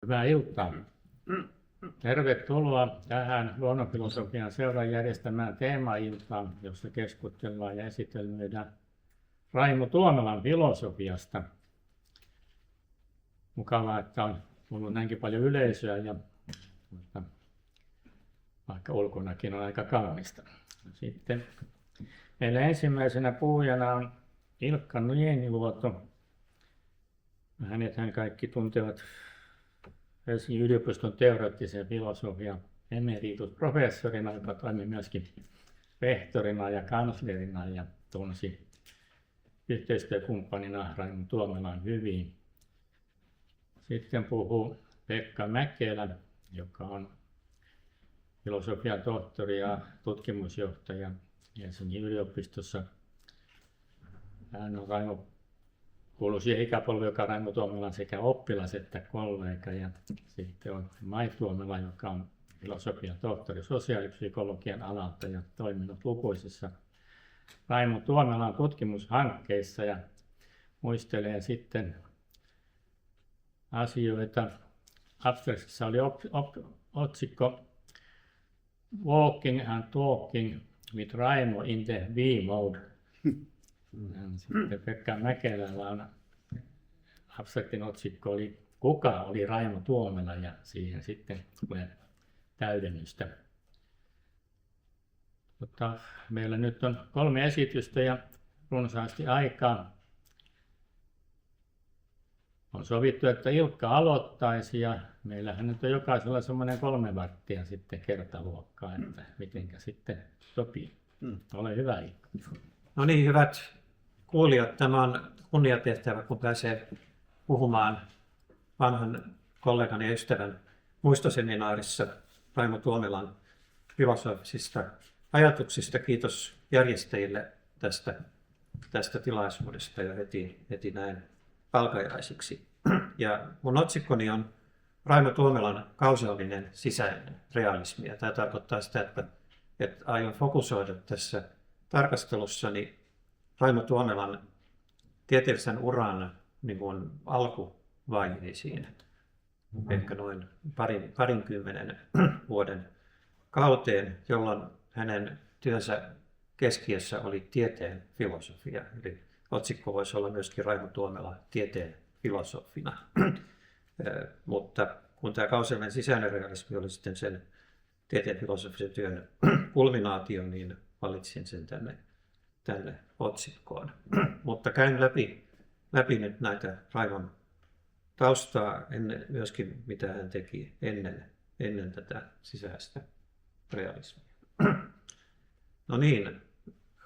Hyvää iltaa. Tervetuloa tähän luonnonfilosofian seuran järjestämään teemailtaan, jossa keskustellaan ja esitellään Raimo Tuomelan filosofiasta. Mukavaa, että on ollut näinkin paljon yleisöä ja vaikka ulkonakin on aika kaunista. Sitten meillä ensimmäisenä puhujana on Ilkka Nieniluoto. Hänethän kaikki tuntevat Helsingin yliopiston teoreettisen filosofian emeritusprofessorina, joka toimi myöskin rehtorina ja kanslerina ja tunsi yhteistyökumppanina Raimo Tuomelan hyvin. Sitten puhuu Pekka Mäkelä, joka on filosofian tohtori ja tutkimusjohtaja Helsingin yliopistossa. Hän on kuuluu siihen ikäpolveen, joka on Raimo Tuomelan sekä oppilas että kollega. Ja sitten on Mai Tuomela, joka on filosofian tohtori sosiaalipsykologian alalta ja toiminut lukuisissa Raimo Tuomelan tutkimushankkeissa ja muistelee sitten asioita. Abstractissa oli otsikko Walking and Talking with Raimo in the V-mode. Sitten Pekka Mäkelällä on abstraktin otsikko oli Kuka oli Raimo Tuomela, ja siihen sitten tulee täydennystä. Mutta meillä nyt on 3 esitystä ja runsaasti aikaa. On sovittu, että Ilkka aloittaisi, ja meillähän nyt on jokaisella semmoinen 3 varttia sitten kertaluokkaa, että mitenkä sitten sopii. Ole hyvä, Ilkka. No niin, hyvät kuulijat, tämä on kunniatehtävä, kun pääsee puhumaan vanhan kollegan ja ystävän muistoseminaarissa Raimo Tuomelan filosofisista ajatuksista. Kiitos järjestäjille tästä tilaisuudesta jo heti näin alkajaisiksi. Ja mun otsikkoni on Raimo Tuomelan kausaalinen sisäinen realismi. Ja tämä tarkoittaa sitä, että aion fokusoida tässä tarkastelussani Raimo Tuomelan tieteellisen uran niin kuin alkuvaiheisiin, ehkä noin parinkymmenen vuoden kauteen, jolloin hänen työnsä keskiössä oli tieteen filosofia. Eli otsikko voisi olla myöskin Raimo Tuomela tieteen filosofina. Mutta kun tämä kausaalinen sisäinen realismi oli sitten sen tieteen filosofisen työn kulminaatio, niin valitsin sen tänne otsikkoon. Mutta käyn läpi nyt näitä Raimon taustaa, myöskin mitä hän teki ennen tätä sisäistä realismia. No niin,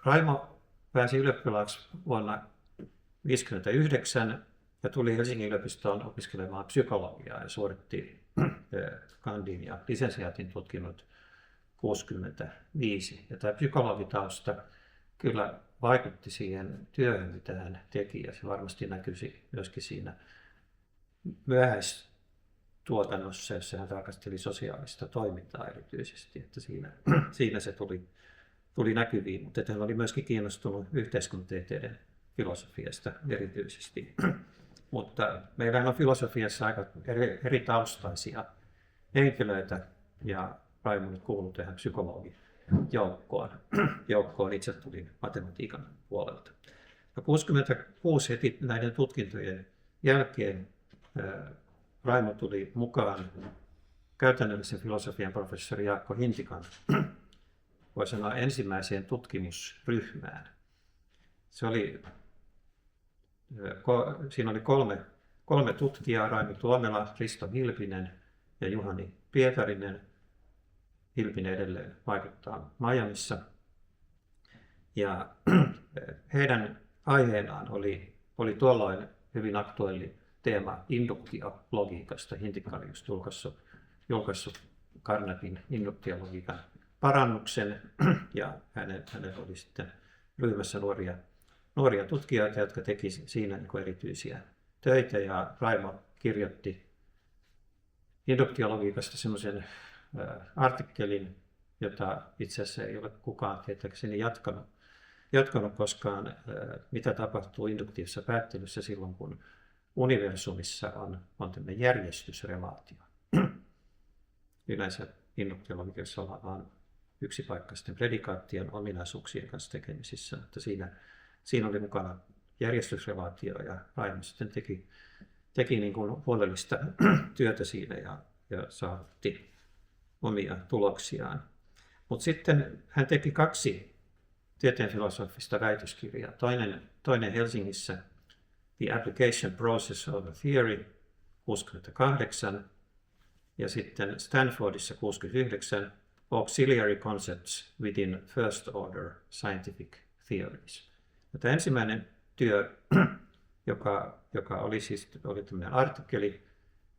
Raimo pääsi ylioppilaaksi vuonna 1959 ja tuli Helsingin yliopistoon opiskelemaan psykologiaa ja suoritti kandin ja lisensiaatin tutkinnot 1965. Ja tämä psykologitausta kyllä vaikutti siihen työhön, mitä hän teki, ja se varmasti näkyisi myöskin siinä myöhäistuotannossa, jossa hän tarkasteli sosiaalista toimintaa erityisesti, että siinä se tuli näkyviin, mutta hän oli myöskin kiinnostunut yhteiskuntatieteiden filosofiasta erityisesti. Mutta meillä on filosofiassa aika eri taustaisia henkilöitä, ja Raimo nyt kuuluu tähän psykologijoukkoon. Itse tulin matematiikan puolelta. Ja 1966 heti näiden tutkintojen jälkeen Raimo tuli mukaan käytännöllisen filosofian professori Jaakko Hintikan, voi sanoa, ensimmäiseen tutkimusryhmään. Siinä oli kolme tutkijaa, Raimo Tuomela, Risto Hilpinen ja Juhani Pietarinen. Hilpinen edelleen vaikuttaa Miamissa. Ja heidän aiheenaan oli tuolloin hyvin aktuelli teema induktiologiikasta. Hintikka oli just julkaissut Carnapin induktiologiikan parannuksen, ja hänellä oli sitten ryhmässä nuoria tutkijoita, jotka teki siinä erityisiä töitä, ja Raimo kirjoitti induktiologiikasta semmoisen artikkelin, jota itse asiassa ei ole kukaan tietääkseni jatkanut koskaan, mitä tapahtuu induktiivisessa päättelyssä silloin, kun universumissa on tämmöinen järjestysrelaatio. Yleensä induktiologiassa ollaan yksipaikkaisten predikaattien ominaisuuksien kanssa tekemisissä, mutta siinä oli mukana järjestysrelaatio ja Raimo sitten teki niin kuin huolellista työtä siinä ja saavutti omia tuloksiaan. Mutta sitten hän teki 2 tieteenfilosofista väitöskirjaa. Toinen Helsingissä The Application Process of a Theory 68 ja sitten Stanfordissa 69 Auxiliary Concepts within First Order Scientific Theories. Ja tämä ensimmäinen työ, joka oli tämmöinen artikkeli,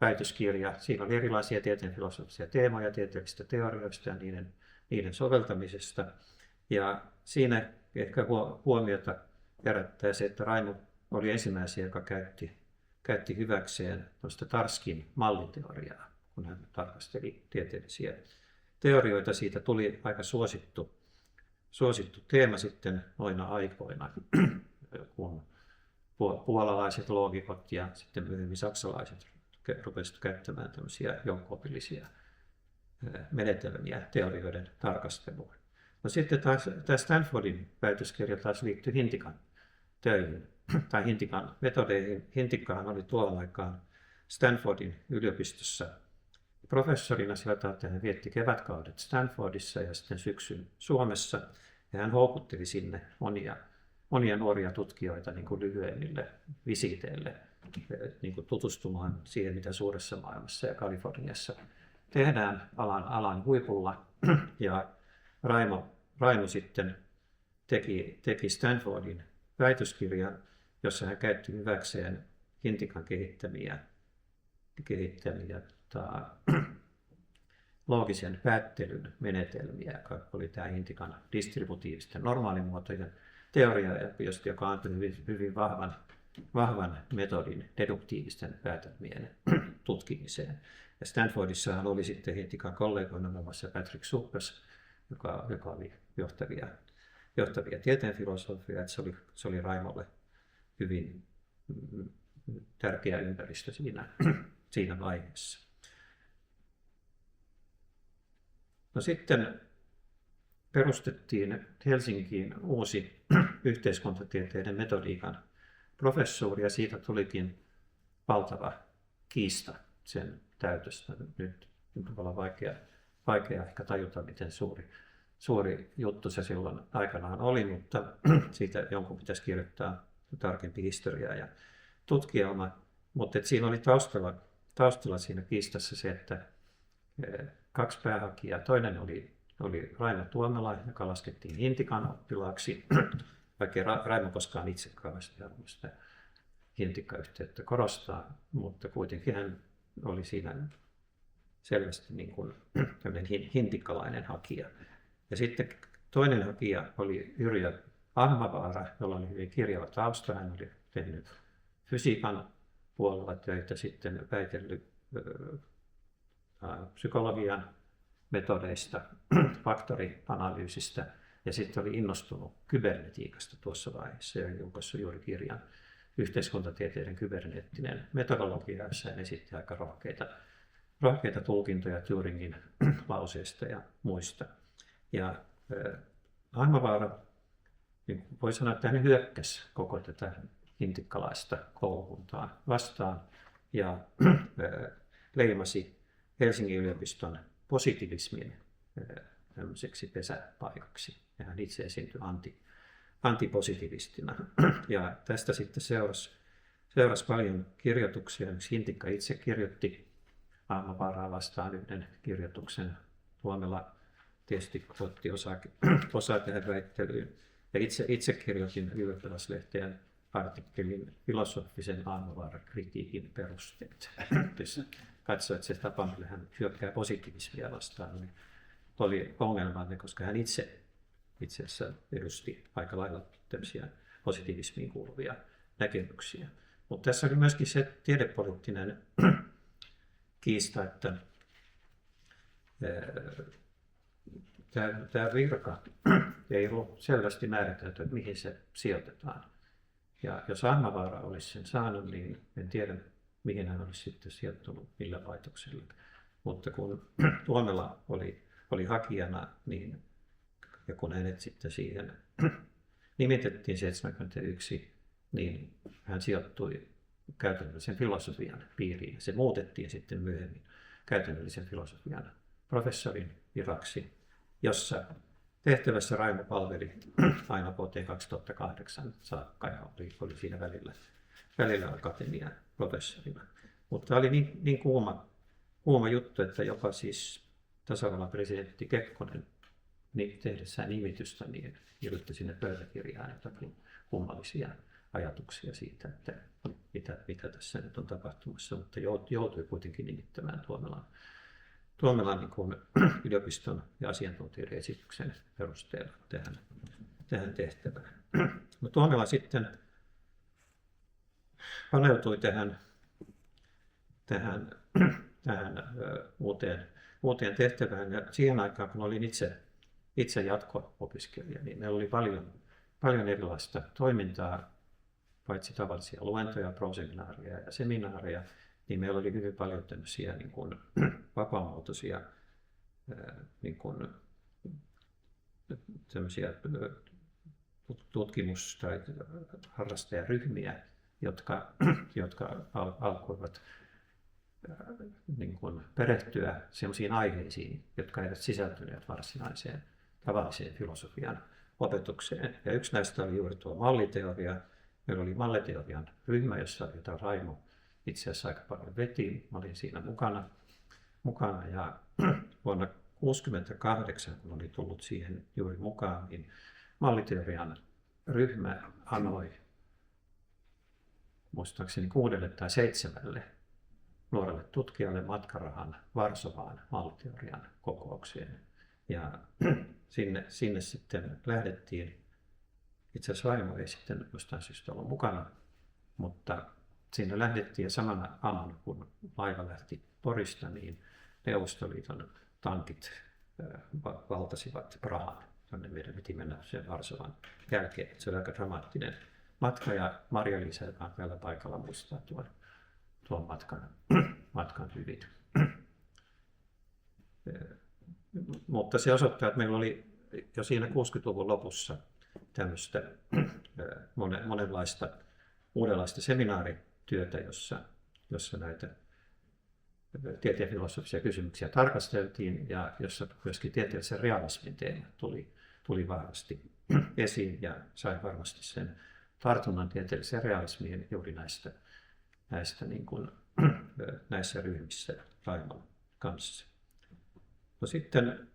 väitöskirja, siinä oli erilaisia tieteenfilosofisia teemoja, tieteellisistä teorioista ja niiden soveltamisesta. Ja siinä ehkä huomiota herättää se, että Raimo oli ensimmäisiä, joka käytti hyväkseen Tarskin malliteoriaa, kun hän tarkasteli tieteellisiä teorioita. Siitä tuli aika suosittu teema sitten noina aikoina, kun puolalaiset loogikot ja sitten myöhemmin saksalaiset rupesivat käyttämään tämmöisiä joukko-opillisia menetelmiä teorioiden tarkasteluun. No sitten taas tämä Stanfordin väitöskirja taas liittyi Hintikan töihin tai Hintikan metodeihin. Hintikkahan oli tuolla aikaan Stanfordin yliopistossa professorina sillä tavalla, että hän vietti kevätkaudet Stanfordissa ja sitten syksyn Suomessa. Ja hän houkutteli sinne monia nuoria tutkijoita niin kuin lyhyemmille visiteille niin kuin tutustumaan siihen, mitä suuressa maailmassa ja Kaliforniassa tehdään alan huipulla. Ja Raimo sitten teki Stanfordin väitöskirjan, jossa hän käytti hyväkseen Hintikan kehittämiä loogisen päättelyn menetelmiä, joka oli tämä Hintikan distributiivisten normaalimuotojen teoria, joka antoi hyvin vahvan metodin deduktiivisten päätelmien tutkimiseen. Ja Stanfordissahan oli sitten Hintikan kollegoina muun muassa Patrick Suppes, joka oli johtavia tieteenfilosofia, että se oli Raimolle hyvin tärkeä ympäristö siinä vaiheessa. No sitten perustettiin Helsinkiin uusi yhteiskuntatieteiden metodiikan professuuri ja siitä tulikin valtava kiista sen täytöstä. Nyt on tavallaan vaikea ehkä tajuta, miten suuri juttu se silloin aikanaan oli, mutta siitä jonkun pitäisi kirjoittaa tarkempi historia ja tutkielma. Mutta siinä oli taustalla siinä kiistassa se, että 2 päähakijaa. Toinen oli Raimo Tuomela, joka laskettiin Hintikan oppilaaksi, vaikka Raimo koskaan itse kauheasti halunnut sitä Hintikka-yhteyttä korostaa, mutta kuitenkin hän oli siinä selvästi niin kuin hintikkalainen hakija. Ja sitten toinen hakija oli Yrjö Ahmavaara, jolla oli hyvin kirjava tausta. Hän oli tehnyt fysiikan puolella töitä, sitten väitellyt psykologian metodeista, faktorianalyysistä ja sitten oli innostunut kybernetiikasta tuossa vaiheessa ja julkaissut juuri kirjan Yhteiskuntatieteiden kyberneettinen metodologia, jossa hän esitti aika rohkeita tulkintoja Turingin lauseista ja muista. Ja Ahmavaara, niin voi sanoa, että hän hyökkäsi koko tätä hintikkalaista koulukuntaa vastaan ja leimasi Helsingin yliopiston positivismin tämmöiseksi pesäpaikaksi. Ja hän itse esiintyi antipositivistina. Ja tästä sitten seurasi paljon kirjoituksia. Hintikka itse kirjoitti Ahmavaaraa vastaan yhden kirjoituksen. Tuomela tietysti otti osaa tähän väittelyyn. Ja itse kirjoitin Ylioppilaslehteen artikkelin filosofisen Ahmavaara-kritiikin perusteet. Katsoi, että se tapa, millä hän hyökkää positiivismia vastaan, niin oli ongelmallinen, koska hän itse asiassa edusti aika lailla tämmöisiä positiivismiin kuuluvia näkemyksiä. Mutta tässä oli myöskin se tiedepoliittinen kiista, että tämä virka ei ollut selvästi määritelty, että mihin se sijoitetaan. Ja jos Ahmavaara olisi sen saanut, niin en tiedä, mihin hän olisi sitten sijoittunut, millä laitoksella. Mutta kun Tuomela oli hakijana, niin, ja kun hänet sitten siihen nimitettiin 71, niin hän sijoittui käytännöllisen filosofian piiriin. Se muutettiin sitten myöhemmin käytännöllisen filosofian professorin viraksi, jossa tehtävässä Raimo palveli aina vuoteen 2008 saakka ja oli siinä välillä akatemian professorina. Mutta oli niin kuuma juttu, että jopa siis tasavallan presidentti Kekkonen tehdessään nimitystä niin kirjoitti sinne pöytäkirjaan jotakin kummallisia ajatuksia siitä, että mitä tässä nyt on tapahtumassa, mutta joutui kuitenkin nimittämään Tuomelan niin kuin yliopiston ja asiantuntijoiden esityksen perusteella tähän tehtävään. No, Tuomela sitten paneutui tähän uuteen tehtävään, ja siihen aikaan, kun olin itse jatko-opiskelija, niin meillä oli paljon erilaista toimintaa, paitsi tavallisia luentoja, proseminaareja ja seminaareja, niin meillä oli hyvin paljon tämmöisiä niin kuin vapaamuotoisia niin kuin tämmöisiä tutkimus- tai harrastajaryhmiä, jotka alkoivat niin kuin perehtyä sellaisiin aiheisiin, jotka eivät sisältyneet varsinaiseen tavalliseen filosofian opetukseen. Ja yksi näistä oli juuri tuo malliteoria. Meillä oli malliteorian ryhmä, jota Raimo itse asiassa aika paljon veti. Mä olin siinä mukana ja vuonna 1968, kun olin tullut siihen juuri mukaan, niin malliteorian ryhmä anoi muistaakseni 6 tai 7 nuorelle tutkijalle matkarahan Varsovaan malliteorian kokoukseen. Ja sinne sitten lähdettiin. Itse asiassa Raimo ei sitten jostain syystä ollut mukana, mutta sinne lähdettiin ja samana aamuna, kun laiva lähti Porista, niin Neuvostoliiton tankit valtasivat Prahan, jonne meidän piti mennä sen Varsovan jälkeen. Se oli aika dramaattinen matka ja Marja-Liisa, joka on tällä paikalla, muistaa tuon matkan hyvin. Mutta se osoittaa, että meillä oli jo siinä 60-luvun lopussa tämmöistä monenlaista uudenlaista seminaarityötä, jossa näitä tieteen filosofisia kysymyksiä tarkasteltiin ja jossa myöskin tieteellisen realismin teema tuli vahvasti esiin ja sai varmasti sen tartunnan tieteelliseen realismiin juuri näistä niin kuin, näissä ryhmissä Raimon kanssa. No sitten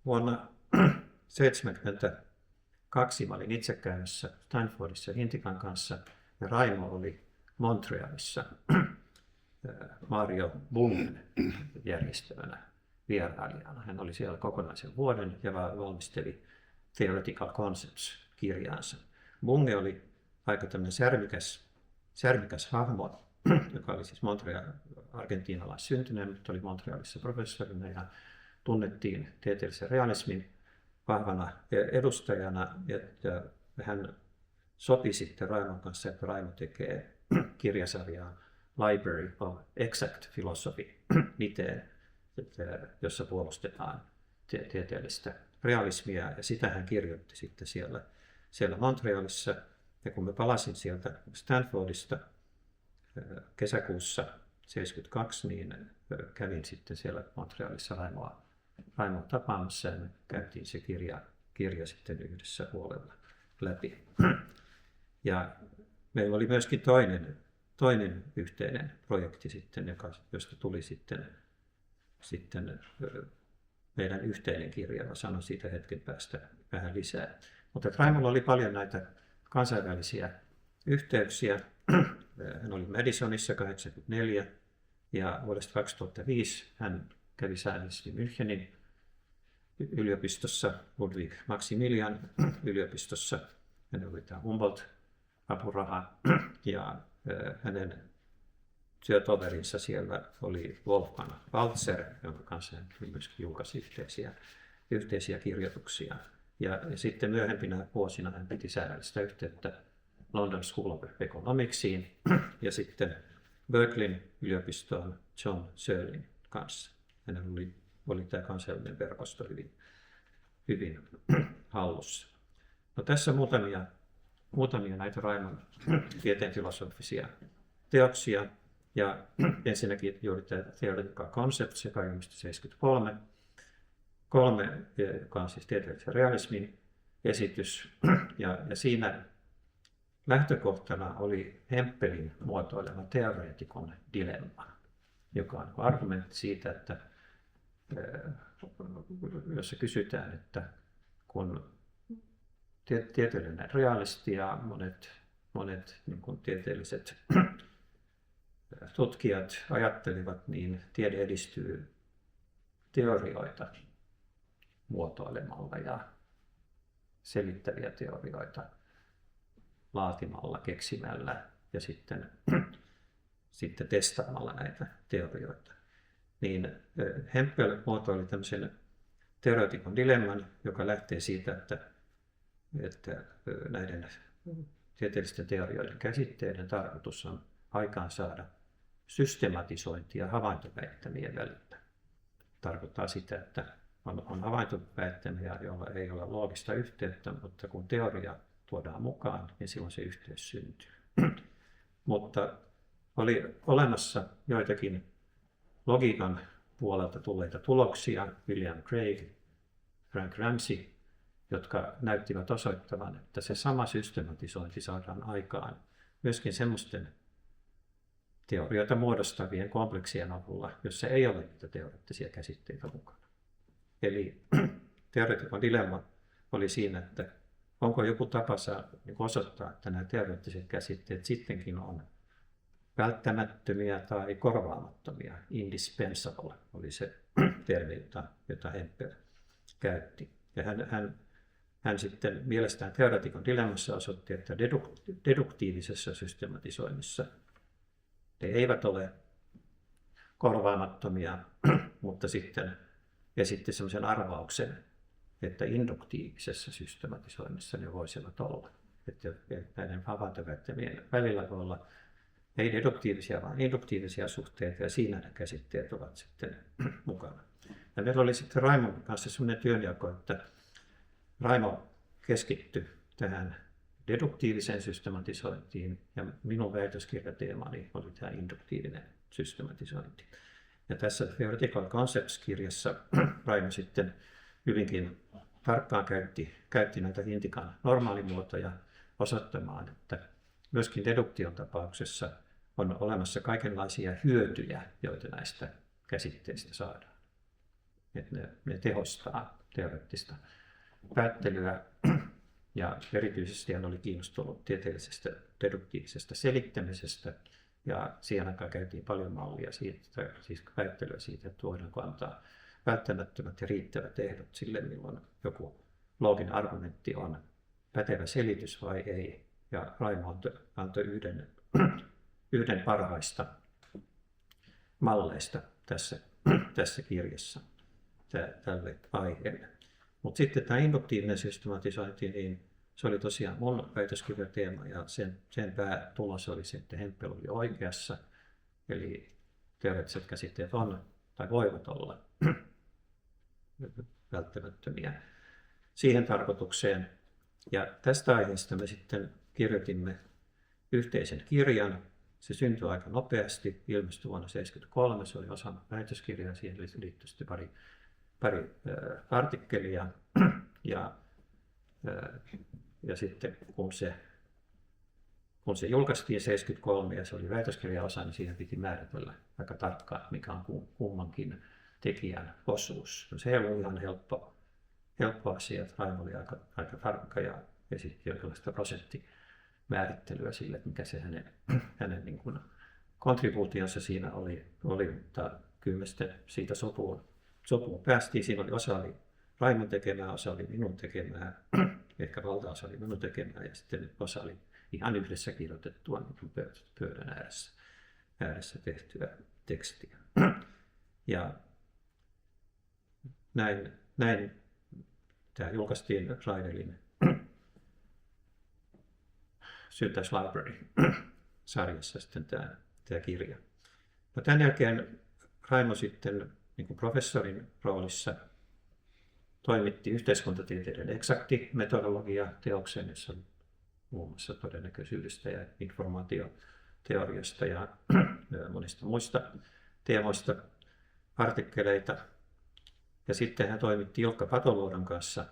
vuonna 1972 mä olin itse käymässä Stanfordissa Hintikan kanssa ja Raimo oli Montrealissa Mario Bungen järjestämänä vierailijana. Hän oli siellä kokonaisen vuoden ja valmisteli Theoretical Concepts-kirjaansa. Bunge oli aika tämmöinen särmikäs hahmo, joka oli siis argentiinalais-syntyneen, mutta oli Montrealissa professorina ja tunnettiin tieteellisen realismin vahvana edustajana. Ja hän sopi sitten Raimon kanssa, että Raimo tekee kirjasarjaa Library of Exact Philosophy, jossa puolustetaan tieteellistä realismia, ja sitä hän kirjoitti sitten siellä Montrealissa. Ja kun mä palasin sieltä Stanfordista kesäkuussa 1972, niin kävin sitten siellä Montrealissa Raimoa tapaamassa ja me käytiin se kirja sitten yhdessä huolella läpi. Ja meillä oli myöskin toinen yhteinen projekti sitten, josta tuli sitten meidän yhteinen kirja. Mä sanon siitä hetken päästä vähän lisää. Mutta Raimolla oli paljon näitä kansainvälisiä yhteyksiä. Hän oli Madisonissa 1984 ja vuodesta 2005 hän kävi säännöllisesti Münchenin yliopistossa, Ludwig Maximilian yliopistossa. Hän oli tämä Humboldt-apuraha ja hänen työtoverinsa siellä oli Wolfgang Walzer, jonka kanssa hän myöskin julkaisi yhteisiä kirjoituksia. Ja sitten myöhempinä vuosina hän piti säännöllistä yhteyttä London School of Economicsiin ja sitten Berkeleyn yliopistoon John Searleyn kanssa. Hänellä oli tämä kansainvälinen verkosto hyvin hallussa. No, tässä muutamia näitä Raimon tieteenfilosofisia teoksia. Ja ensinnäkin juuri tämä Theoretical Concepts, joka ilmestyi 1973, joka on siis tieteellisen realismin esitys. Ja siinä lähtökohtana oli Hempelin muotoilema teoreetikon dilemma, joka on argumentti siitä, että jossa kysytään, että kun tieteellinen realisti ja monet niin kuin tieteelliset tutkijat ajattelivat, niin tiede edistyy teorioita muotoilemalla ja selittäviä teorioita laatimalla, keksimällä ja sitten testaamalla näitä teorioita. Niin Hempel muotoili tämmöisen teoreetikon dilemman, joka lähtee siitä, että näiden tieteellisten teorioiden käsitteiden tarkoitus on aikaansaada systematisointia havaintoväittämien välillä. Tarkoittaa sitä, että on havaintoväittämiä, joilla ei ole loogista yhteyttä, mutta kun teoria tuodaan mukaan, niin silloin se yhteys syntyy. Mutta oli olemassa joitakin logiikan puolelta tulleita tuloksia, William Craig, Frank Ramsey, jotka näyttivät osoittavan, että se sama systematisointi saadaan aikaan myöskin semmoisten teorioita muodostavien kompleksien avulla, jossa ei ole niitä teoreettisia käsitteitä mukana. Eli teoreetikon dilemma oli siinä, että onko joku tapa osoittaa, että nämä teoreettiset käsitteet sittenkin on välttämättömiä tai korvaamattomia. Indispensable oli se termi, jota Hempel käytti. Ja hän sitten mielestään teoreetikon dilemmassa osoitti, että deduktiivisessa systematisoinnissa ne eivät ole korvaamattomia, mutta sitten esitti sellaisen arvauksen, että induktiivisessa systematisoinnissa ne voisivat olla. Että näiden havaintoväittämien välillä voi olla ei deduktiivisia, vaan induktiivisia suhteita, ja siinä ne käsitteet ovat sitten mukana. Ja meillä oli sitten Raimon kanssa sellainen työnjako, että Raimo keskittyi tähän deduktiiviseen systematisointiin, ja minun väitöskirjateemani oli tämä induktiivinen systematisointi. Ja tässä Theoretical Concepts-kirjassa Raimo sitten hyvinkin tarkkaan käytti näitä Hintikan normaalimuotoja osoittamaan, että myöskin deduktion tapauksessa on olemassa kaikenlaisia hyötyjä, joita näistä käsitteistä saadaan. Että ne tehostaa teoreettista päättelyä, ja erityisesti hän oli kiinnostunut tieteellisestä deduktiivisesta selittämisestä, ja siihen aikaan käytiin paljon mallia siitä, siis väittelyä siitä, että voidaanko antaa välttämättömät ja riittävät ehdot sille, milloin joku looginen argumentti on pätevä selitys vai ei. Ja Raimo antoi yhden parhaista malleista tässä kirjassa tälle aiheelle. Mutta sitten tämä induktiivinen systematisointi, niin se oli tosiaan mun väitöskirjateema, ja sen päätulos oli se, että Hempel oli oikeassa. Eli teoreettiset käsitteet on tai voivat olla välttämättömiä siihen tarkoitukseen. Ja tästä aiheesta me sitten kirjoitimme yhteisen kirjan. Se syntyi aika nopeasti, ilmestyi vuonna 1973. Se oli osa väitöskirjaa, siihen liittyi sitten pari artikkelia. Ja sitten kun se julkaistiin 1973 ja se oli väitöskirjaosa, niin siihen piti määritellä aika tarkkaan, mikä on kummankin tekijän osuus. No, se ei ollut ihan helppo asia, että Raimo oli aika tarkka ja esitti jonkinlaista prosenttimäärittelyä sille, että mikä se hänen niin kuin kontribuutionsa siinä oli, mutta kyllä me sitten siitä sopuun päästiin. Siinä osa oli Raimon tekemää, osa oli minun tekemää, ehkä valtaosa oli minun tekemää, ja sitten osa oli ihan yhdessä kirjoitettua niin pöydän ääressä tehtyä tekstiä. Ja näin tämä julkaistiin Raidelin Syntax Library-sarjassa sitten tämä kirja. No, tämän jälkeen Raimo sitten niin kuin professorin roolissa toimitti yhteiskuntatieteiden eksakti metodologia teoksen, jossa on muun muassa todennäköisyydestä ja informaatioteoriasta ja monista muista teemoista artikkeleita. Ja sitten hän toimitti Ilkka Patoluodon kanssa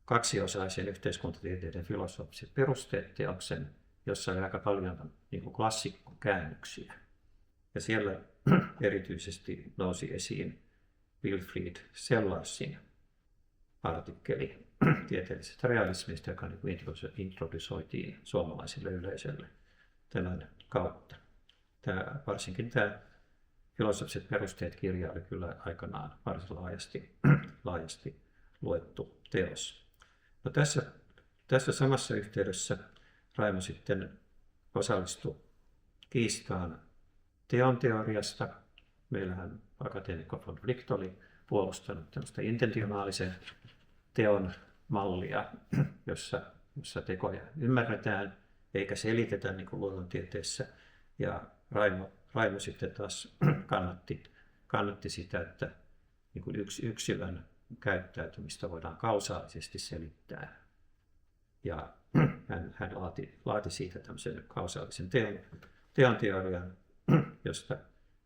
kaksiosaisen yhteiskuntatieteiden filosofiset perusteet teoksen, jossa oli aika paljon niin kuin klassikkokäännöksiä. Ja siellä erityisesti nousi esiin Wilfried Sellarsin artikkeli tieteellisestä realismista, joka introdusoitiin suomalaisille yleisölle tämän kautta. Varsinkin tämä filosofiset perusteet -kirja oli kyllä aikanaan varsin laajasti luettu teos. No, tässä samassa yhteydessä Raimo sitten osallistui kiistaan teon teoriasta. Meillähän akateemikko von Wright oli puolustanut tällaista intentionaalisen teon mallia, jossa tekoja ymmärretään eikä selitetä niin kuin luonnontieteessä. Ja Raimo sitten taas kannatti sitä, että niin kuin yksilön käyttäytymistä voidaan kausaalisesti selittää. Ja hän laati siitä tämmöisen kausaalisen teon teorian,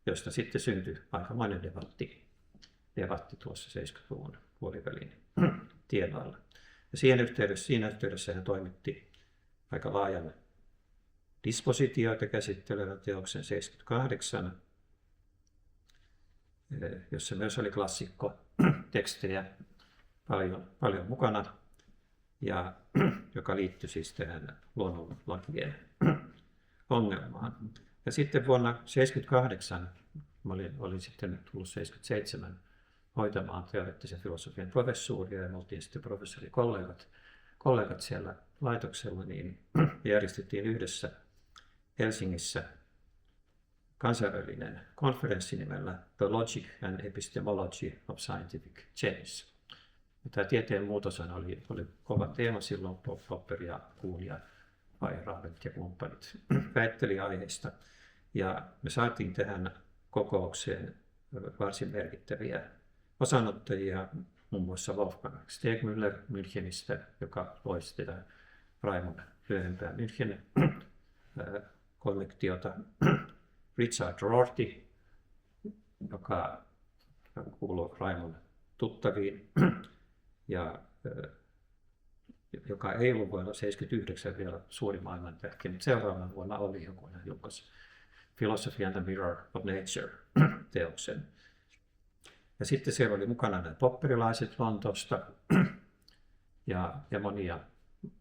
josta sitten syntyi aikamoinen debatti tuossa 70-luvun puolivälin tienoilla. Ja siinä yhteydessä hän toimitti aika laajan dispositioita käsittelevän teoksen 78, jossa myös oli klassikkotekstejä paljon mukana, ja joka liittyi siis tähän luonnonlakien ongelmaan. Ja sitten vuonna 1978, olin sitten tullut 1977 hoitamaan teoreettisen filosofian professuuria, ja me oltiin sitten professorikollegat siellä laitoksella, niin järjestettiin yhdessä Helsingissä kansainvälinen konferenssi nimellä The Logic and Epistemology of Scientific Change. Ja tämä tieteen muutoshan oli kova teema silloin. Popper ja Kuhn ja Feyerabend ja kumppanit väitteli aiheesta. Ja me saatiin tähän kokoukseen varsin merkittäviä osanottajia, muun muassa Wolfgang Stegmüller Münchenistä, joka loi sitä Raimon myöhempää München kollektiota, Richard Rorty, joka kuului Raimon tuttaviin ja joka ei ollut vuonna 1979 vielä suuri maailmantähti, mutta seuraavana vuonna oli, kun hän julkaisi Philosophy and the Mirror of Nature -teoksen. Ja sitten siellä oli mukana nämä popperilaiset Lontoosta ja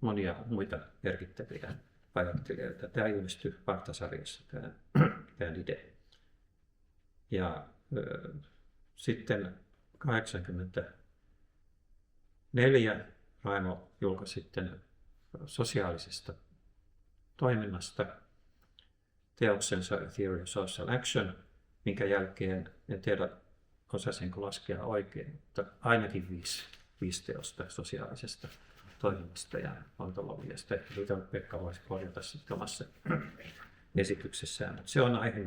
monia muita merkittäviä ajattelijoita. Tämä ilmestyi faktasarjassa, tämä idea. Ja sitten 1984 Raimo julkaisi sitten sosiaalisesta toiminnasta teoksensa Theory of Social Action, minkä jälkeen, en tiedä osasinko laskea oikein, mutta ainakin viisi teosta sosiaalisesta toiminnasta ja ontologiasta. Niitä Pekka voisi korjata sitten omassa esityksessään, mutta se on aihe,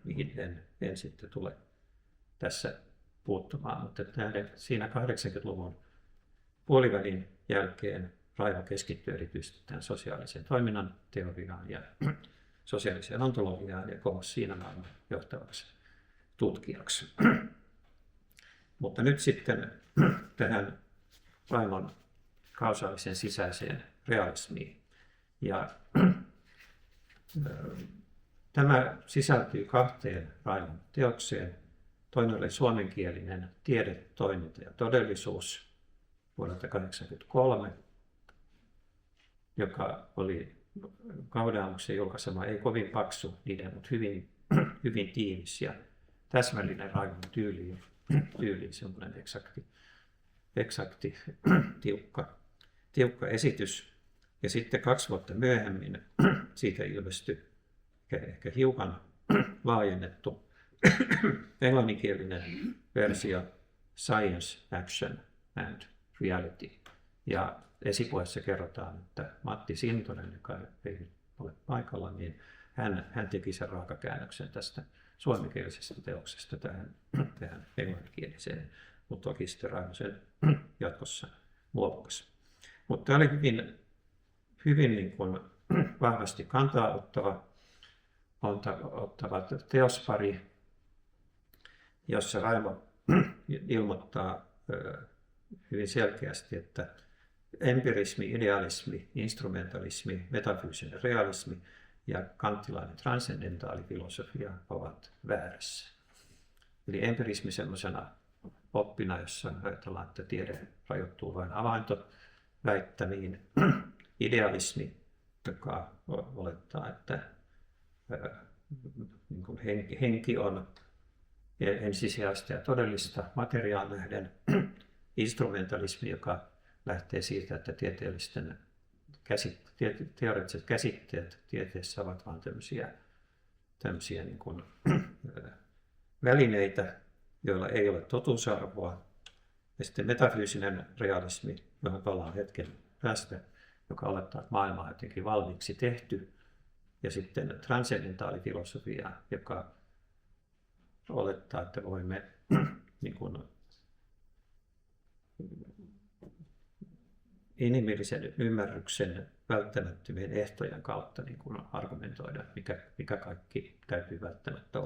mihin en sitten tule tässä puuttumaan. Mutta siinä 80-luvun puolivälin jälkeen Raimo keskittyi erityisesti tähän sosiaalisen toiminnan teoriaan ja sosiaaliseen ontologiaan ja kohosi siinä maailman johtavaksi tutkijaksi. Mutta nyt sitten tähän Raimon kausaalisen sisäiseen realismiin. Ja tämä sisältyy kahteen Raimon teokseen. Toinen oli suomenkielinen Tiede, toiminta ja todellisuus vuodelta 1983, joka oli Gaudeammuksen julkaisema, ei kovin paksu niiden, mutta hyvin tiivis ja täsmällinen Raimon tyyliin semmoinen eksakti tiukka esitys. Ja sitten 2 vuotta myöhemmin siitä ilmestyi ehkä hiukan laajennettu englanninkielinen versio Science, Action and Reality. Ja esipuheessa kerrotaan, että Matti Sintonen, joka ei ole paikalla, niin hän teki sen raakakäännöksen tästä suomenkielisestä teoksesta tähän englanninkieliseen, mutta toki sitten Raimo sen jatkossa muokkasi. Mutta tämä oli hyvin niin kuin vahvasti kantaa ottava teospari, jossa Raimo ilmoittaa hyvin selkeästi, että empirismi, idealismi, instrumentalismi, metafyysinen realismi ja kanttilainen transcendentaalifilosofia ovat väärässä. Eli empirismi semmoisena oppina, jossa ajatellaan, että tiede rajoittuu vain havaintoväittämiin. Idealismi, joka olettaa, että niin henki on ensisijaista ja todellista materiaan nähden. Instrumentalismi, joka lähtee siitä, että teoreettiset käsitteet tieteessä ovat vain tämmöisiä niin kuin, välineitä, joilla ei ole totuusarvoa. Ja sitten metafyysinen realismi, johon palaan hetken päästä, joka olettaa, että maailma on jotenkin valmiiksi tehty. Ja sitten transcendentaalifilosofia, joka olettaa, että voimme niin kuin, inhimillisen ymmärryksen välttämättömien ehtojen kautta niin kuin argumentoida, mikä kaikki täytyy välttämättä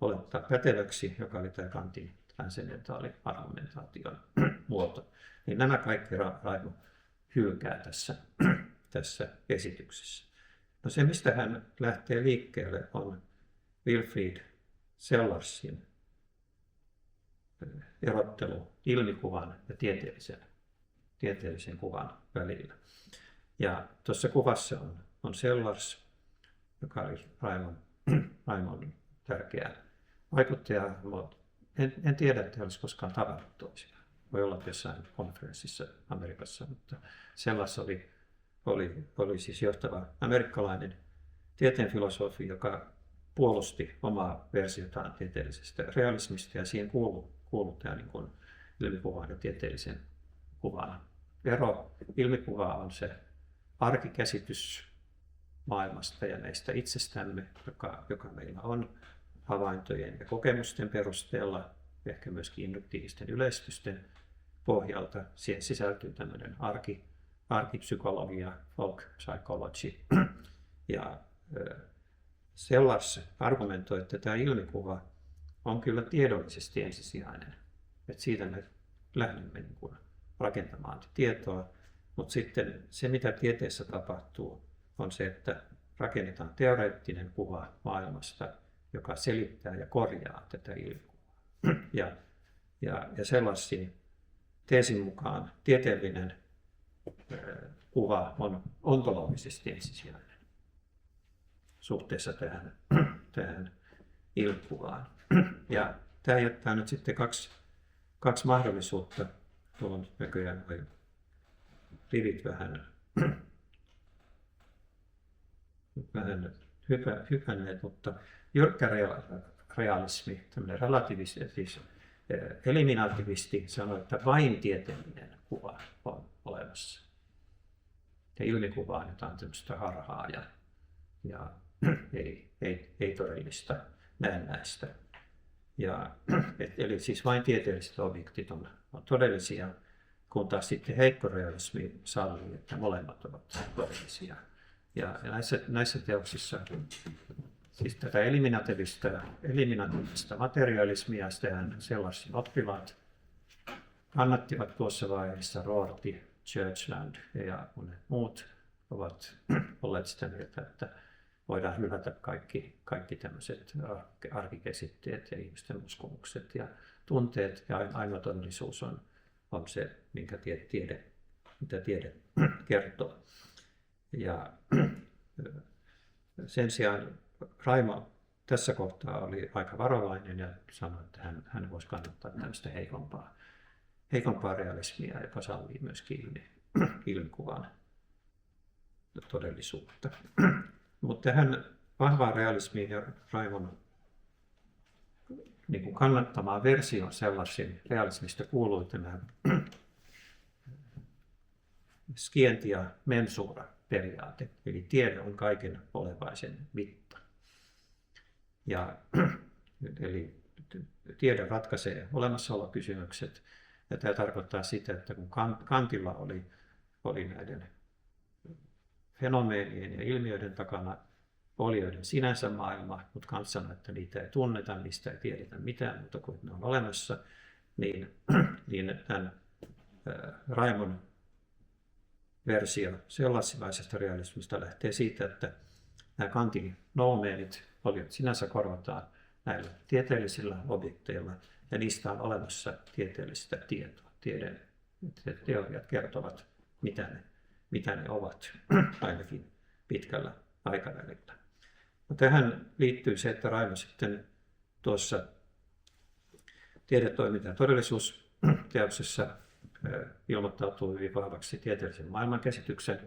olettaa päteväksi, joka oli tämä Kantin transcendentaali argumentaation muoto. Niin nämä kaikki Raimo hylkää tässä esityksessä. No se, mistä hän lähtee liikkeelle, on Wilfrid Sellarsin erottelu ilmikuvan ja tieteellisen kuvan välillä. Ja tuossa kuvassa on Sellars, joka oli Raimon tärkeä vaikuttaja, mutta en tiedä, että he olisi koskaan tavannut toisiaan. Voi olla jossain konferenssissa Amerikassa, mutta Sellars oli siis johtava amerikkalainen tieteenfilosofi, joka puolusti omaa versiotaan tieteellisestä realismista, ja siihen kuului tämä niin kuin ilmikuvan ja tieteellisen kuvan ero. Ilmikuva on se arkikäsitys maailmasta ja meistä itsestämme, joka meillä on havaintojen ja kokemusten perusteella, ehkä myöskin induktiivisten yleistysten pohjalta. Siihen sisältyy tämmöinen arkipsykologia, folk psychology. Ja Sellars argumentoi, että tämä ilmikuva on kyllä tiedollisesti ensisijainen. Että siitä me lähdemme niin kuin rakentamaan tietoa, mutta sitten se, mitä tieteessä tapahtuu, on se, että rakennetaan teoreettinen kuva maailmasta, joka selittää ja korjaa tätä ilmikuvaa. Ja Sellarsin teesin mukaan tieteellinen kuva on ontologisesti ensisijainen suhteessa tähän ilmakuvaan. Ja tämä jättää nyt sitten kaksi mahdollisuutta. Tuolla on näköjään rivit vähän hypänneet, mutta jyrkkä realismi, tämmöinen relativisti, siis eliminativisti sanoo, että vain tieteellinen kuva on olemassa. Ja ilmikuva on jotain tämmöistä harhaa ja ei todellista näennäistä. Eli siis vain tieteelliset objektit on todellisia, kun taas sitten heikko realismi sallii, että molemmat ovat todellisia. Ja näissä teoksissa siis tätä eliminatiivista materialismia, sitähän Sellarsin oppilaat kannattivat tuossa vaiheessa. Rorty, Churchland ja monet muut ovat olleet sitä mieltä, että voidaan hylätä kaikki tämmöiset arkikäsitteet ja ihmisten uskomukset ja tunteet, ja ainoa todellisuus on se, mitä tiede kertoo. Ja sen sijaan Raimo tässä kohtaa oli aika varovainen ja sanoi, että hän voisi kannattaa tämmöistä heikompaa realismia, joka sallii myöskin ilmikuvan todellisuutta. Mutta tähän vahvaan realismiin ja Raimon niin kuin kannattamaan versioon Sellarsin realismista kuului tämä scientia mensura periaate, eli tiede on kaiken olevaisen mitta. Eli tiede ratkaisee olemassaolokysymykset, ja tämä tarkoittaa sitä, että kun Kantilla oli näiden fenomeenien ja ilmiöiden takana olioiden sinänsä maailma, mutta Kant sanoi, että niitä ei tunneta, niistä ei tiedetä mitään, mutta kun ne on olemassa, niin tämän Raimon versio sellaisesta realismista lähtee siitä, että nämä Kantin noumeenit, oliot sinänsä korvataan näillä tieteellisillä objekteilla, ja niistä on olemassa tieteellistä tietoa. Teoriat kertovat, mitä ne ovat, ainakin pitkällä aikavälillä. No, tähän liittyy se, että Raimo sitten tuossa Tiedetoiminta ja todellisuusteoksessa ilmoittautuu hyvin vahvaksi tieteellisen maailmankäsityksen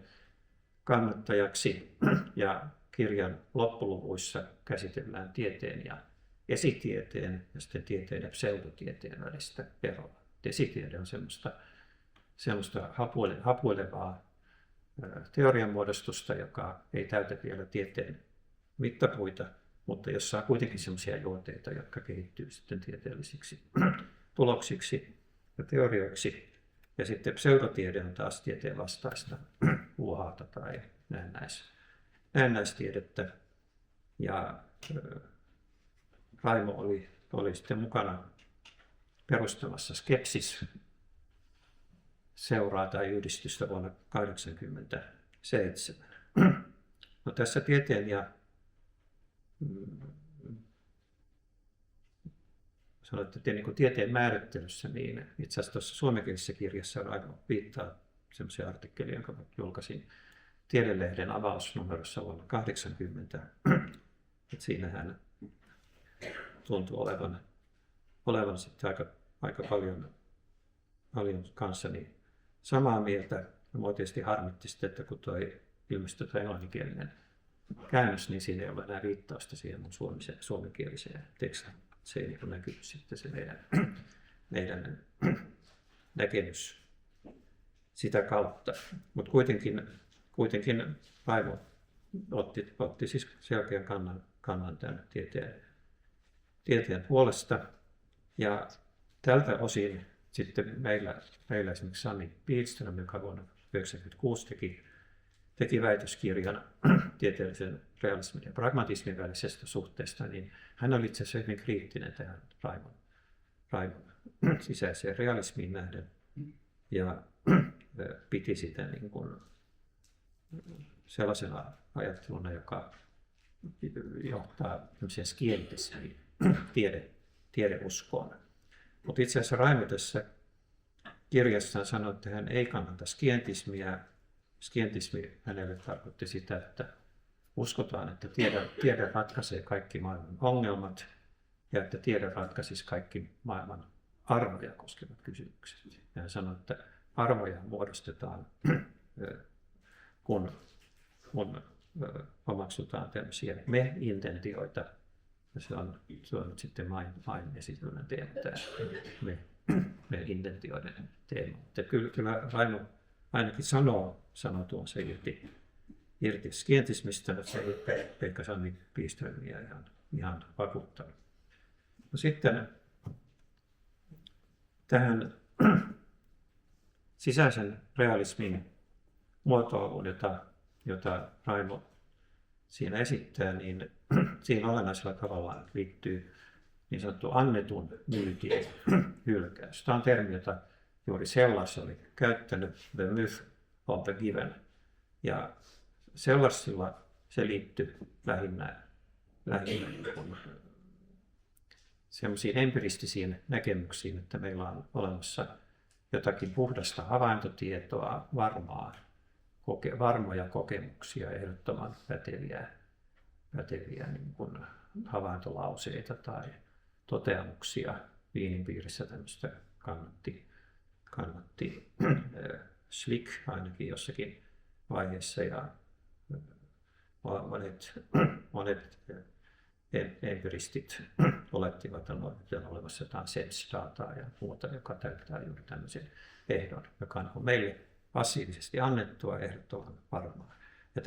kannattajaksi, ja kirjan loppuluvuissa käsitellään tieteen ja esitieteen ja sitten tieteen ja pseudotieteen välistä eroa. Esitiede on semmoista hapuilevaa teorianmuodostusta, joka ei täytä vielä tieteen mittapuita, mutta jossa on kuitenkin sellaisia juonteita, jotka kehittyy sitten tieteellisiksi tuloksiksi ja teorioiksi. Ja sitten pseudotiede on taas tieteen vastaista uhaata tai näennäistiedettä. Ja Raimo oli sitten mukana perustamassa Skepsis-seuraa tai yhdistystä vuonna 1987. No, tässä tieteen ja tieteen määrittelyssä, niin itse asiassa tuossa suomenkielisessä kirjassa Raimo viittaa sellaisen artikkelin, jonka julkaisin Tiedelehden avausnumerossa vuonna 1980. Siinä hän tuntui olevan sitten aika paljon kanssani samaa mieltä. Mua tietysti harmitti sitten, että kun ilmestyi tuo englanninkielinen käännös, niin siinä ei ole enää viittausta siihen mun suomenkieliseen tekstiin. Se ei niin näkyy sitten se meidän näkemys sitä kautta. Mutta kuitenkin Raimo otti siis selkeän kannan tämän tieteen puolesta. Ja tältä osin sitten meillä esimerkiksi Sanni Pihlström, joka vuonna 1996 teki väitöskirjan tieteellisen realismin ja pragmatismin välisestä suhteesta, niin hän oli itse asiassa hyvin kriittinen tähän Raimon sisäiseen realismiin nähden ja piti sitä niin kuin sellaisena ajatteluna, joka johtaa skientismiin, tiedeuskoon. Mutta itse asiassa Raimo tässä kirjassaan sanoi, että hän ei kannata skientismiä. Skientismi hänelle tarkoitti sitä, että uskotaan, että tiede ratkaisee kaikki maailman ongelmat ja että tiede ratkaisisi kaikki maailman arvoja koskevat kysymykset. Ja hän sanoi, että arvoja muodostetaan, kun omaksutaan tämmöisiä me-intentioita. Ja se on nyt sitten main esitellinen teema, tämä me-intentioiden teema. Että kyllä Raimo ainakin sanoo tuonsa irti skientismistä, se ei pelkkä Sanni Pihlströmiä ihan vakuuttanut. No sitten tähän sisäisen realismin muotoiluun, jota Raimo siinä esittää, niin siinä olennaisella tavalla liittyy niin sanottu annetun myytin hylkäys. Tämä on termi, jota juuri Sellas oli käyttänyt, the myth of the given. Ja Sellasilla se liittyy lähinnä sellaisiin empiristisiin näkemyksiin, että meillä on olemassa jotakin puhdasta havaintotietoa, varmoja kokemuksia, ehdottoman päteviä niin kuin havaintolauseita tai toteamuksia. Wienin piirissä tämmöistä kannatti Schlick ainakin jossakin vaiheessa, ja monet empiristit olettivat, että on olemassa jotain sense-dataa ja muuta, joka täyttää juuri tämmöisen ehdon, joka on meille passiivisesti annettua ehdottoman varmaa. Ja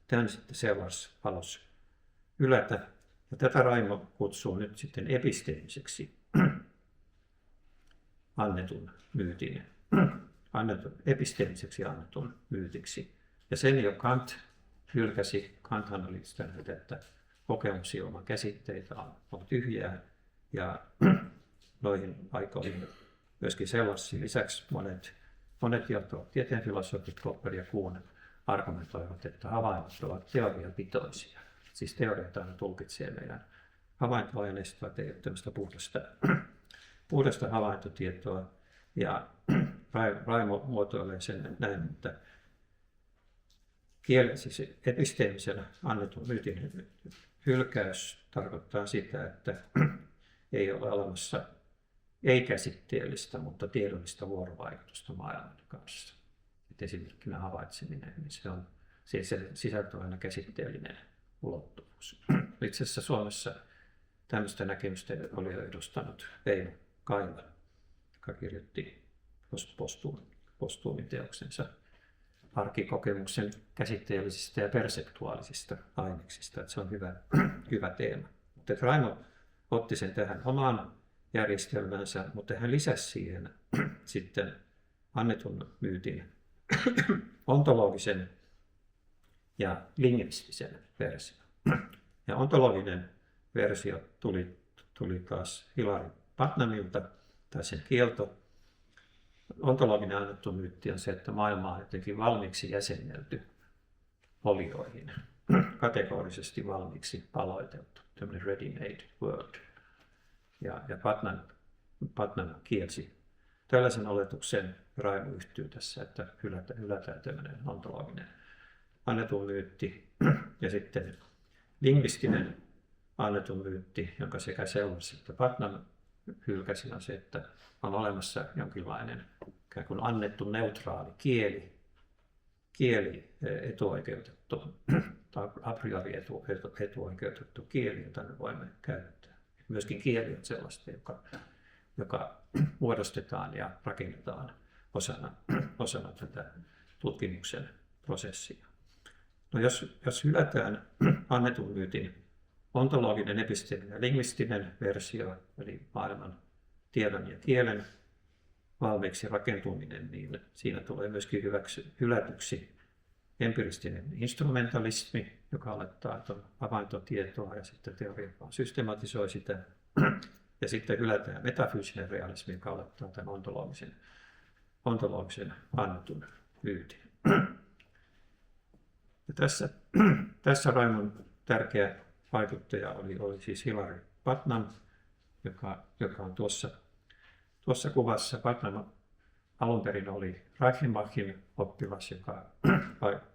tämän sitten Sellars halusi ylätä. Ja tätä Raimo kutsuu nyt sitten episteemiseksi annetun myytin. Episteemiseksi annetun myytiksi. Ja sen jo Kant hylkäsi. Kanthan oli sitä mieltä, että kokemus ilman käsitteitä on tyhjää. Ja noihin aikoihin myöskin Sellarsin lisäksi monet johtavat tieteenfilosofit, Popper ja Kuhn, argumentoivat, että havainnot ovat teoriapitoisia. Siis teoriat aina tulkitsee meidän havaintoaineistoa, ei ole tämmöistä puhdasta havaintotietoa. Ja Raimo muotoilee sen näin, että siis episteemisen annetun myytin hylkäys tarkoittaa sitä, että ei ole olemassa ei-käsitteellistä, mutta tiedollista vuorovaikutusta maailman kanssa. Esimerkkinä havaitseminen, niin se sisältää aina käsitteellinen ulottuvuus. Itse asiassa Suomessa tämmöistä näkemystä oli edustanut Eino Kaila, joka kirjoitti postuumiteoksensa arkikokemuksen käsitteellisistä ja perseptuaalisista aineksista. Että se on hyvä teema. Mutta Raimo otti sen tähän omaan järjestelmänsä, mutta hän lisäsi siihen sitten annetun myytin ontologisen ja lingvistisen versio. Ja ontologinen versio tuli taas Hilary Putnamilta, tai sen kielto. Ontologinen annettu myytti on se, että maailma on jotenkin valmiiksi jäsennelty olioihin, kategorisesti valmiiksi paloiteltu, tämmöinen ready-made world. Ja Putnam kielsi tällaisen oletuksen. Raimo yhtyy tässä, että hylätään tämmöinen ontologinen annetun myytti. Ja sitten lingvistinen annetun myytti, jonka sekä Sellars että Putnam hylkäsi, on se, että on olemassa jonkinlainen ikään kuin annettu neutraali kieli etuoikeutettu tai a priori etuoikeutettu kieli, jota me voimme käyttää. Myöskin kieli on sellaista, joka muodostetaan ja rakennetaan osana tätä tutkimuksen prosessia. No jos hylätään annetun myytin ontologinen, episteeminen ja lingvistinen versio, eli maailman tiedon ja kielen valmiiksi rakentuminen, niin siinä tulee myöskin hylätyksi empiristinen instrumentalismi, joka olettaa, että on havaintotietoa ja sitten teoria systematisoi sitä. Ja sitten hylätään metafyysinen realismi, joka olettaa tämän ontologisen annetun myytin. Ja tässä Raimon tärkeä vaikuttaja oli siis Hilary Putnam, joka on tuossa kuvassa. Putnam alun perin oli Reichenbachin oppilas, joka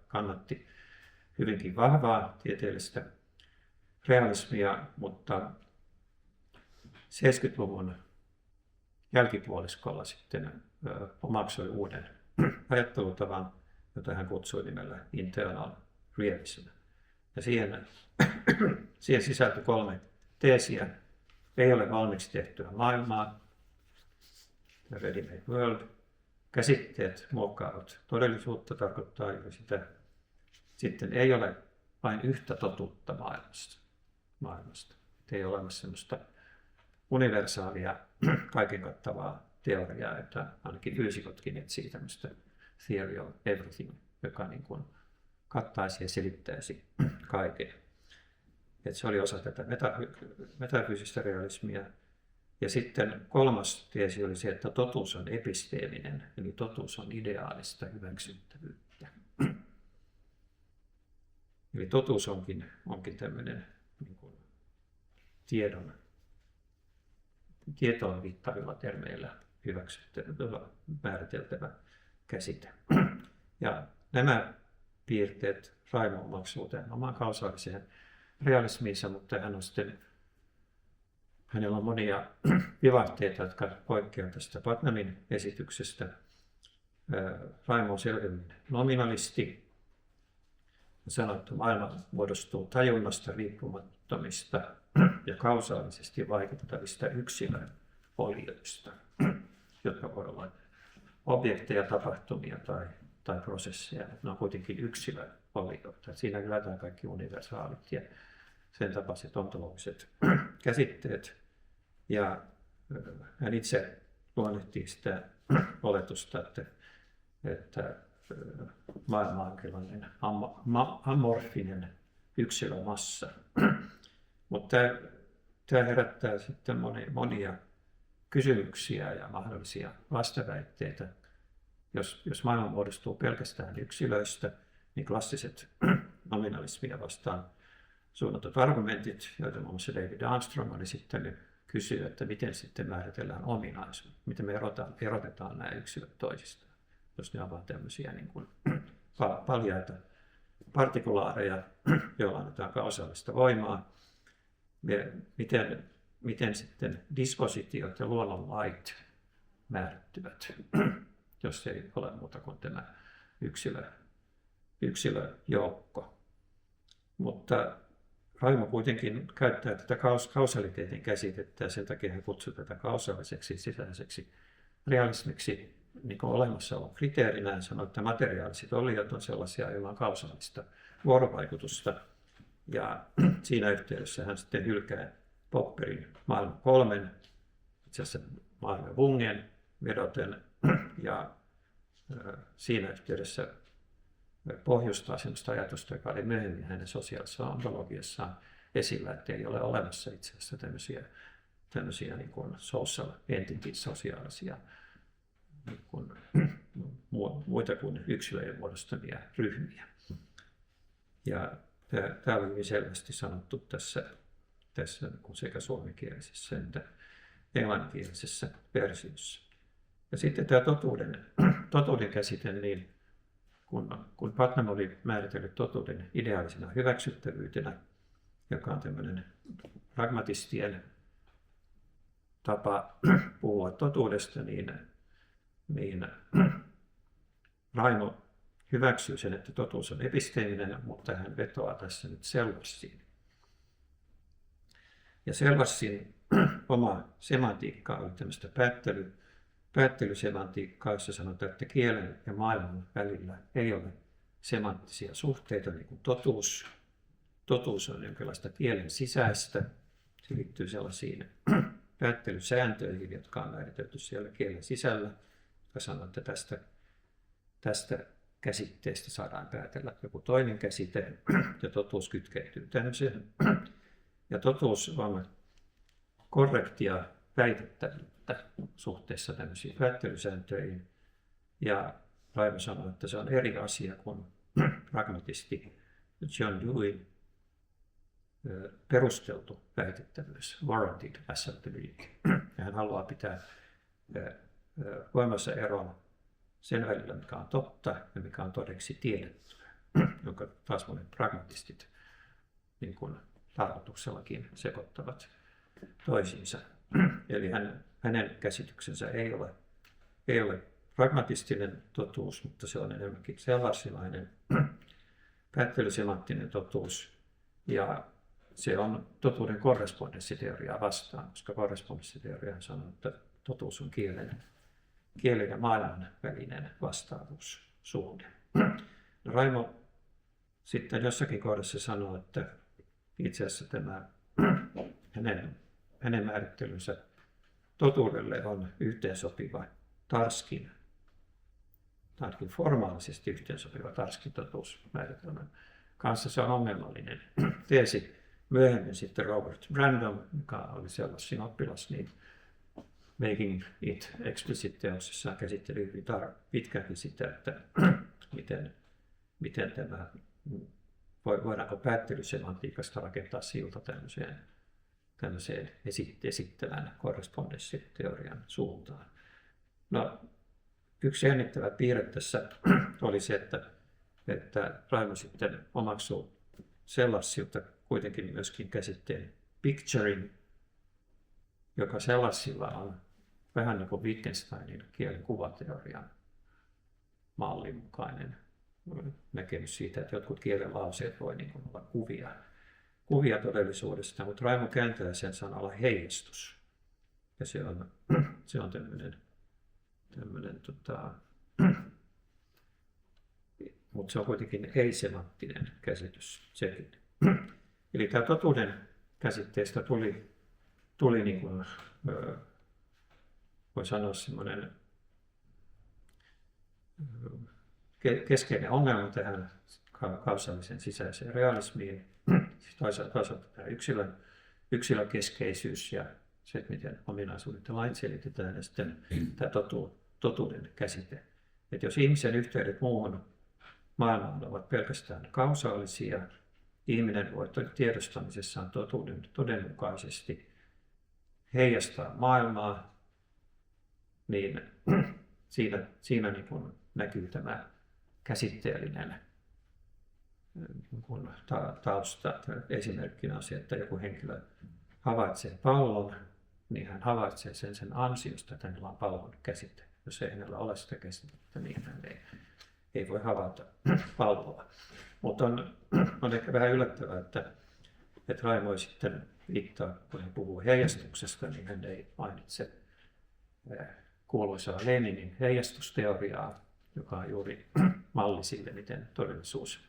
kannatti hyvinkin vahvaa tieteellistä realismia, mutta 70-luvun jälkipuoliskolla sitten omaksui uuden ajattelutavan, jota hän kutsui nimellä internal realism. Ja siihen sisältyi 3 teesiä. Ei ole valmiiksi tehtyä maailmaa, ready-made world. Käsitteet muokkaavat todellisuutta, tarkoittaa juuri sitä. Sitten ei ole vain yhtä totuutta maailmasta. Ei ole olemassa sellaista universaalia, kaiken kattavaa teoriaa, että ainakin fyysikotkin etsii tämmöistä theory of everything, joka niin kuin kattaisi ja selittäisi kaiken. Et se oli osa tätä metafyysistä realismia. Ja sitten 3. teesi oli se, että totuus on episteeminen, eli totuus on ideaalista hyväksyttävyyttä. Eli totuus onkin tämmöinen niin kuin tietoon viittaavilla termeillä hyväksyttävä, määriteltävä käsite. Ja nämä piirteet Raimo omaksuu tämän omaan kausaaliseen realismiinsa, mutta hänellä on monia vivahteita, jotka poikkeavat tästä Putnamin esityksestä. Raimo on selvemmin nominalisti. Sanoi, että maailma muodostuu tajunnasta riippumattomista ja kausaalisesti vaikuttavista yksilöolioista, jotka voi olla objekteja, tapahtumia tai prosesseja. Ne on kuitenkin yksilöolioita. Siinä ylätään kaikki universaalit ja sen tapaiset ontologiset käsitteet. Ja hän itse luonnehtii sitä oletusta, että maailma on jonkinlainen amorfinen yksilömassa. Mutta tämä herättää sitten monia kysymyksiä ja mahdollisia vastaväitteitä. Jos maailma muodostuu pelkästään yksilöistä, niin klassiset nominalismia vastaan suunnatut argumentit, joita muun muassa David Armstrong on esittänyt, kysyy, että miten sitten määritellään ominaisuus, miten me erotetaan nämä yksilöt toisistaan, jos ne ovat tämmöisiä niin kuin paljaita partikulaareja, joilla annetaan kausaalista voimaa. Miten sitten dispositiot ja luonnonlait määrittyvät, jos ei ole muuta kuin tämä yksilöjoukko. Mutta Raimo kuitenkin käyttää tätä kausaliteetin käsitettä ja sen takia hän kutsuu tätä kausaaliseksi sisäiseksi realismiksi niin kuin olemassaolon kriteerinä. Hän sanoo, että materiaaliset oliot on sellaisia, joilla on kausaalista vuorovaikutusta. Ja siinä yhteydessä hän sitten hylkää Popperin maailman 3, itse asiassa maailman Wungen vedoten, ja siinä yhteydessä pohjustaa sellaista ajatusta, joka oli myöhemmin hänen sosiaalisessa ontologiassaan esillä, että ei ole olemassa itse asiassa tämmöisiä niin kuin social entities, sosiaalisia niin kuin, muita kuin yksilöjen muodostamia ryhmiä. Ja tämä on hyvin selvästi sanottu tässä sekä suomenkielisessä että englanninkielisessä versiossa. Ja sitten tämä totuuden käsite, niin kun Putnam oli määritellyt totuuden ideaalisena hyväksyttävyytenä, joka on tämmöinen pragmatistien tapa puhua totuudesta, niin Raimo hyväksyy sen, että totuus on episteeminen, mutta hän vetoaa tässä nyt Selvarsiin. Ja Selvarsin oma semantiikka oli tämmöistä päättelysemantiikkaa, jossa sanotaan, että kielen ja maailman välillä ei ole semanttisia suhteita, niin kuin totuus. Totuus on jonkinlaista kielen sisäistä. Se liittyy sellaisiin päättelysääntöihin, jotka on määritelty siellä kielen sisällä, joka sanoo, että tästä käsitteestä saadaan päätellä joku toinen käsite, ja totuus kytkeytyy tämmöiseen. Ja totuus on korrektia väitettävyyttä suhteessa tämmöisiin päättelysääntöihin. Ja Raimo sanoi, että se on eri asia kuin pragmatisti John Dewey perusteltu väitettävyys, warranted assertability. Ja hän haluaa pitää voimassa eron sen välillä, mikä on totta ja mikä on todeksi tiedetty, jonka taas monet pragmatistit niin kuin tarkoituksellakin sekoittavat toisiinsa. Eli hänen käsityksensä ei ole pragmatistinen totuus, mutta se on enemmänkin selvarsilainen päättelysemanttinen totuus. Ja se on totuuden korrespondenssiteoriaa vastaan, koska korrespondenssiteoria sanoo, että totuus on kielen ja maailman välinen vastaavuussuhde. Raimo sitten jossakin kohdassa sanoo, että itse asiassa tämä hänen määrittelynsä totuudelle on yhteensopiva Tarskin, ainakin formaalisesti yhteensopiva Tarskin totuusmääritelmän kanssa. Se on ongelmallinen teesi. Myöhemmin sitten Robert Brandom, joka oli Selvarsin oppilas, niin Making it explicit-teoksessaan käsitteli hyvin pitkäänkin sitä, että miten tämä, voidaanko päättelysemantiikasta rakentaa silta tämmöiseen esittävän korrespondenssiteorian suuntaan. No, yksi jännittävä piirre tässä oli se, että Raimo sitten omaksuu Selvarsilta kuitenkin myöskin käsitteen picturing, joka Selvarsilla on vähän niin kuin Wittgensteinin kielen kuvateorian mallin mukainen näkemys siitä, että jotkut kielen lauseet voi niin kuin olla kuvia todellisuudesta, mutta Raimo kääntää sen sanalla heijastus. Ja se on tämmöinen tämmöinen mutta se on kuitenkin ei-semanttinen käsitys sekin. Eli tämä totuuden käsitteestä tuli niin kuin, voi sanoa semmoinen keskeinen ongelma tähän kausaalisen sisäiseen realismiin. Siis toisaalta tämä yksilökeskeisyys ja se, että miten ominaisuudet ja lait selitetään, ja sitten tämä totuuden käsite. Että jos ihmisen yhteydet muuhun maailmaan ovat pelkästään kausaalisia, ihminen voi tiedostamisessaan todenmukaisesti heijastaa maailmaa, niin siinä niin kuin näkyy tämä käsitteellinen niin kuin tausta. Esimerkkinä on se, että joku henkilö havaitsee pallon, niin hän havaitsee sen ansiosta, että hänellä on pallon käsite. Jos ei hänellä ole sitä käsitettä, niin hän ei voi havaita palloa. Mutta on ehkä vähän yllättävää, että Raimo sitten viittaa, kun hän puhuu heijastuksesta, niin hän ei mainitse kuuluisaa Leninin heijastusteoriaa, joka on juuri malli sille, miten todellisuus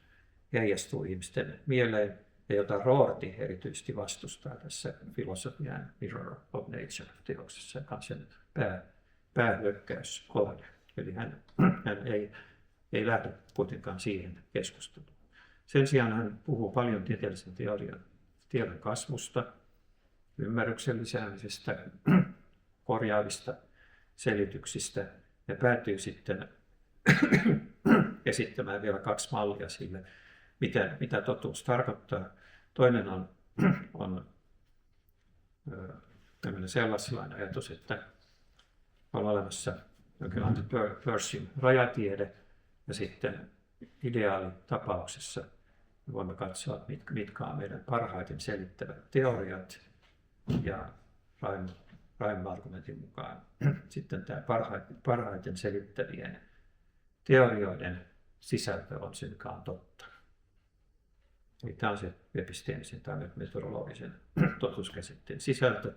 heijastuu ihmisten mieleen, ja jota Rorty erityisesti vastustaa tässä filosofian Mirror of Nature-teoksessa, joka on sen päähyökkäyskohde. Eli hän ei lähde kuitenkaan siihen keskusteluun. Sen sijaan hän puhuu paljon tieteellisen tiedon kasvusta, ymmärryksen lisäämisestä, korjaavista selityksistä ja päätyy sitten esittämään vielä 2 mallia sille, mitä totuus tarkoittaa. Toinen on tämmöinen sellainen ajatus, että on olemassa jonkinlainen Peircein rajatiede, ja sitten ideaalitapauksessa voimme katsoa, mitkä on meidän parhaiten selittävät teoriat, ja Raimon argumentin mukaan sitten tämä parhaiten selittävien teorioiden sisältö on se, mikä on totta. Eli tämä on se episteemisen tai metodologisen totuuskäsitteen sisältö,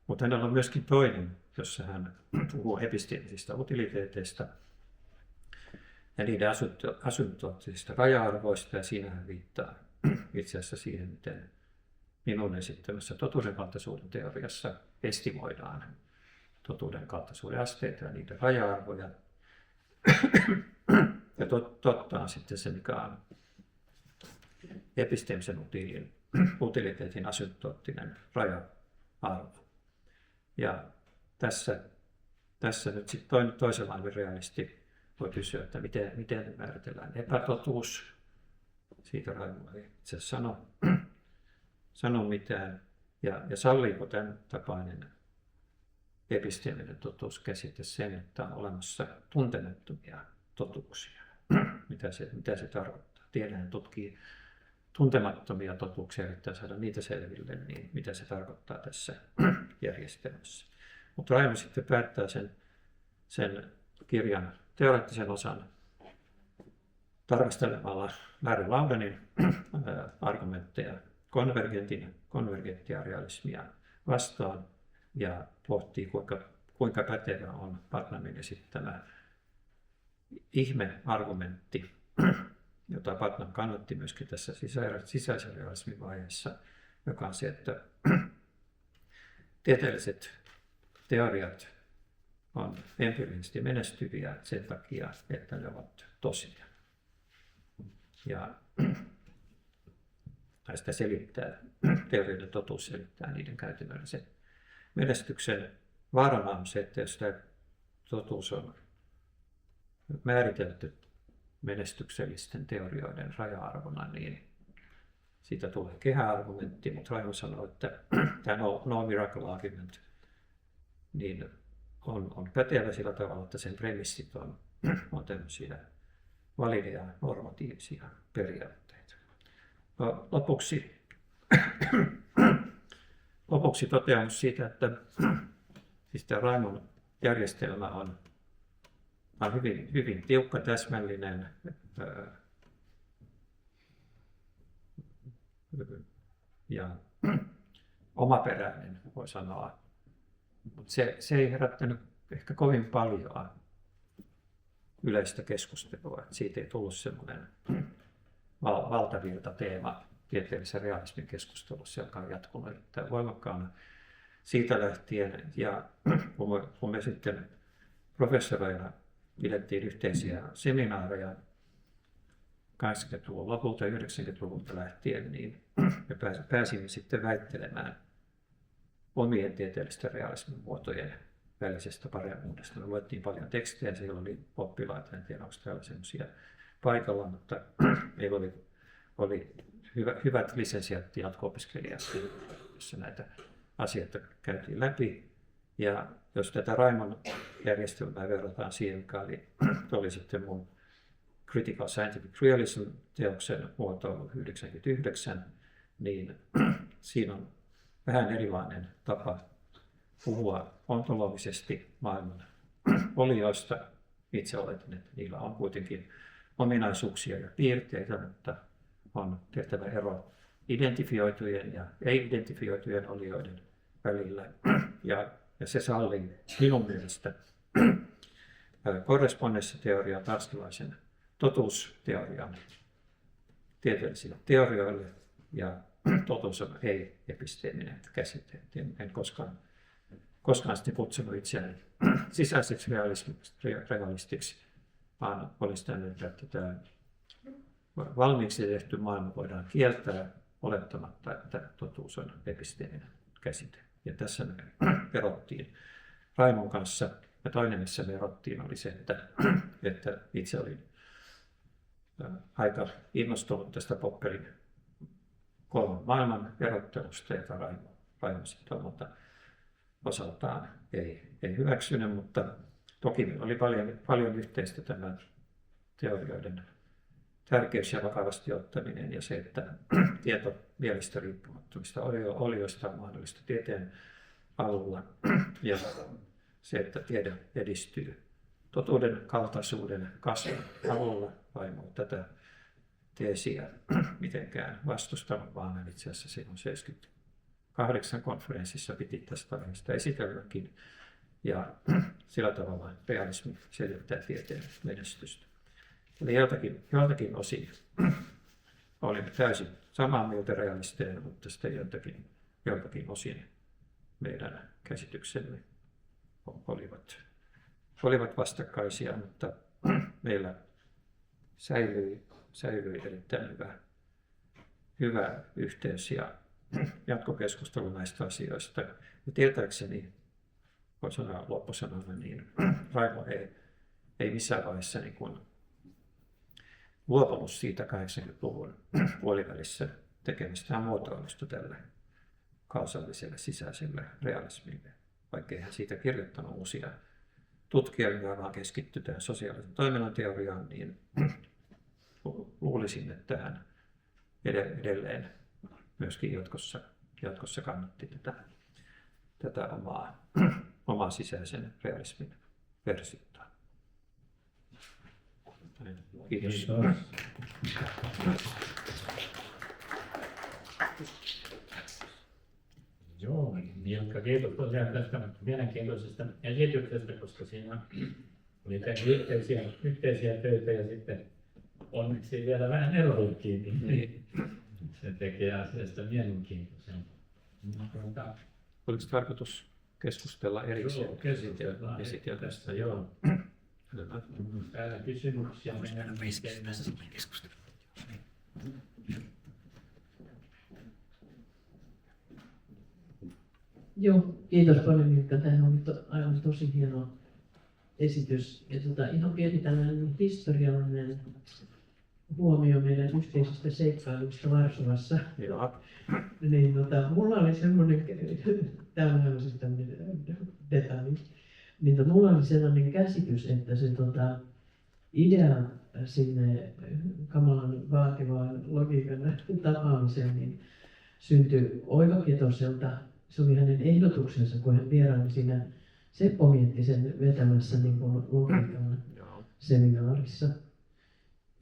mutta hänellä on myöskin toinen, jossa hän puhuu episteemisistä utiliteeteista ja niiden asymptoottisista raja-arvoista, ja siinä hän viittaa itse asiassa siihen, miten minun esittämässä totuudenkaltaisuuden teoriassa estimoidaan totuudenkaltaisuuden asteita ja niiden raja-arvoja. Ja totta on sitten se, mikä on episteemisen utiliteetin asymptoottinen raja-arvo. Ja tässä nyt sitten toisenlainen realisti voi kysyä, että miten määritellään epätotuus. Siitä Raimo ei itse asiassa sano mitään. Ja salliiko tämän tapainen episteeminen totuuskäsite sen, että on olemassa tuntemattomia totuuksia? Mitä se tarkoittaa? Tiedähän tutkii tuntemattomia totuuksia, yrittää saada niitä selville, niin mitä se tarkoittaa tässä järjestelmässä. Mutta Raimo sitten päättää sen kirjan teoreettisen osan tarkastelemalla Larry Laudanin argumentteja konvergenttia realismia vastaan ja pohtii, kuinka pätevä on Putnamin esittämä ihmeargumentti, jota Putnam kannatti myöskin tässä sisäisen realismin vaiheessa, joka on se, että tieteelliset teoriat on empiirisesti menestyviä sen takia, että ne ovat tosia. Ja sitä selittää, teorioiden totuus selittää niiden käytännöllisen menestyksen. Vaarana on se, että jos tämä totuus on määritelty menestyksellisten teorioiden raja-arvona, niin siitä tulee kehäargumentti, mutta Raimo sanoo, että tämä no miracle argument niin on pätevä sillä tavalla, että sen premissit on tämmöisiä valideja normatiivisia periaatteita. No, lopuksi toteamus siitä, että siis tämä Raimon järjestelmä on hyvin, hyvin tiukka, täsmällinen ja omaperäinen, voi sanoa. Mutta se ei herättänyt ehkä kovin paljon yleistä keskustelua. Että siitä ei tullut semmoinen valtavirta teema tieteellisen realismin keskustelussa, joka on jatkunut erittäin voimakkaana siitä lähtien. Ja kun me sitten professoreina pidettiin yhteisiä seminaareja 80-luvun lopulta ja 90-luvulta lähtien, niin me pääsimme sitten väittelemään omien tieteellisten realismin muotojen välisestä paremmuudesta. Me luettiin paljon tekstejä, siellä oli oppilaita, en tiedä onko täällä sellaisia paikalla, mutta meillä oli hyvät lisensiaatti jatko-opiskelijat, jossa näitä asioita käytiin läpi. Ja jos tätä Raimon järjestelmää verrataan siihen, mikä oli sitten mun Critical Scientific Realism-teoksen muotoilu 1999, niin siinä on vähän erilainen tapa puhua ontologisesti maailman olioista. Itse oletin, että niillä on kuitenkin ominaisuuksia ja piirteitä, mutta on tehtävä ero identifioitujen ja ei-identifioitujen olioiden välillä. Ja se sallii minun mielestä korrespondenssiteorian, tarskilaisen totuusteorian tieteellisille teorioille, ja totuus on ei-episteeminen käsite. En koskaan sitten kutsunut itseäni sisäiseksi realistiksi, vaan olin sitä mieltä, että tämä valmiiksi tehty maailma voidaan kieltää olettamatta, että totuus on episteeminen käsite. Ja tässä me erottiin Raimon kanssa. Ja toinen, missä me erottiin, oli se, että itse olin aika innostunut tästä Popperin kolman maailman erottelusta, jota Raimo sitten omalta osaltaan ei hyväksynyt, mutta toki meillä oli paljon yhteistä tämän teorioiden tärkeys ja vakavasti ottaminen ja se, että tieto mielistä riippumattomista olioista on mahdollista tieteen alulla ja se, että tiede edistyy totuuden kaltaisuuden kasvun avulla. Vaimo tätä teesiä mitenkään vastustanut, vaan itse asiassa silloin 78 konferenssissa piti tästä aiheesta esitelläkin. Ja sillä tavalla realismi selittää tieteen menestystä. Eli joiltakin osin olimme täysin samaa mieltä realisteina, mutta sitten joiltakin osin meidän käsityksemme olivat vastakkaisia, mutta meillä säilyi erittäin hyvä yhteys ja jatkokeskustelu näistä asioista. Ja tietääkseni, voin sanoa loppusanana, niin Raimo ei missään vaiheessa niin kuin luopunut siitä 80-luvun puolivälissä tekemistään muotoilusta tälle kausalliselle sisäiselle realismille. Vaikka eihän siitä kirjoittanut uusia tutkielmia, vaan keskittytään sosiaalisen toiminnan teoriaan, niin luulisin, että hän edelleen myöskin jatkossa kannatti tätä omaa sisäisen realismin versiota. Kiitos. Joo, Ilkka, kiitos tosiaan tästä mielenkiintoisesta esityksestä, koska siinä oli yhteisiä töitä ja sitten onneksi vielä vähän eroikin, niin se tekee asiasta mielenkiintoisen. Oliko tarkoitus keskustella erikseen? Joo, keskustellaan tästä, joo. Täällä kysymyksiä meidän keskusteluun. Joo, kiitos paljon Milkka. Tämä on aivan tosi hieno esitys. Ja ihan pieni tällainen historiallinen huomio meidän yhteisistä seikkailuista Varsovassa. Joo. Niin, mulla oli semmoinen, tämä on aivan siis tämmöinen detalji, niin mulla oli sellainen käsitys, että se idea sinne kamalan vaativaan logiikan tapaamiseen niin syntyi Oiva Ketoselta. Se oli hänen ehdotuksensa, kun hän vieraili siinä Seppo Miettisen vetämässä niin kuin logiikan seminaarissa.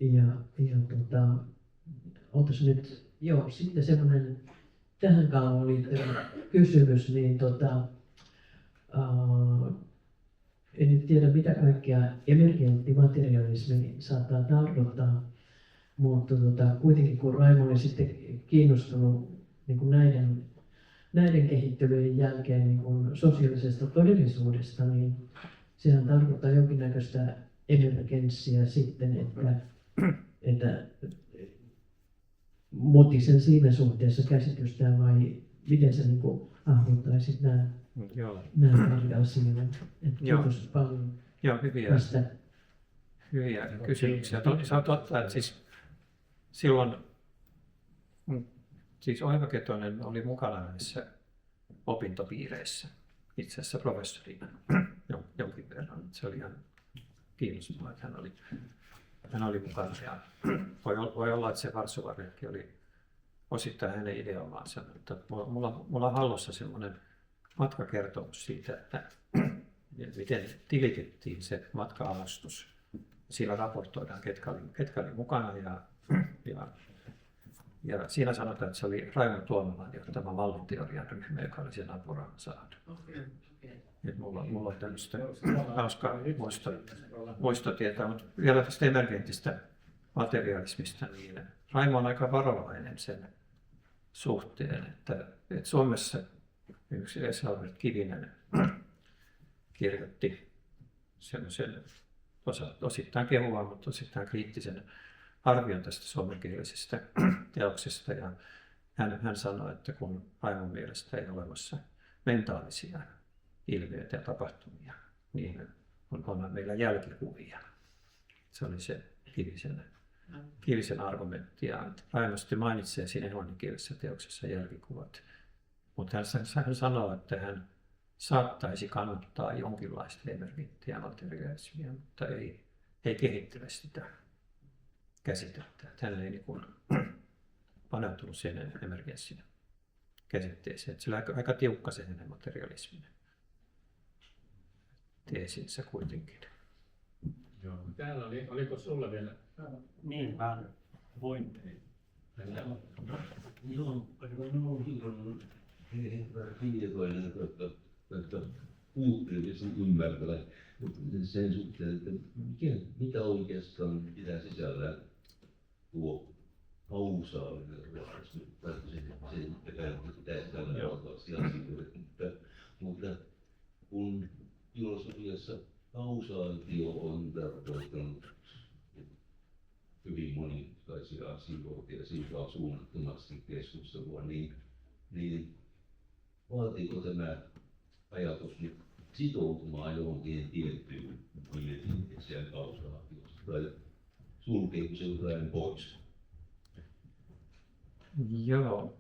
Ja ootas nyt, joo, sitten semmoinen tähän kaavaan liittyvä kysymys, niin en nyt tiedä mitä kaikkea emergentti materialismi saattaa tarkoittaa, mutta kuitenkin kun Raimo oli sitten kiinnostunut niin kuin näiden kehittelyjen jälkeen niin kuin sosiaalisesta todellisuudesta, niin sehän tarkoittaa jonkinnäköistä emergenssiä sitten, että muutiko siinä suhteessa käsitystä vai miten sä niin kuin hahmottaisit nämä eri asioita? Kiitos paljon tästä. Hyviä kysymyksiä. Se on totta, että siis silloin siis Oiva Ketonen oli mukana näissä opintopiireissä, itse asiassa professorina jonkin verran. Se oli ihan kiinnostavaa, että hän oli mukana. Ja voi olla, että se Varsovarenkki oli osittain hänen ideoimaansa, mutta mulla on hallussa semmoinen matkakertomus siitä, että miten tilitettiin se matka-avustus. Siinä raportoidaan, ketkä oli mukana ja siinä sanotaan, että se oli Raimo Tuomelan johtama malliteorian ryhmä, joka oli sen apurahan saanut. Mulla on tämmöistä hauskaa muistotietoa, mutta vielä tästä emergentistä materialismista, niin Raimo on aika varovainen sen suhteen, että Suomessa yksi Esa-Albert Kivinen kirjoitti semmoisen osittain kehua, mutta osittain kriittisen arvion tästä suomenkielisestä teoksesta. Ja hän sanoi, että kun Raimon mielestä ei ole olemassa mentaalisia ilmiöitä ja tapahtumia, niin on meillä jälkikuvia. Se oli se Kivisen argumentti. Ja Raimo sitten mainitsee siinä englanninkielisessä teoksessa jälkikuvat. Mutta hän sanoo, että hän saattaisi kannattaa jonkinlaista emergenttiä materialismia, mutta ei kehittele sitä käsitettä. Hän ei niin kuin paneutunut siihen emergenssin käsitteeseen. Että sillä on aika tiukka se materialismin teesinsä kuitenkin. Joo. Täällä oliko sulla vielä? Niin, mä voin. Joo, on silloin kiinnostavaa, että puutteellisesti ymmärtää sen suhteen, että mitä oikeastaan pitää sisällä tuo kausaalinen realismi, tai sen pitää sisällä valtavasti asioita, mutta kun filosofiassa kausaatio on tarkoittanut hyvin monimutkaisia asioita ja siitä on suunnattomasti keskustelua, niin vaatiiko tämä ajatus nyt sitoutumaan johonkin tiettyyn identiteettiseen kausaatiosta tai sulkeeko se jotain pois? Joo,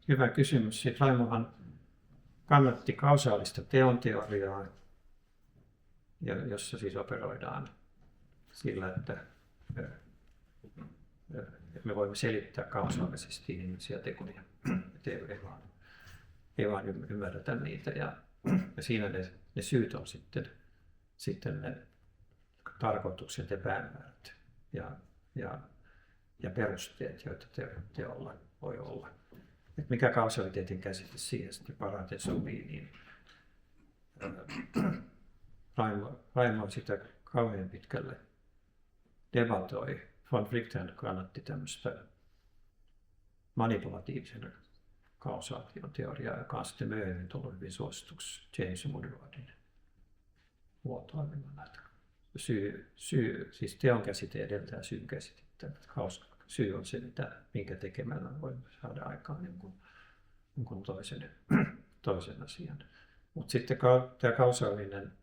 hyvä kysymys. Siis Raimohan kannatti kausaalista teonteoriaa, jossa siis operoidaan sillä, että me voimme selittää kausaalisesti ihmisiä tekoja, ei vaan ymmärretä niitä. Ja siinä ne syyt on sitten ne tarkoitukset ja päämäärät ja perusteet, joita teolla voi olla. Et mikä kausaliteetin käsite siihen sitten parhaiten sopii, niin Raimo sitä kauhean pitkälle debatoi. Von Wright kannatti tämmöistä manipulatiivisen kausaation teoriaa, joka on sitten myöhemmin tullut hyvin suosituksi James Woodwardin muotoilemana. Siis teon käsite edeltää syyn käsitettä. Syy on se, minkä tekemällä voi saada aikaan jonkun toisen asian. Mutta sitten tämä kausaalinen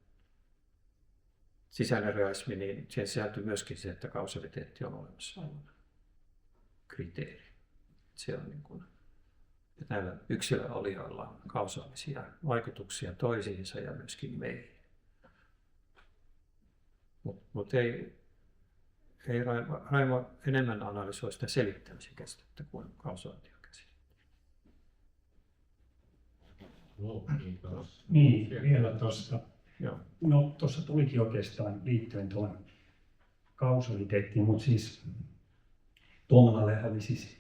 sisäinen realismi, niin siihen sisältyy myöskin se, että kausaliteetti on olemassa oleva kriteeri. Se on niin kuin, että näillä yksilöolijoilla on kausaalisia vaikutuksia toisiinsa ja myöskin meihin. Mutta ei Raimo enemmän analysoi sitä selittämisen käsitettä kuin kausaation käsitettä. Kiitos. Niin, vielä tuosta. Joo. No tuossa tulikin oikeastaan liittyen tuohon kausaliteettiin, mutta siis Tuomalalle oli siis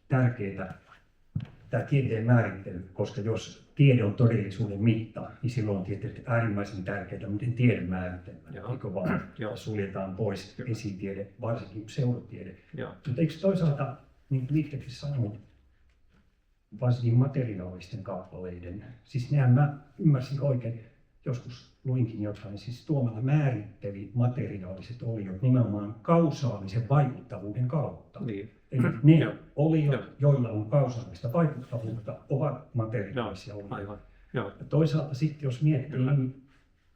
tärkeää tämä tieteen määrittely, koska jos tiede on todellisuuden mitta, niin silloin on tietysti äärimmäisen tärkeää, miten tiede määritellään, Joo. eikö vaan, Joo. ja suljetaan pois esitiede, varsinkin pseudotiede. Joo. Mutta eikö toisaalta, niin kuin itsekin sanoin, varsinkin materiaalisten kappaleiden, siis nehän mä ymmärsin oikein, joskus luinkin jotain, siis Tuomala määritteli materiaaliset oliot nimenomaan kausaalisen vaikuttavuuden kautta. Niin. Eli ne Joo. oliot, Joo. joilla on kausaalista vaikuttavuutta, ovat materiaalisia olioita. Aivan. Joo. Ja toisaalta sitten jos miettii, Kyllä. niin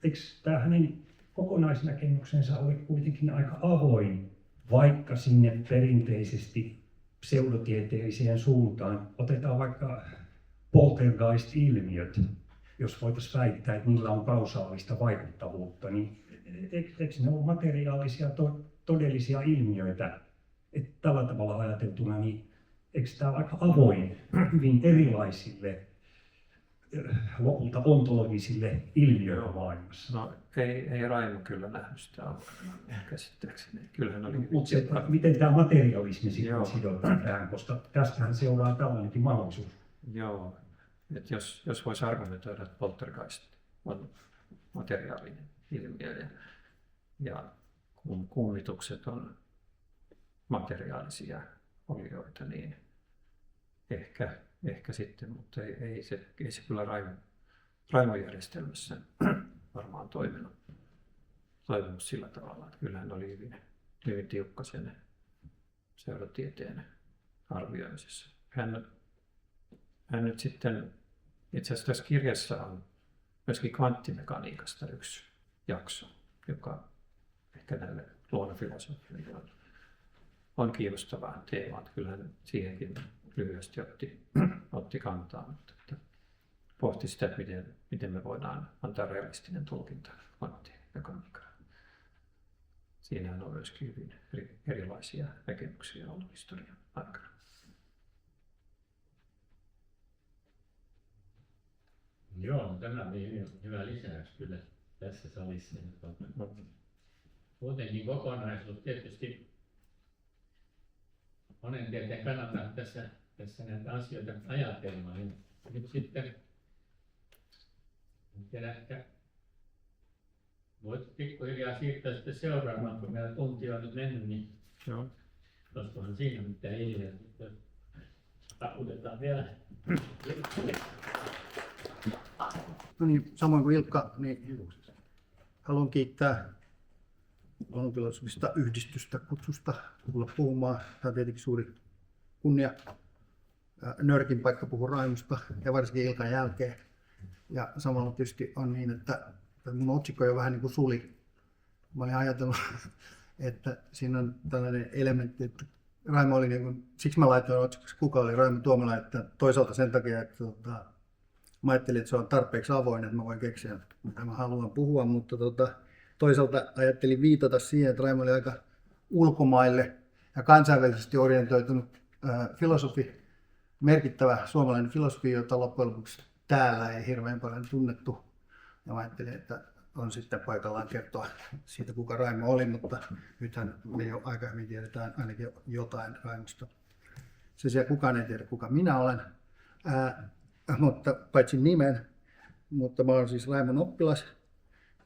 eikö tämä hänen kokonaisnäkemyksensä oli kuitenkin aika avoin, vaikka sinne perinteisesti pseudotieteelliseen suuntaan otetaan vaikka poltergeist-ilmiöt, jos voitaisiin väittää, että niillä on kausaalista vaikuttavuutta, niin eikö ne ole materiaalisia todellisia ilmiöitä? Että tällä tavalla ajateltuna, niin eikö tämä aika avoin hyvin erilaisille lopulta ontologisille ilmiöille maailmassa? No ei Raimo kyllä nähnyt sitä alkuun, käsittääkseni. Kyllähän oli Mutta miten tämä materialismi Joo. sitten sidotaan tähän, koska tästähän seuraa tällainenkin mahdollisuus. Joo, että jos voisi argumentoida, että poltergeist on materiaalinen ilmiö ja kummitukset on materiaalisia olioita, niin ehkä sitten, mutta ei se kyllä Raimon järjestelmässä varmaan toiminut sillä tavalla, että kyllähän oli hyvin tiukka sen seurantieteen arvioimisessa. Hän nyt sitten, itse asiassa tässä kirjassa on myöskin kvanttimekaniikasta yksi jakso, joka ehkä näille luonnonfilosofille on kiinnostava teema. Kyllä hän siihenkin lyhyesti otti kantaa, mutta että pohti sitä, että miten me voidaan antaa realistinen tulkinta kvanttimekaniikkaan. Siinähän on myöskin hyvin erilaisia näkemyksiä ollut historian aikana. Joo, tämä oli hyvä lisäys kyllä tässä salissa. Muutenkin kokonaisuus tietysti monen tieteen kannalta tässä näitä asioita ajatellaan. Niin nyt sitten, en tiedä, ehkä voit pikkuhiljaa siirtyä sitten seuraamaan, kun meillä tunti on nyt mennyt, niin Joo. olisikohan siinä mitään ilmiä. Sitten taputetaan vielä. No niin, samoin kuin Ilkka, niin haluan kiittää luonnonfilosofista yhdistystä kutsusta tulla puhumaan. Tämä on tietenkin suuri kunnia, nörkin paikka puhua Raimosta ja varsinkin Ilkan jälkeen. Ja samalla tietysti on niin, että mun otsikko jo vähän niin kuin suli. Mä olin ajatellut, että siinä on tällainen elementti, että Raimo oli niin kuin, siksi mä laitoin otsikoksi, kuka oli Raimo Tuomala, että toisaalta sen takia, että mä ajattelin, että se on tarpeeksi avoin, että mä voin keksiä, mitä mä haluan puhua, mutta toisaalta ajattelin viitata siihen, että Raimo oli aika ulkomaille ja kansainvälisesti orientoitunut filosofi, merkittävä suomalainen filosofi, jota loppujen lopuksi täällä ei hirveän paljon tunnettu. Ja mä ajattelin, että on sitten paikallaan kertoa siitä, kuka Raimo oli, mutta nythän me jo aika hyvin tiedetään ainakin jotain Raimosta. Se siellä kukaan ei tiedä, kuka minä olen. Mutta paitsi nimen, mutta mä olen siis Raimon oppilas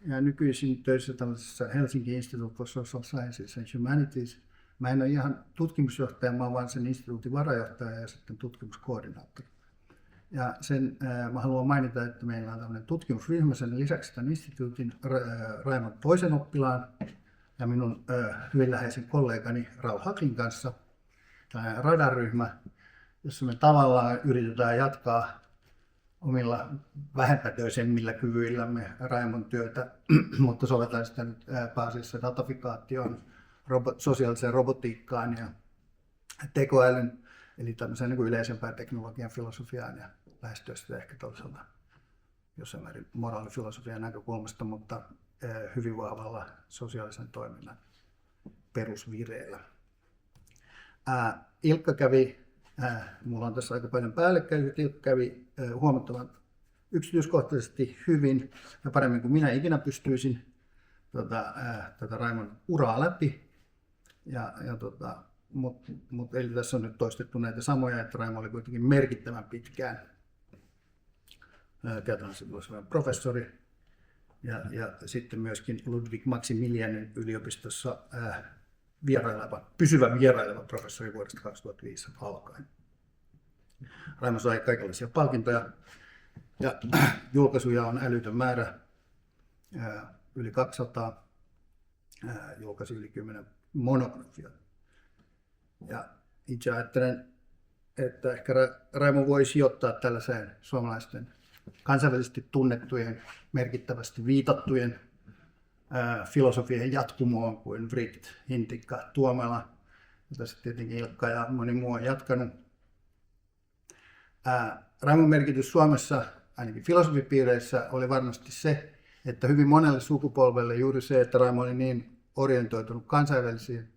ja nykyisin töissä tällaisessa Helsinki Institute for Social Sciences and Humanities. Mä en ole ihan tutkimusjohtaja, mä olen vain sen instituutin varajohtaja ja sitten tutkimuskoordinaattori. Ja sen mä haluan mainita, että meillä on tämmöinen tutkimusryhmä sen lisäksi tämän instituutin Raimon toisen oppilaan ja minun hyvin läheisen kollegani Raul Haklin kanssa tällainen radarryhmä, jossa me tavallaan yritetään jatkaa omilla vähempätöisemmillä kyvyillämme Raimon työtä, mutta sovelletaan sitä nyt pääasiassa datafikaatioon, sosiaaliseen robotiikkaan ja tekoälyn, eli tämmöiseen niin kuin yleisempään teknologian filosofiaan ja lähestyä sitä ehkä toisaalta jossain määrin moraalifilosofian näkökulmasta, mutta hyvin vahvalla sosiaalisen toiminnan perusvireellä. Ilkka kävi, mulla on tässä aika paljon päällekkäisyyttä, Ilkka kävi huomattavan yksityiskohtaisesti hyvin ja paremmin kuin minä ikinä pystyisin tätä Raimon uraa läpi. Ja eli tässä on nyt toistettu näitä samoja, että Raimo oli kuitenkin merkittävän pitkään käytännössä professori ja sitten myöskin Ludwig Maximilianin yliopistossa pysyvä vieraileva professori vuodesta 2005 alkaen. Raimo sai kaikenlaisia palkintoja ja julkaisuja on älytön määrä, yli 200, julkaisi yli 10 monografiaa. Ja itse ajattelen, että ehkä Raimo voi sijoittaa tällaiseen suomalaisten kansainvälisesti tunnettujen, merkittävästi viitattujen filosofien jatkumoon kuin Wright, Hintikka, Tuomela, jota sitten tietenkin Ilkka ja moni muu on jatkanut. Raimon merkitys Suomessa, ainakin filosofipiireissä, oli varmasti se, että hyvin monelle sukupolvelle juuri se, että Raimo oli niin orientoitunut kansainvälisiin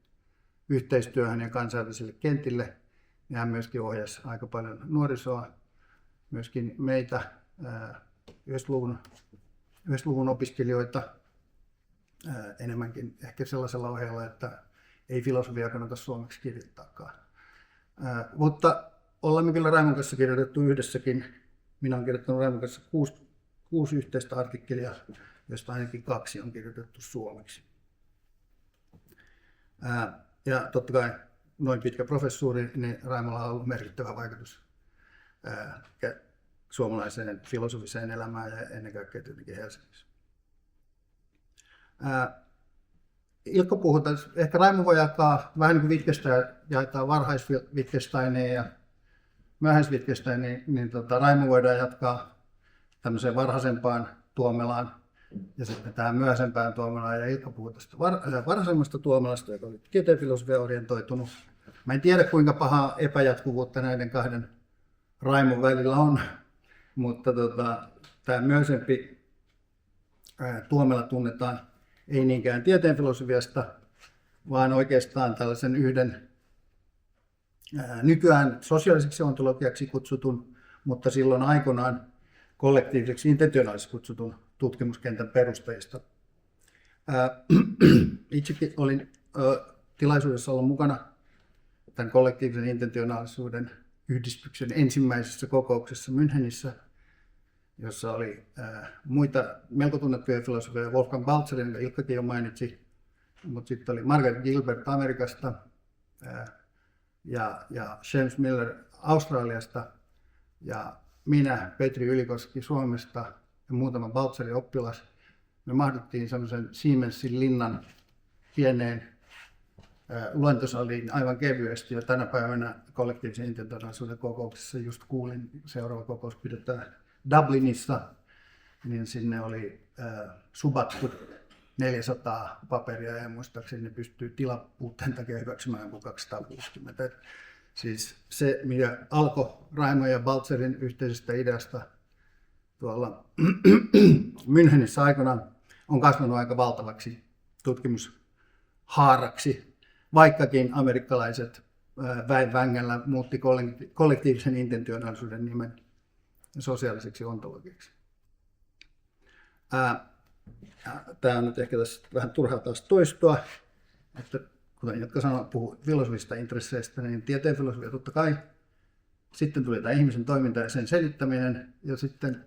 yhteistyöhön ja kansainvälisille kentille, ja hän myöskin ohjasi aika paljon nuorisoa, myöskin meitä 90-luvun opiskelijoita enemmänkin ehkä sellaisella ohjeella, että ei filosofiaa kannata suomeksi kirjoittaakaan. Mutta olemme kyllä Raimon kanssa kirjoitettu yhdessäkin. Minä olen kirjoittanut Raimon kanssa 6 yhteistä artikkelia, joista ainakin 2 on kirjoitettu suomeksi. Ja totta kai noin pitkä professuuri, niin Raimolla on ollut merkittävä vaikutus suomalaiseen filosofiseen elämään ja ennen kaikkea tietenkin Helsingissä. Ilkka puhui, ehkä Raimo voi jakaa vähän niin kuin Wittgenstein jaetaan varhais-Wittgensteinia ja myöhäis-Wittgensteiniin, niin Raimo voidaan jatkaa tämmöiseen varhaisempaan Tuomelaan ja sitten tähän myöhäisempään Tuomelaan. Ja Ilkka puhui tästä varhaisemmasta Tuomelasta, joka oli tieteenfilosofia orientoitunut. Mä en tiedä kuinka pahaa epäjatkuvuutta näiden 2 Raimon välillä on, mutta tämä myöhäisempi Tuomela tunnetaan ei niinkään tieteenfilosofiasta, vaan oikeastaan tällaisen yhden nykyään sosiaaliseksi ontologiaksi kutsutun, mutta silloin aikoinaan kollektiiviseksi intentionaaliseksi kutsutun tutkimuskentän perustajista. Itsekin olin tilaisuudessa olla mukana tämän kollektiivisen intentionaalisuuden yhdistyksen ensimmäisessä kokouksessa Münchenissä, jossa oli muita melko tunnettuja filosofeja, Wolfgang Baltzerin, jonka Ilkkakin jo mainitsi, mutta sitten oli Margaret Gilbert Amerikasta ja James Miller Australiasta ja minä, Petri Ylikoski Suomesta ja muutama Baltzerin oppilas. Me mahduttiin semmoisen Siemensin linnan pieneen luentosaliin aivan kevyesti ja tänä päivänä kollektiivisen intentionaalisuuden kokouksessa just kuulin, seuraava kokous pidetään Dublinissa, niin sinne oli subattu 400 paperia ja muistaakseni ne pystyy tilapuutteen takia hyväksymään kuin 260. Siis se, mikä alkoi Raimo ja Baltzerin yhteisestä ideasta tuolla Münchenissä aikana, on kasvanut aika valtavaksi tutkimushaaraksi, vaikkakin amerikkalaiset väen vängällä muutti kollektiivisen intentionaalisuuden nimen sosiaaliseksi ontologiaksi. Tämä on nyt ehkä tässä vähän turhaa taas toistua, että kuten jotka puhuu filosofista intresseistä, niin tieteen filosofia totta kai. Sitten tuli tämä ihmisen toiminta ja sen selittäminen, ja sitten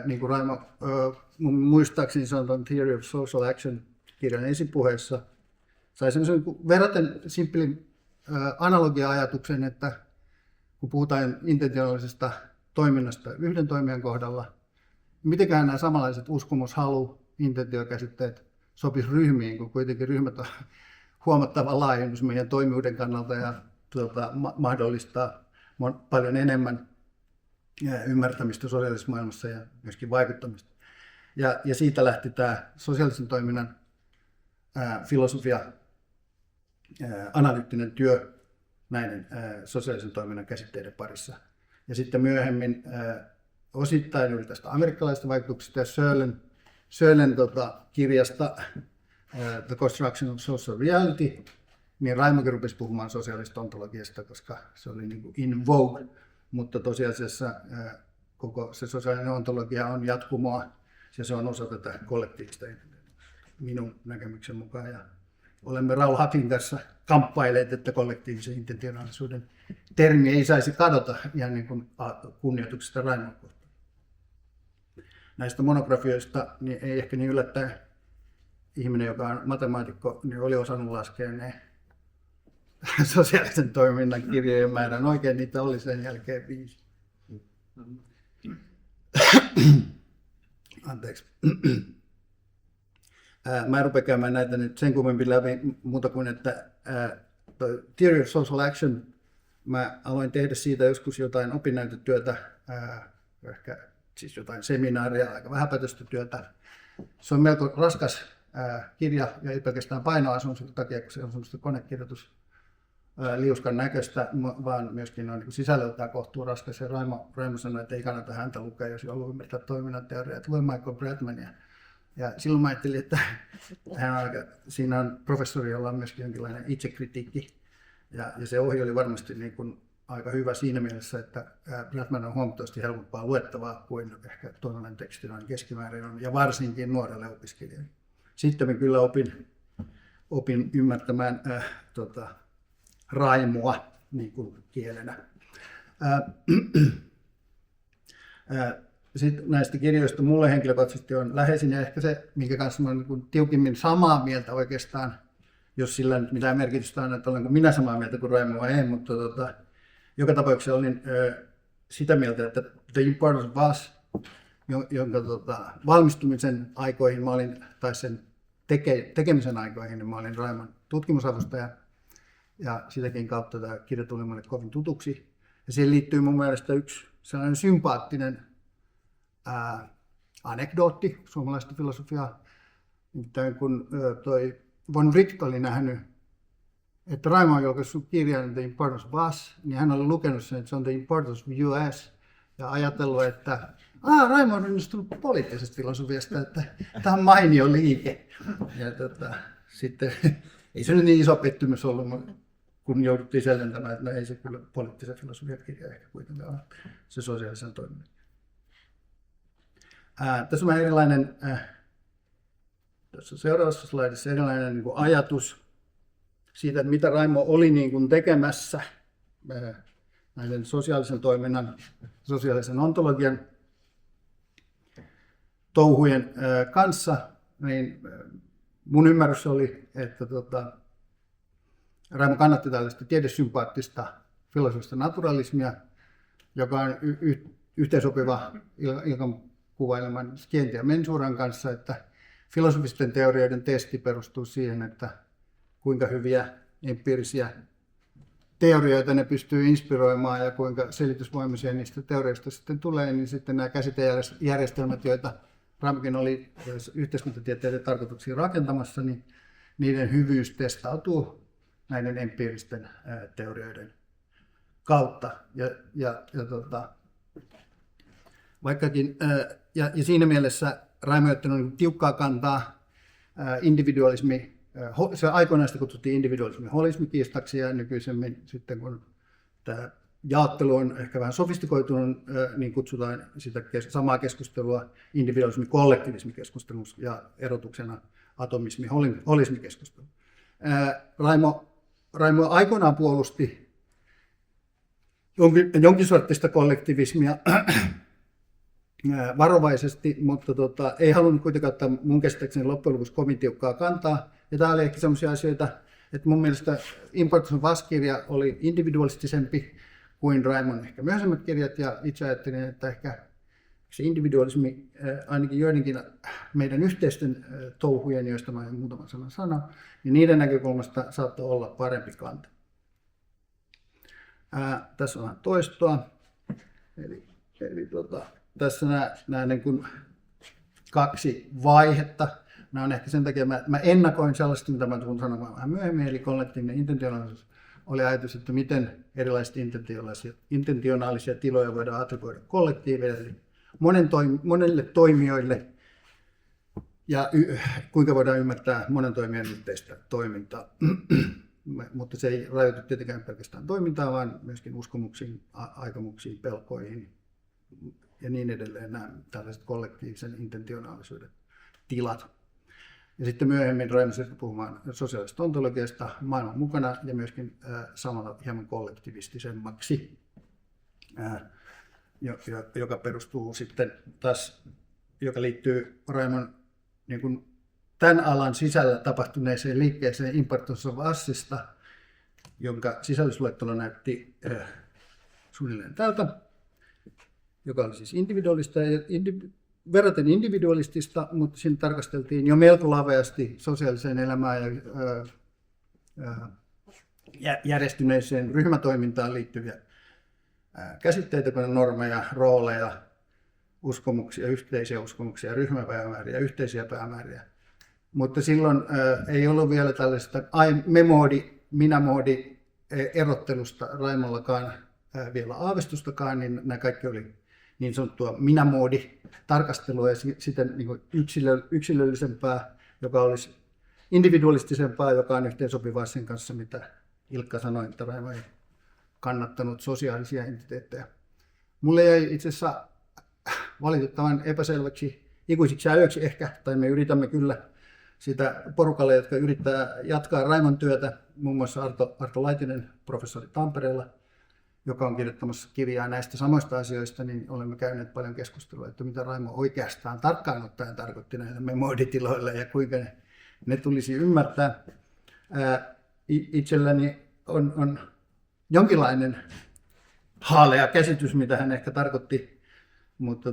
niin kuin Raimo muistaakseni sanotaan Theory of Social Action -kirjan esipuheessa, sai semmoisen verraten simppelin analogia-ajatuksen, että kun puhutaan intentionaalisesta toiminnasta yhden toimijan kohdalla, mitenkään nämä samanlaiset uskomus, halu, intentiokäsitteet sopisi ryhmiin, kun kuitenkin ryhmät on huomattava laajennus meidän toimijuuden kannalta ja mahdollistaa paljon enemmän ymmärtämistä sosiaalisessa maailmassa ja myöskin vaikuttamista. Ja siitä lähti tämä sosiaalisen toiminnan filosofia, analyyttinen työ näiden sosiaalisen toiminnan käsitteiden parissa. Ja sitten myöhemmin osittain juuri tästä amerikkalaisesta vaikutuksesta ja Searlen kirjasta The Construction of Social Reality, niin Raimokin rupesi puhumaan sosiaalisesta ontologiasta, koska se oli niin kuin in vogue, mutta tosiasiassa koko se sosiaalinen ontologia on jatkumoa ja se on osa tätä kollektiivista minun näkemyksen mukaan. Ja olemme Raul Hatin kanssa kamppaileet, että kollektiivisen intentionaalisuuden termi ei saisi kadota ihan niin kuin kunnioituksesta Raimon kohtaan. Näistä monografioista niin ei ehkä niin yllättäen ihminen, joka on matemaatikko, niin oli osannut laskea ne sosiaalisen toiminnan kirjojen määrän. Oikein niitä oli sen jälkeen 5. Anteeksi. Mä en rupea käymään näitä nyt sen kummemmin läpi muuta kuin, että Theory of Social Action, mä aloin tehdä siitä joskus jotain opinnäytetyötä, ehkä siis jotain seminaaria, aika vähäpätöistä työtä. Se on melko raskas kirja, ja ei pelkästään painoasun sen takia, kun se on semmoista konekirjoitus liuskan näköistä, vaan myöskin on niin sisällöltään kohtuu raskas. Ja Raimo sanoi, että ei kannata häntä lukea, jos haluaa ymmärtää toiminnan teoriaa. Lue Michael Bradmania. Ja silloin mä ajattelin, että siinä on professori, jolla on myöskin jonkinlainen itsekritiikki. Ja se ohje oli varmasti niin kuin aika hyvä siinä mielessä, että Bradman on huomattavasti helpompaa luettavaa kuin ehkä toinen teksti noin keskimäärin on, ja varsinkin nuorelle opiskelijalle. Sitten mä kyllä opin ymmärtämään Raimoa niin kuin kielenä. Sitten näistä kirjoista mulle henkilökohtaisesti on läheisin ja ehkä se, minkä kanssa olen niin tiukimmin samaa mieltä oikeastaan, jos sillä nyt mitään merkitystä on, että olenko minä samaa mieltä kuin Raimo vai ei, mutta joka tapauksessa olin sitä mieltä, että The Importance of Us, jonka valmistumisen aikoihin mä olin, tai sen tekemisen aikoihin, niin mä olin Raimon tutkimusavustaja, ja sitäkin kautta tämä kirja tuli mulle kovin tutuksi. Ja siihen liittyy mun mielestä yksi sellainen sympaattinen anekdootti suomalaista filosofiaa. Nimittäin kun toi von Wright oli nähnyt, että Raimo on julkaissut kirjan The Importance of Us, niin hän oli lukenut sen, että se on The Importance of US, ja ajatellut, että Raimo on innostunut poliittisesta filosofiasta, että tämä on mainio liike. Ja sitten ei se nyt niin iso pettymys ollut, kun jouduttiin selventämään, että no ei se kyllä poliittisen filosofian kirja ehkä kuitenkaan ole se sosiaalisen toiminnan. Tässä on erilainen, tässä seuraavassa slaidissa erilainen niin kuin ajatus siitä, että mitä Raimo oli niin kuin tekemässä näiden sosiaalisen toiminnan, sosiaalisen ontologian touhujen kanssa, niin mun ymmärrys oli, että Raimo kannatti tällaista tiedesympaattista filosofista naturalismia, joka on yhteensopiva Ilkan kuvaileman Scientia ja Mensuran kanssa, että filosofisten teorioiden testi perustuu siihen, että kuinka hyviä empiirisiä teorioita ne pystyy inspiroimaan ja kuinka selitysvoimaisia niistä teorioista sitten tulee, niin sitten nämä käsitejärjestelmät, joita Raimokin oli yhteiskuntatieteiden tarkoituksiin rakentamassa, niin niiden hyvyys testautuu näiden empiiristen teorioiden kautta. Vaikkakin, ja siinä mielessä Raimo on ottanut tiukkaa kantaa individualismi, se aikoinaan sitä kutsuttiin individualismin holismikiistaksi, ja nykyisemmin sitten kun tämä jaottelu on ehkä vähän sofistikoitunut, niin kutsutaan sitä samaa keskustelua individualismin kollektivismikeskusteluksi ja erotuksena atomismi holismikeskustelu. Raimo aikoinaan puolusti jonkin sortista kollektivismia varovaisesti, mutta ei halunnut kuitenkaan ottaa mun käsittääkseni loppujen lopuksi kovin tiukkaa kantaa. Ja tämä oli ehkä sellaisia asioita, että mun mielestä Importance of Us-kirja oli individualistisempi kuin Raimon ehkä myöhemmät kirjat, ja itse ajattelin, että ehkä se individualismi ainakin joidenkin meidän yhteisten touhujen, joista mä muutaman sanan sanon, niin niiden näkökulmasta saattaa olla parempi kanta. Tässä on toistoa. Eli tässä nämä niin kuin 2 vaihetta. Nämä on ehkä sen takia, mä ennakoin sellaista, mitä mä tulen sanomaan vähän myöhemmin, eli kollektiivinen intentionaalisuus oli ajatus, että miten erilaiset intentionaalisia tiloja voidaan attribuoida kollektiiville, eli monelle toimijoille, ja kuinka voidaan ymmärtää monen toimijan yhteistä toimintaa. Mutta se ei rajoitu tietenkään pelkästään toimintaan, vaan myöskin uskomuksiin, aikomuksiin, pelkoihin ja niin edelleen, nämä tällaiset kollektiivisen intentionaalisuuden tilat. Ja sitten myöhemmin Raimo siirtyi puhumaan sosiaalisesta ontologiasta maailman mukana ja myöskin samalla hieman kollektivistisemmaksi, joka perustuu sitten taas, joka liittyy Raimon niin kuin tämän alan sisällä tapahtuneeseen liikkeeseen Importance of Usista, jonka sisällysluettelo näytti suunnilleen tältä, joka oli siis individualista ja verraten individualistista, mutta siinä tarkasteltiin jo melko laveasti sosiaaliseen elämään ja järjestyneeseen ryhmätoimintaan liittyviä käsitteitä, kuten normeja, rooleja, uskomuksia, yhteisiä uskomuksia, ryhmäpäämääriä, yhteisiä päämääriä. Mutta silloin ei ollut vielä tällaista me-moodi, minä-moodi erottelusta Raimollakaan vielä aavistustakaan, niin nämä kaikki oli niin sanottua minä-moodi-tarkastelua ja sitten niin yksilöllisempää, joka olisi individualistisempaa, joka on yhteensopivaa sen kanssa, mitä Ilkka sanoi, että Raimo ei kannattanut sosiaalisia entiteettejä. Mulle jäi itse asiassa valitettavan epäselväksi ikuisiksi ajoiksi ehkä, tai me yritämme kyllä sitä porukalle, jotka yrittää jatkaa Raimon työtä, muun muassa Arto Laitinen, professori Tampereella, joka on kirjoittamassa kirjaa näistä samoista asioista, niin olemme käyneet paljon keskustelua, että mitä Raimo oikeastaan tarkkaan ottaen tarkoitti näille me-mooditiloille ja kuinka ne tulisi ymmärtää. Itselläni on jonkinlainen haalea käsitys, mitä hän ehkä tarkoitti, mutta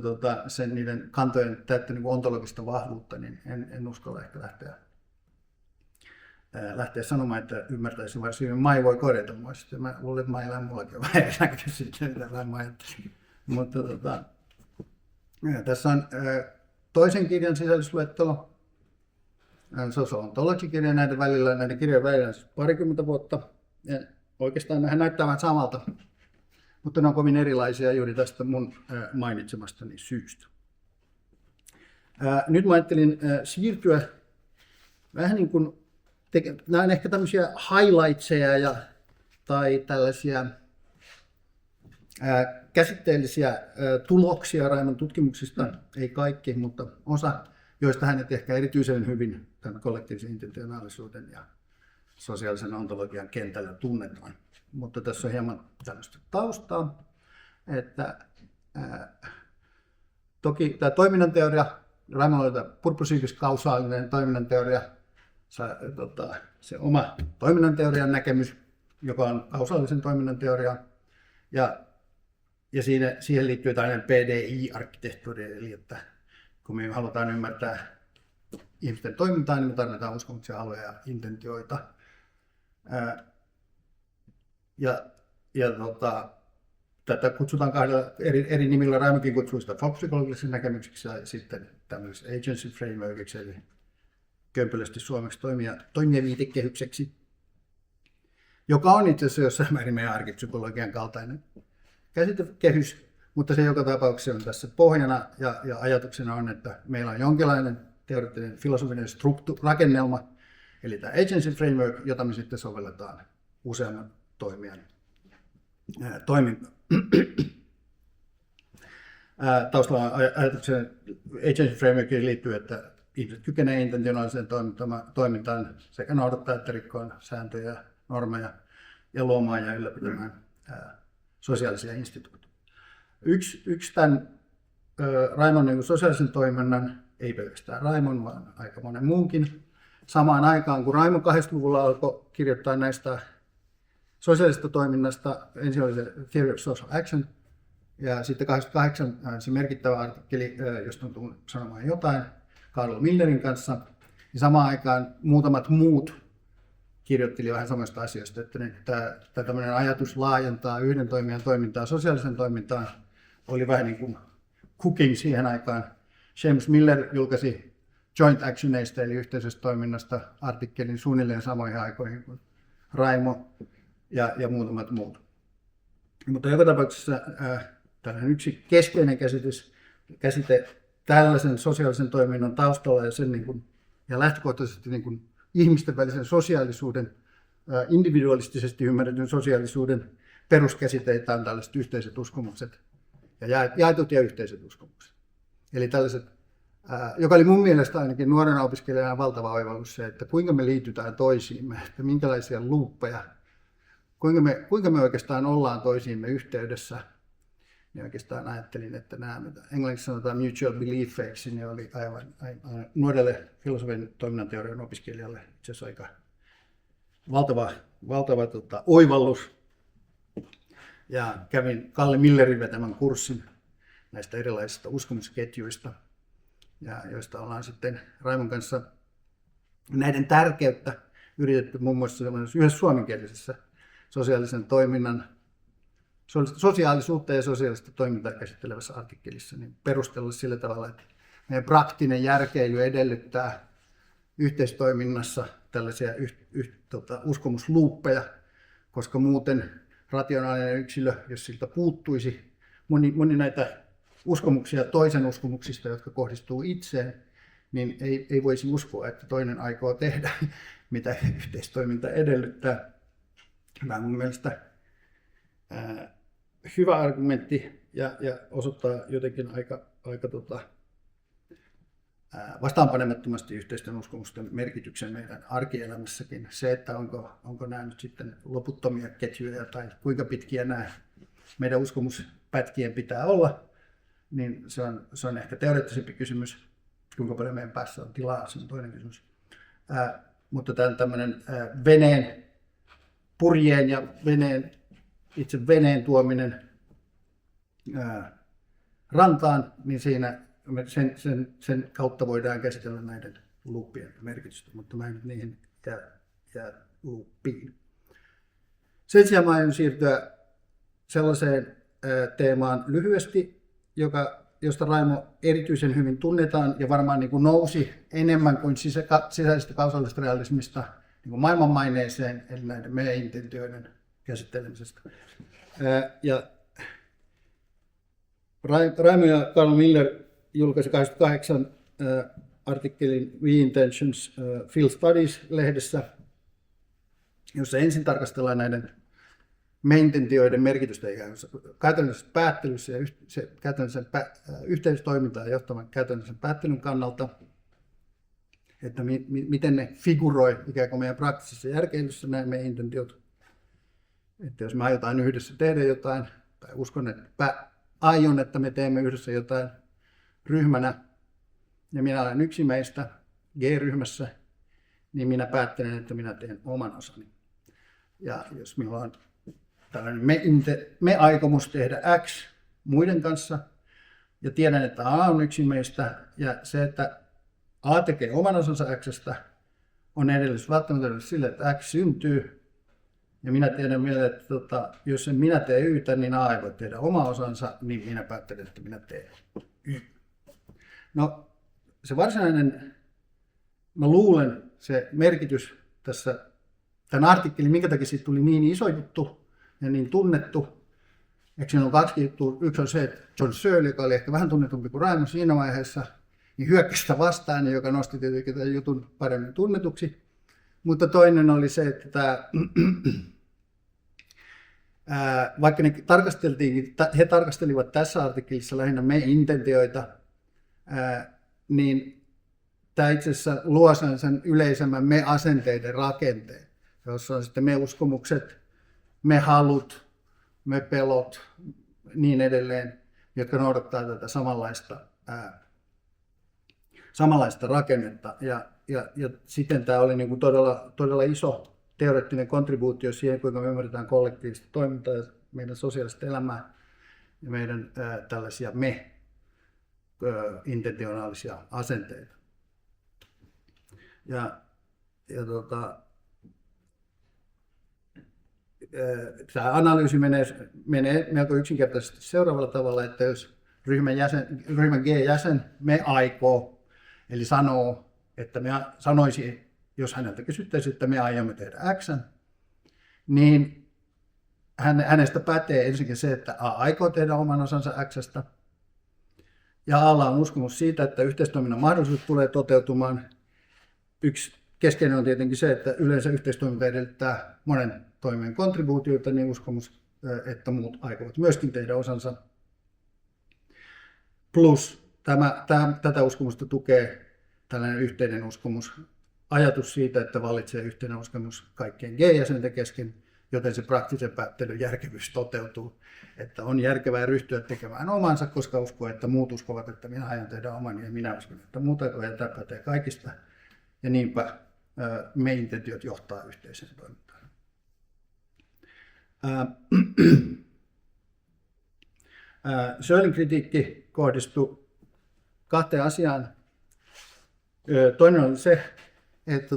sen niiden kantojen täyttä niin ontologista vahvuutta, niin en uskalla ehkä lähteä sanomaan, että ymmärtäisin varsin hyvin. Mai voi korjata mua. Sitten mä luulen, että Mailla on mullakin vähän eri näkemys sitten, mitä Raimo ajatteli. Mutta tässä on toisen kirjan sisällysluettelo. Se on ontologikirja näiden välillä. Näiden kirjojen välillä on parikymmentä vuotta. Ja oikeastaan nehän näyttää vähän samalta, mutta ne on kovin erilaisia juuri tästä mun mainitsemastani syystä. Nyt mä ajattelin siirtyä vähän niin kuin, nämä on ehkä tämmöisiä highlightseja tai tällaisia käsitteellisiä tuloksia Raimon tutkimuksista, ei kaikki, mutta osa, joista hänet ehkä erityisen hyvin tämän kollektiivisen intentionaalisuuden ja sosiaalisen ontologian kentällä tunnetaan. Mutta tässä on hieman tällaista taustaa, että toki tämä toiminnanteoria, Raimolla oli tämä purposiivis-kausaalinen toiminnanteoria, se oma toiminnanteorian näkemys, joka on kausaalisen toiminnanteoria, ja siihen liittyy tällainen PDI-arkkitehtuuri, eli että kun me halutaan ymmärtää ihmisten toimintaa, niin me tarvitaan uskomuksia, haluja ja intentioita. Tätä kutsutaan kahdella eri nimillä. Raimokin kutsuu sitä psykologisessa näkemykseksi ja sitten tämmöiseksi agency frameworkiksi, eli kömpelösti suomeksi toimijaviitekehykseksi, joka on itse asiassa jossain määrin meidän arkipsykologian kaltainen käsitekehys, mutta se joka tapauksessa on tässä pohjana ja ajatuksena on, että meillä on jonkinlainen teoreettinen filosofinen rakennelma, eli tämä agency framework, jota me sitten sovelletaan useamman toimijan toimintaan. Taustalla on ajatuksen agency frameworkiin liittyy, että ihmiset kykenevät intentionaaliseen toimintaan sekä noudattaa että rikkoon sääntöjä, normeja ja luomaan ja ylläpitämään sosiaalisia instituutioita. Yksi tämän Raimon niin sosiaalisen toiminnan, ei pelkästään Raimon, vaan aika monen muunkin, samaan aikaan kun Raimo 80-luvulla alkoi kirjoittaa näistä sosiaalisesta toiminnasta, ensin oli se Theory of Social Action, ja sitten 88 se merkittävä artikkeli, josta on tullut sanomaan jotain, Carl Millerin kanssa, ja samaan aikaan muutamat muut kirjoitteli vähän samasta asioista, että tämä tämmöinen ajatus laajentaa yhden toimijan toimintaa sosiaalisen toimintaan oli vähän niin kuin cooking siihen aikaan. James Miller julkaisi Joint Actioneista eli yhteisestä toiminnasta artikkelin suunnilleen samoihin aikoihin kuin Raimo ja muutamat muut. Mutta joka tapauksessa tällainen yksi keskeinen käsite tällaisen sosiaalisen toiminnan taustalla ja sen niin kuin, ja lähtökohtaisesti niin kuin ihmisten välisen sosiaalisuuden, individualistisesti ymmärretyn sosiaalisuuden peruskäsiteitä on tällaiset yhteiset uskomukset ja jaetut ja yhteiset uskomukset. Eli tällaiset joka oli mun mielestä ainakin nuorena opiskelijana valtava oivallus se, että kuinka me liitytään toisiimme, että minkälaisia luuppeja, kuinka me oikeastaan ollaan toisiimme yhteydessä. Niin oikeastaan ajattelin, että nämä, mitä englanniksi sanotaan mutual belief-eiksi, niin oli aivan nuorelle filosofian toiminnanteorian opiskelijalle itse asiassa aika valtava oivallus. Ja kävin Kalle Millerin vetämän kurssin näistä erilaisista uskomusketjuista, ja joista ollaan sitten Raimon kanssa näiden tärkeyttä yritetty muun muassa yhdessä suomenkielisessä sosiaalisen toiminnan, sosiaalisuutta ja sosiaalista toimintaa käsittelevässä artikkelissa niin perustella sillä tavalla, että meidän praktinen järkeily edellyttää yhteistoiminnassa tällaisia uskomusluuppeja, koska muuten rationaalinen yksilö, jos siltä puuttuisi moni näitä uskomuksia toisen uskomuksista, jotka kohdistuu itseen, niin ei voisi uskoa, että toinen aikoo tehdä, mitä yhteistoiminta edellyttää. Tämä on mun mielestä hyvä argumentti ja osoittaa jotenkin aika vastaanpanemattomasti yhteisten uskomusten merkityksen meidän arkielämässäkin. Se, että onko nämä nyt sitten loputtomia ketjuja tai kuinka pitkiä nämä meidän uskomuspätkien pitää olla, niin se on ehkä teoreettisempi kysymys. Kuinka paljon meidän päässä on tilaa, se on toinen kysymys. Mutta tämmöinen purjeen ja itse veneen tuominen rantaan, niin siinä sen kautta voidaan käsitellä näiden luuppien merkitystä, mutta mä en nyt niihin jää luuppiin. Sen sijaan mä aion siirtyä sellaiseen teemaan lyhyesti, josta Raimo erityisen hyvin tunnetaan ja varmaan niin kuin nousi enemmän kuin sisäisestä kausallisesta realismista niin kuin maailmanmaineeseen, eli näiden meidän intentioiden käsittelemisestä. Ja Raimo ja Carl Miller julkaisi 88 artikkelin We Intentions Field Studies-lehdessä, jossa ensin tarkastellaan näiden me-intentioiden merkitystä käytännöllisessä päättelyssä ja käytännöllisen yhteistoimintaan johtavan käytännöllisen päättelyn kannalta, että miten ne figuroi ikään kuin meidän praktisessa järkeilyssä nämä me-intentiot. Että jos me aiotaan yhdessä tehdä jotain, tai aion, että me teemme yhdessä jotain ryhmänä, ja minä olen yksi meistä G-ryhmässä, niin minä päättelen, että minä teen oman osani. Ja jos minulla on tällainen me-aikomus tehdä X muiden kanssa, ja tiedän, että A on yksi meistä, ja se, että A tekee oman osansa X:stä, on edellytys välttämättä sille, että X syntyy, ja minä tiedän vielä, että jos en minä tee Ytä, niin A ei voi tehdä oma osansa, niin minä päättelen, että minä teen Y. No, se varsinainen, mä luulen, se merkitys tässä, tämän artikkelin, minkä takia siitä tuli niin iso juttu ja niin tunnettu. Eikö siinä on kaksi juttua? Yksi on se, että John Searle, joka oli ehkä vähän tunnetumpi kuin Raimo siinä vaiheessa, niin hyökkäsi sitä vastaan, joka nosti tietenkin tämän jutun paremmin tunnetuksi. Mutta toinen oli se, että vaikka he tarkastelivat tässä artikkelissa lähinnä me-intentioita, niin tämä itse asiassa luo sen yleisemmän me-asenteiden rakenteen, jossa on sitten me-uskomukset, me-halut, me-pelot, niin edelleen, jotka noudattaa tätä samanlaista rakennetta. Ja sitten tämä oli niin kuin todella iso teoreettinen kontribuutio siihen, kuinka me ymmärretään kollektiivista toimintaa ja meidän sosiaalista elämää ja meidän tällaisia intentionaalisia asenteita. Tämä analyysi menee melko yksinkertaisesti seuraavalla tavalla, että jos ryhmän G-jäsen me aikoo, eli sanoo, että me sanoisi, jos häneltä kysyttäisiin, että me aiomme tehdä X, niin hänestä pätee ensinnäkin se, että A aikoo tehdä oman osansa X:stä, ja A:lla on uskomus siitä, että yhteistoiminnan mahdollisuus tulee toteutumaan. Yksi keskeinen on tietenkin se, että yleensä yhteistoiminta edellyttää monen toimijan kontribuutiota, niin uskomus, että muut aikovat myöskin tehdä osansa. Plus tätä uskomusta tukee tällainen yhteinen uskomus, ajatus siitä, että vallitsee yhteinen uskomus kaikkien G-jäsenten kesken, joten se praktisen päättelyn järkevyys toteutuu, että on järkevää ryhtyä tekemään omansa, koska uskoo, että muut uskovat, että minä aion tehdä oman ja minä uskon, että muuta ja tämä pätee kaikista. Ja niinpä me intentiot johtaa yhteiseen toimintaan. Searlen kritiikki kohdistui kahteen asiaan. Toinen oli se, että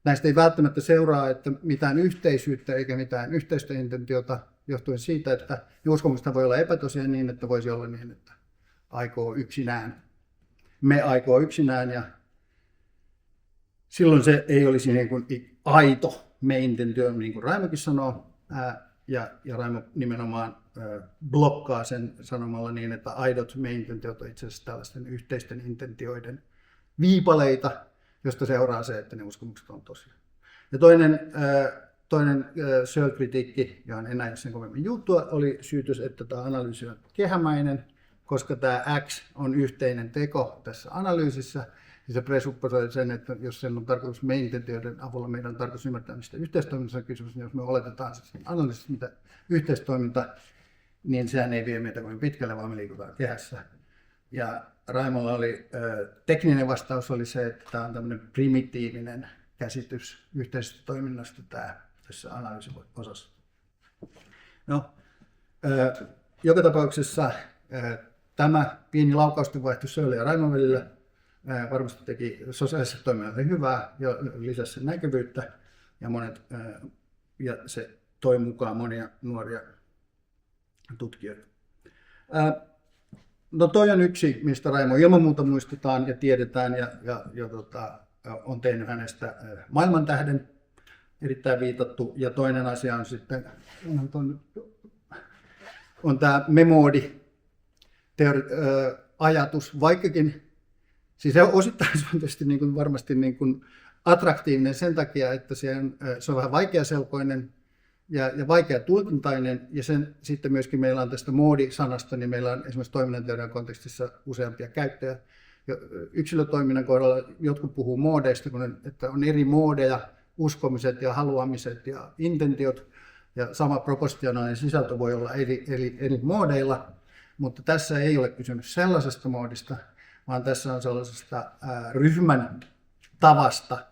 näistä ei välttämättä seuraa, että mitään yhteisyyttä eikä mitään yhteistä intentiota, johtuen siitä, että uskomusta voi olla epätosiaan niin, että voisi olla niin, että aikoo yksinään. Me aikoo yksinään ja silloin se ei olisi niin kuin aito me intentio, niin kuin Raimokin sanoo, ja Raimo nimenomaan blokkaa sen sanomalla niin, että aidot me intentiot on itse asiassa tällaisten yhteisten intentioiden viipaleita, josta seuraa se, että ne uskomukset on tosia. Ja toinen Searle-kritiikki, johon en näe sen kovemmin juttua, oli syytös, että tämä analyysi on kehämäinen, koska tämä X on yhteinen teko tässä analyysissä, ja se presupposoi sen, että jos sen on tarkoitus me intentioiden avulla, meidän on tarkoitus ymmärtää, mistä yhteistoiminnassa on kysymys, niin jos me oletetaan sen analyysissa, mitä yhteistoiminta, niin sehän ei vie meitä kovin pitkälle, vaan me liikutaan kehässä. Ja Raimolla oli tekninen vastaus oli se, että tämä on tämmöinen primitiivinen käsitys yhteisestä toiminnasta tässä analyysiosassa. No, joka tapauksessa tämä pieni laukaustenvaihto Searlen ja Raimon välillä varmasti teki sosiaaliselle toiminnalle hyvää ja lisäsi sen näkyvyyttä ja se toi mukaan monia nuoria tutkijoita. No toi on yksi, mistä Raimo ilman muuta muistetaan ja tiedetään ja on tehnyt hänestä maailmantähden, erittäin viitattu. Ja toinen asia on sitten on tämä memodi-ajatus, vaikkakin siis osittain se on tietysti niin kuin varmasti niin kuin attraktiivinen sen takia, että se on vähän vaikeaselkoinen ja vaikea tulkintainen, ja sen sitten myöskin meillä on tästä moodi-sanasta, niin meillä on esimerkiksi toiminnanteorian kontekstissa useampia käyttöjä. Yksilötoiminnan kohdalla jotkut puhuu moodeista, että on eri moodeja, uskomiset ja haluamiset ja intentiot, ja sama proportionaalinen sisältö voi olla eri moodeilla, mutta tässä ei ole kysymys sellaisesta moodista, vaan tässä on sellaisesta ryhmän tavasta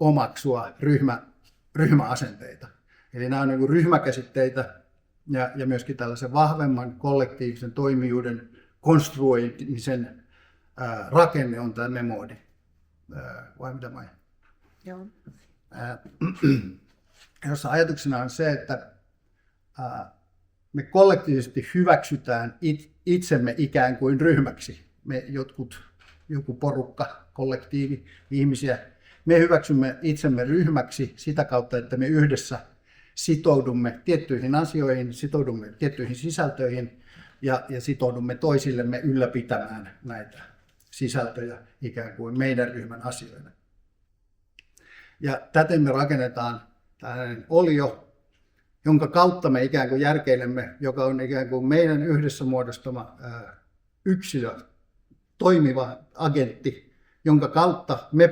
omaksua ryhmäasenteita. Eli nämä on niin kuin ryhmäkäsitteitä ja myöskin tällaisen vahvemman kollektiivisen toimijuuden konstruoimisen rakenne on tämä memodi. Vai mitä mä? Joo. Jossa ajatuksena on se, että me kollektiivisesti hyväksytään itsemme ikään kuin ryhmäksi. Me joku porukka, kollektiivi, ihmisiä, me hyväksymme itsemme ryhmäksi sitä kautta, että me yhdessä sitoudumme tiettyihin asioihin, sitoudumme tiettyihin sisältöihin ja sitoudumme toisillemme ylläpitämään näitä sisältöjä ikään kuin meidän ryhmän asioina. Ja täten me rakennetaan tällainen olio, jonka kautta me ikään kuin järkeilemme, joka on ikään kuin meidän yhdessä muodostama yksilö, toimiva agentti, jonka kautta me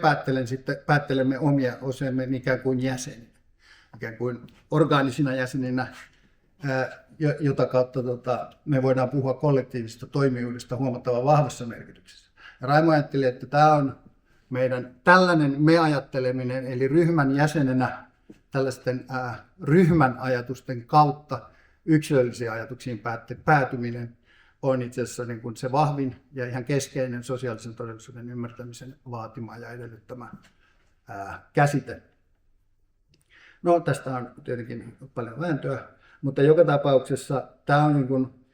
päättelemme omia osiamme ikään kuin jäseninä, ikään kuin orgaanisina jäseninä, jota kautta me voidaan puhua kollektiivisesta toimijuudesta huomattavan vahvassa merkityksessä. Ja Raimo ajatteli, että tämä on meidän tällainen me-ajatteleminen, eli ryhmän jäsenenä tällaisten ryhmän ajatusten kautta yksilöllisiin ajatuksiin päätyminen on itse asiassa niin kuin se vahvin ja ihan keskeinen sosiaalisen todellisuuden ymmärtämisen vaatima ja edellyttämä käsite. No, tästä on tietenkin paljon vääntöä, mutta joka tapauksessa tämä on, niin kuin,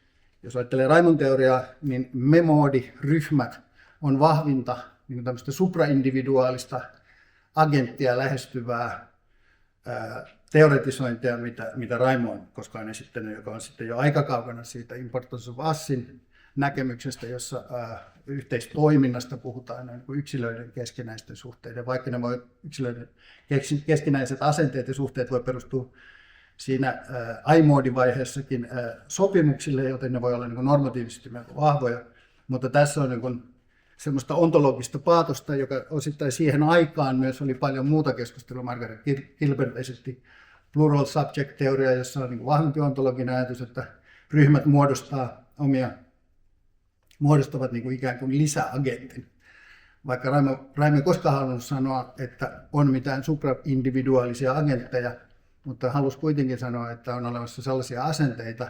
jos ajattelee Raimon teoriaa, niin memodi-ryhmät on vahvinta niin kuin tämmöistä supraindividuaalista agenttia lähestyvää teoretisointia, mitä Raimo on koskaan esittänyt, joka on sitten jo aika kaukana siitä Importance of Usin näkemyksestä, jossa yhteistoiminnasta puhutaan niin kuin yksilöiden keskinäisten suhteiden, vaikka ne voi yksilöiden keskinäiset asenteet ja suhteet voi perustua siinä I-moodivaiheessakin sopimuksille, joten ne voi olla niin kuin normatiivisesti melko vahvoja, Mutta tässä on niin kuin semmoista ontologista paatosta, joka osittain siihen aikaan myös oli paljon muuta keskustelua. Margaret Gilbert esitti plural subject-teoriaa, jossa on niin kuin vahvempi ontologinen ajatus, että ryhmät muodostavat niin kuin ikään kuin lisäagentin. Vaikka Raimo ei koskaan halunnut sanoa, että on mitään supraindividuaalisia agentteja, mutta halusi kuitenkin sanoa, että on olemassa sellaisia asenteita,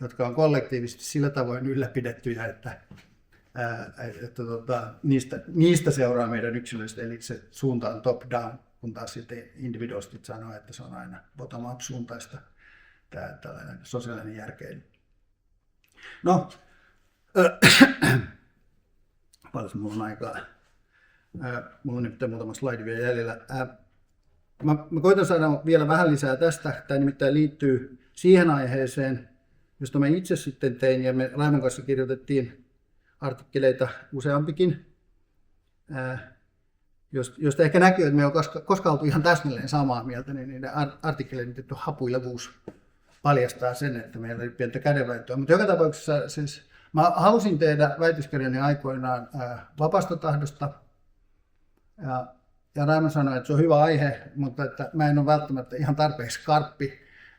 jotka on kollektiivisesti sillä tavoin ylläpidettyjä, että niistä seuraa meidän yksilöistä, eli se suunta on top-down, kun taas sitten individualistit sanoo, että se on aina bottom-up suuntaista, tämä tällainen sosiaalinen järkeily. No, paljon minulla on aikaa. Mulla on nyt muutama slaidi vielä jäljellä. Mä koitan saada vielä vähän lisää tästä. Tämä nimittäin liittyy siihen aiheeseen, josta mä itse sitten tein, ja me Raimon kanssa kirjoitettiin artikkeleita useampikin, josta ehkä näkyy, että me ei ole koskaan oltu ihan täsmälleen samaa mieltä, niin niiden artikkeleiden tietty hapuilevuus paljastaa sen, että meillä oli pientä kädenvääntöä. Mutta joka tapauksessa siis mä halusin tehdä väitöskirjani aikoinaan vapaasta tahdosta, ja Raimo sanoi, että se on hyvä aihe, mutta että mä en ole välttämättä ihan tarpeeksi skarppi,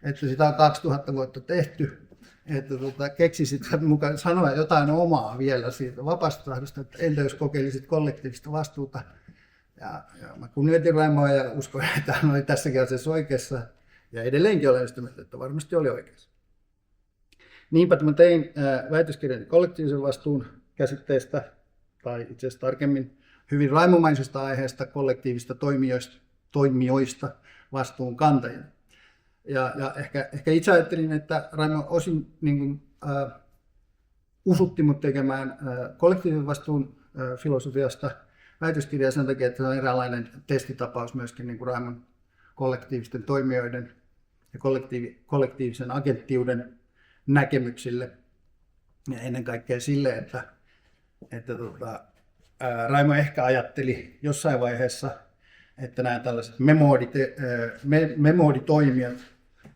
että sitä on 2000 vuotta tehty, että keksisit mukaan sanoa jotain omaa vielä siitä vapaasta tahdosta, että entä jos kokeilisit kollektiivista vastuuta. Ja mä kunnioitin Raimoa ja uskoin, että hän oli tässäkin asiassa oikeassa, ja edelleenkin olen sitä mieltä, että varmasti oli oikeassa. Niinpä mä tein väitöskirjani kollektiivisen vastuun käsitteestä, tai itse asiassa tarkemmin hyvin raimomaisesta aiheesta kollektiivista toimijoista vastuunkantajina. Ja ehkä itse ajattelin, että Raimo osin niin kuin, usutti mut tekemään kollektiivisen vastuun filosofiasta väitöskirjaa sen takia, että se on eräänlainen testitapaus myöskin niin kuin Raimon kollektiivisten toimijoiden ja kollektiivisen agenttiuden näkemyksille. Ja ennen kaikkea sille, että Raimo ehkä ajatteli jossain vaiheessa, että nämä tällaiset memooditoimijat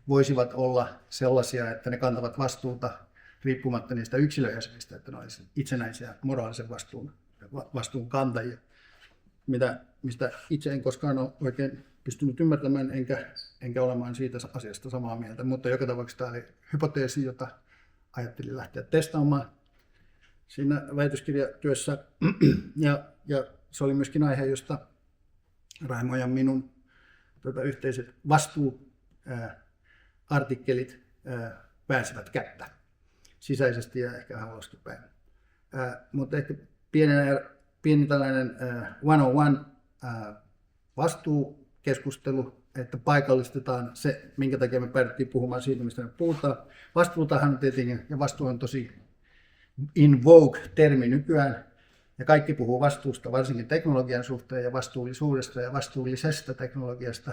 voisivat olla sellaisia, että ne kantavat vastuuta riippumatta niistä yksilöjäsenistä, että ne olisivat itsenäisiä moraalisen vastuun kantajia, mistä itse en koskaan ole oikein pystynyt ymmärtämään, enkä olemaan siitä asiasta samaa mieltä, mutta joka tapauksessa tämä oli hypoteesi, jota ajattelin lähteä testaamaan siinä väitöskirjatyössä, ja se oli myöskin aihe, josta Raimo ja minun yhteiset vastuuartikkelit pääsivät kättä sisäisesti ja ehkä vähän ulospäin. Mutta ehkä pieni tällainen 101 vastuukeskustelu, että paikallistetaan se, minkä takia me päädyttiin puhumaan siitä, mistä me puhutaan. Vastuutahan on tietenkin, ja vastuu on tosi in vogue-termi nykyään, ja kaikki puhuu vastuusta, varsinkin teknologian suhteen ja vastuullisuudesta ja vastuullisesta teknologiasta,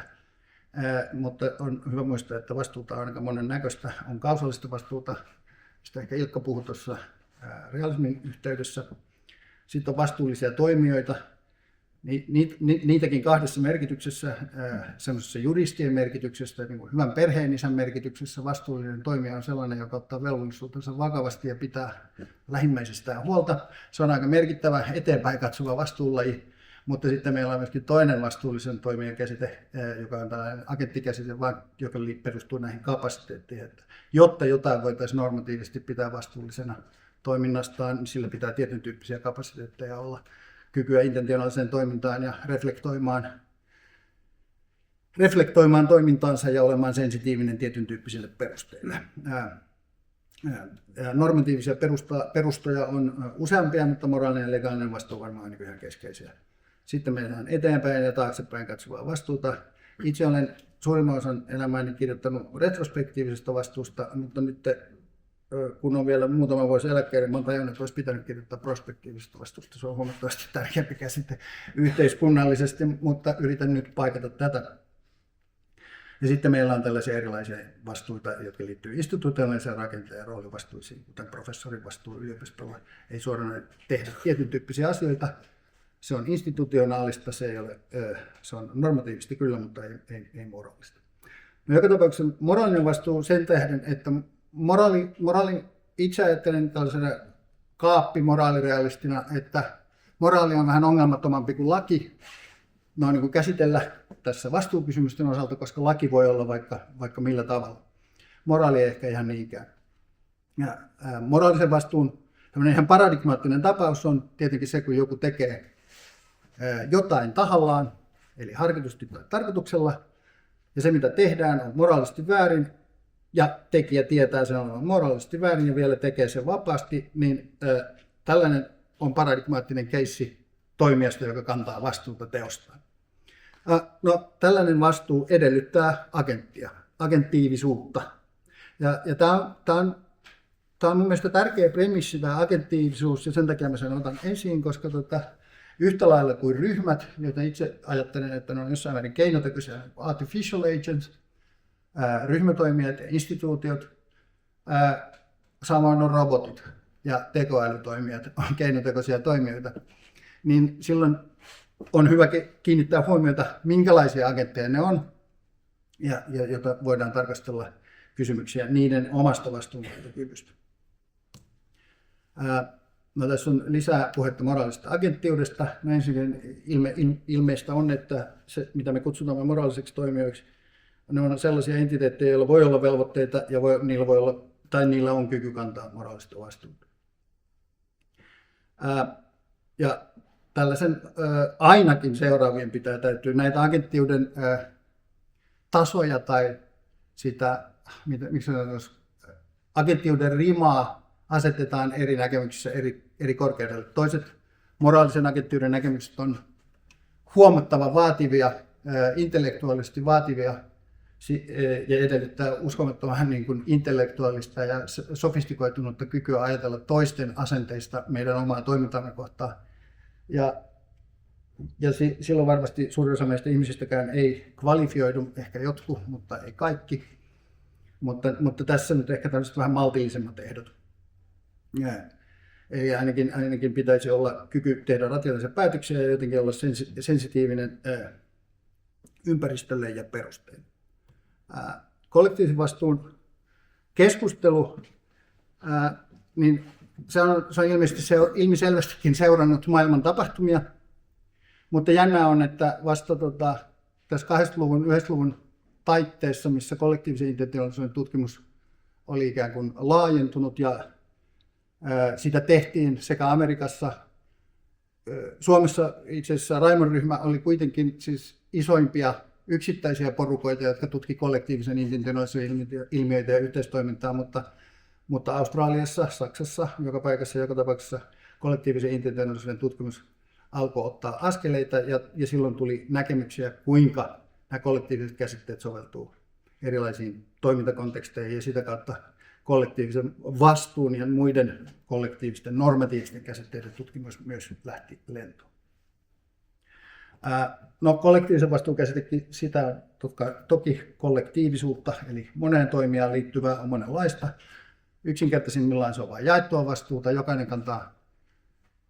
mutta on hyvä muistaa, että vastuuta on aika monen näköistä. On kausaalista vastuuta, mistä ehkä Ilkka puhui tuossa realismin yhteydessä. Sitten on vastuullisia toimijoita, niitäkin kahdessa merkityksessä, semmoisessa juristien merkityksessä, niin kuin hyvän perheenisän merkityksessä. Vastuullinen toimija on sellainen, joka ottaa velvollisuutensa vakavasti ja pitää lähimmäisestään huolta. Se on aika merkittävä eteenpäin katsova vastuulaji, mutta sitten meillä on myöskin toinen vastuullisen toimijan käsite, joka on tällainen agenttikäsite, joka perustuu näihin kapasiteetteihin. Että jotta jotain voitaisiin normatiivisesti pitää vastuullisena toiminnastaan, niin sillä pitää tietyn tyyppisiä kapasiteetteja olla. Kykyä intentionaaliseen toimintaan ja reflektoimaan toimintaansa ja olemaan sensitiivinen tietyn tyyppisille perusteille. Normatiivisia perustoja on useampia, mutta moraalinen ja legaalinen vastuu varmaan on ihan keskeisiä. Sitten meillä on eteenpäin ja taaksepäin katsovaa vastuuta. Itse olen suurimman osan elämääni kirjoittanut retrospektiivisesta vastuusta, mutta nyt kun on vielä muutama vuosi eläkkeelle, mä oon tajunnut, että olisi pitänyt kirjoittaa prospektiivisesta vastuusta. Se on huomattavasti tärkeämpi käsite yhteiskunnallisesti, mutta yritän nyt paikata tätä. Ja sitten meillä on tällaisia erilaisia vastuita, jotka liittyy institutionaaliseen rakenteen ja roolivastuisiin, kuten professorin vastuu yliopistolla. Ei suoraan tehdä tietyn tyyppisiä asioita. Se on institutionaalista, se on normatiivisesti kyllä, mutta ei moraalista. No, joka tapauksessa moraalinen vastuu sen tähden, että moraalin itse ajattelen tällaisena kaappi moraalirealistina, että moraali on vähän ongelmattomampi kuin laki noin niin kuin käsitellä tässä vastuukysymysten osalta, koska laki voi olla vaikka millä tavalla. Moraali ei ehkä ihan niinkään. Ja moraalisen vastuun tämmöinen ihan paradigmaattinen tapaus on tietenkin se, kun joku tekee jotain tahallaan, eli harkitusti tai tarkoituksella, ja se mitä tehdään on moraalisesti väärin, ja tekijä tietää sen on moraalisesti väärin ja vielä tekee sen vapaasti, niin tällainen on paradigmaattinen keissi toimijasta, joka kantaa vastuuta teostaan. No, tällainen vastuu edellyttää agenttiivisuutta. Ja tämä on mun mielestä tärkeä premissi, tämä agenttiivisuus, ja sen takia mä sen otan esiin, koska yhtä lailla kuin ryhmät, joita itse ajattelen, että ne on jossain määrin keinotekoisia, artificial agents, ryhmätoimijat ja instituutiot, samoin on robotit ja tekoälytoimijat, on keinotekoisia toimijoita, niin silloin on hyvä kiinnittää huomiota, minkälaisia agentteja ne on, ja jota voidaan tarkastella kysymyksiä niiden omasta vastuunottokyvystä. No, tässä on lisää puhetta moraalisesta agenttiudesta. No, ensinnäkin ilmeistä on, että se, mitä me kutsutaan moraaliseksi toimijoiksi, ne on sellaisia entiteettejä, joilla voi olla velvoitteita ja niillä on kyky kantaa moraalista vastuuta. Ja tällaisen ainakin seuraavien täytyy näitä agenttiuden tasoja tai sitä, agenttiuden rimaa asetetaan eri näkemyksissä eri korkeudelle. Toiset moraalisen agenttiuden näkemykset on huomattavan vaativia, intellektuaalisesti vaativia ja edellyttää uskomattoman niin kuin intellektuaalista ja sofistikoitunutta kykyä ajatella toisten asenteista meidän omaa toimintaamme kohtaan. Ja silloin varmasti suurin osa meistä ihmisistäkään ei kvalifioidu, ehkä jotkut, mutta ei kaikki. Mutta tässä nyt ehkä tällaiset vähän maltillisemmat ehdot. Eli ainakin pitäisi olla kyky tehdä rationaalisia päätöksiä ja jotenkin olla sensitiivinen ympäristölle ja perusteille. Kollektiivisen vastuun keskustelu, niin se on ilmiselvästikin seurannut maailman tapahtumia, mutta jännää on, että vasta tässä 80-luvun, 90-luvun taitteessa, missä kollektiivisen intellektuaalisuuden tutkimus oli ikään kuin laajentunut ja sitä tehtiin sekä Amerikassa, Suomessa itse asiassa Raimon-ryhmä oli kuitenkin siis isoimpia yksittäisiä porukoita, jotka tutki kollektiivisen intellektuaalisuuden ilmiöitä ja yhteistoimintaa, mutta Australiassa, Saksassa, joka paikassa, joka tapauksessa kollektiivisen intellektuaalisuuden tutkimus alkoi ottaa askeleita ja silloin tuli näkemyksiä, kuinka nämä kollektiiviset käsitteet soveltuu erilaisiin toimintakonteksteihin ja sitä kautta kollektiivisen vastuun ja muiden kollektiivisten normatiivisten käsitteiden tutkimus myös lähti lentoon. No, kollektiivisen vastuun käsitekin sitä toki kollektiivisuutta, eli moneen toimijaan liittyvää on monenlaista. Yksinkertaisimmillaan se on vain jaettua vastuuta, jokainen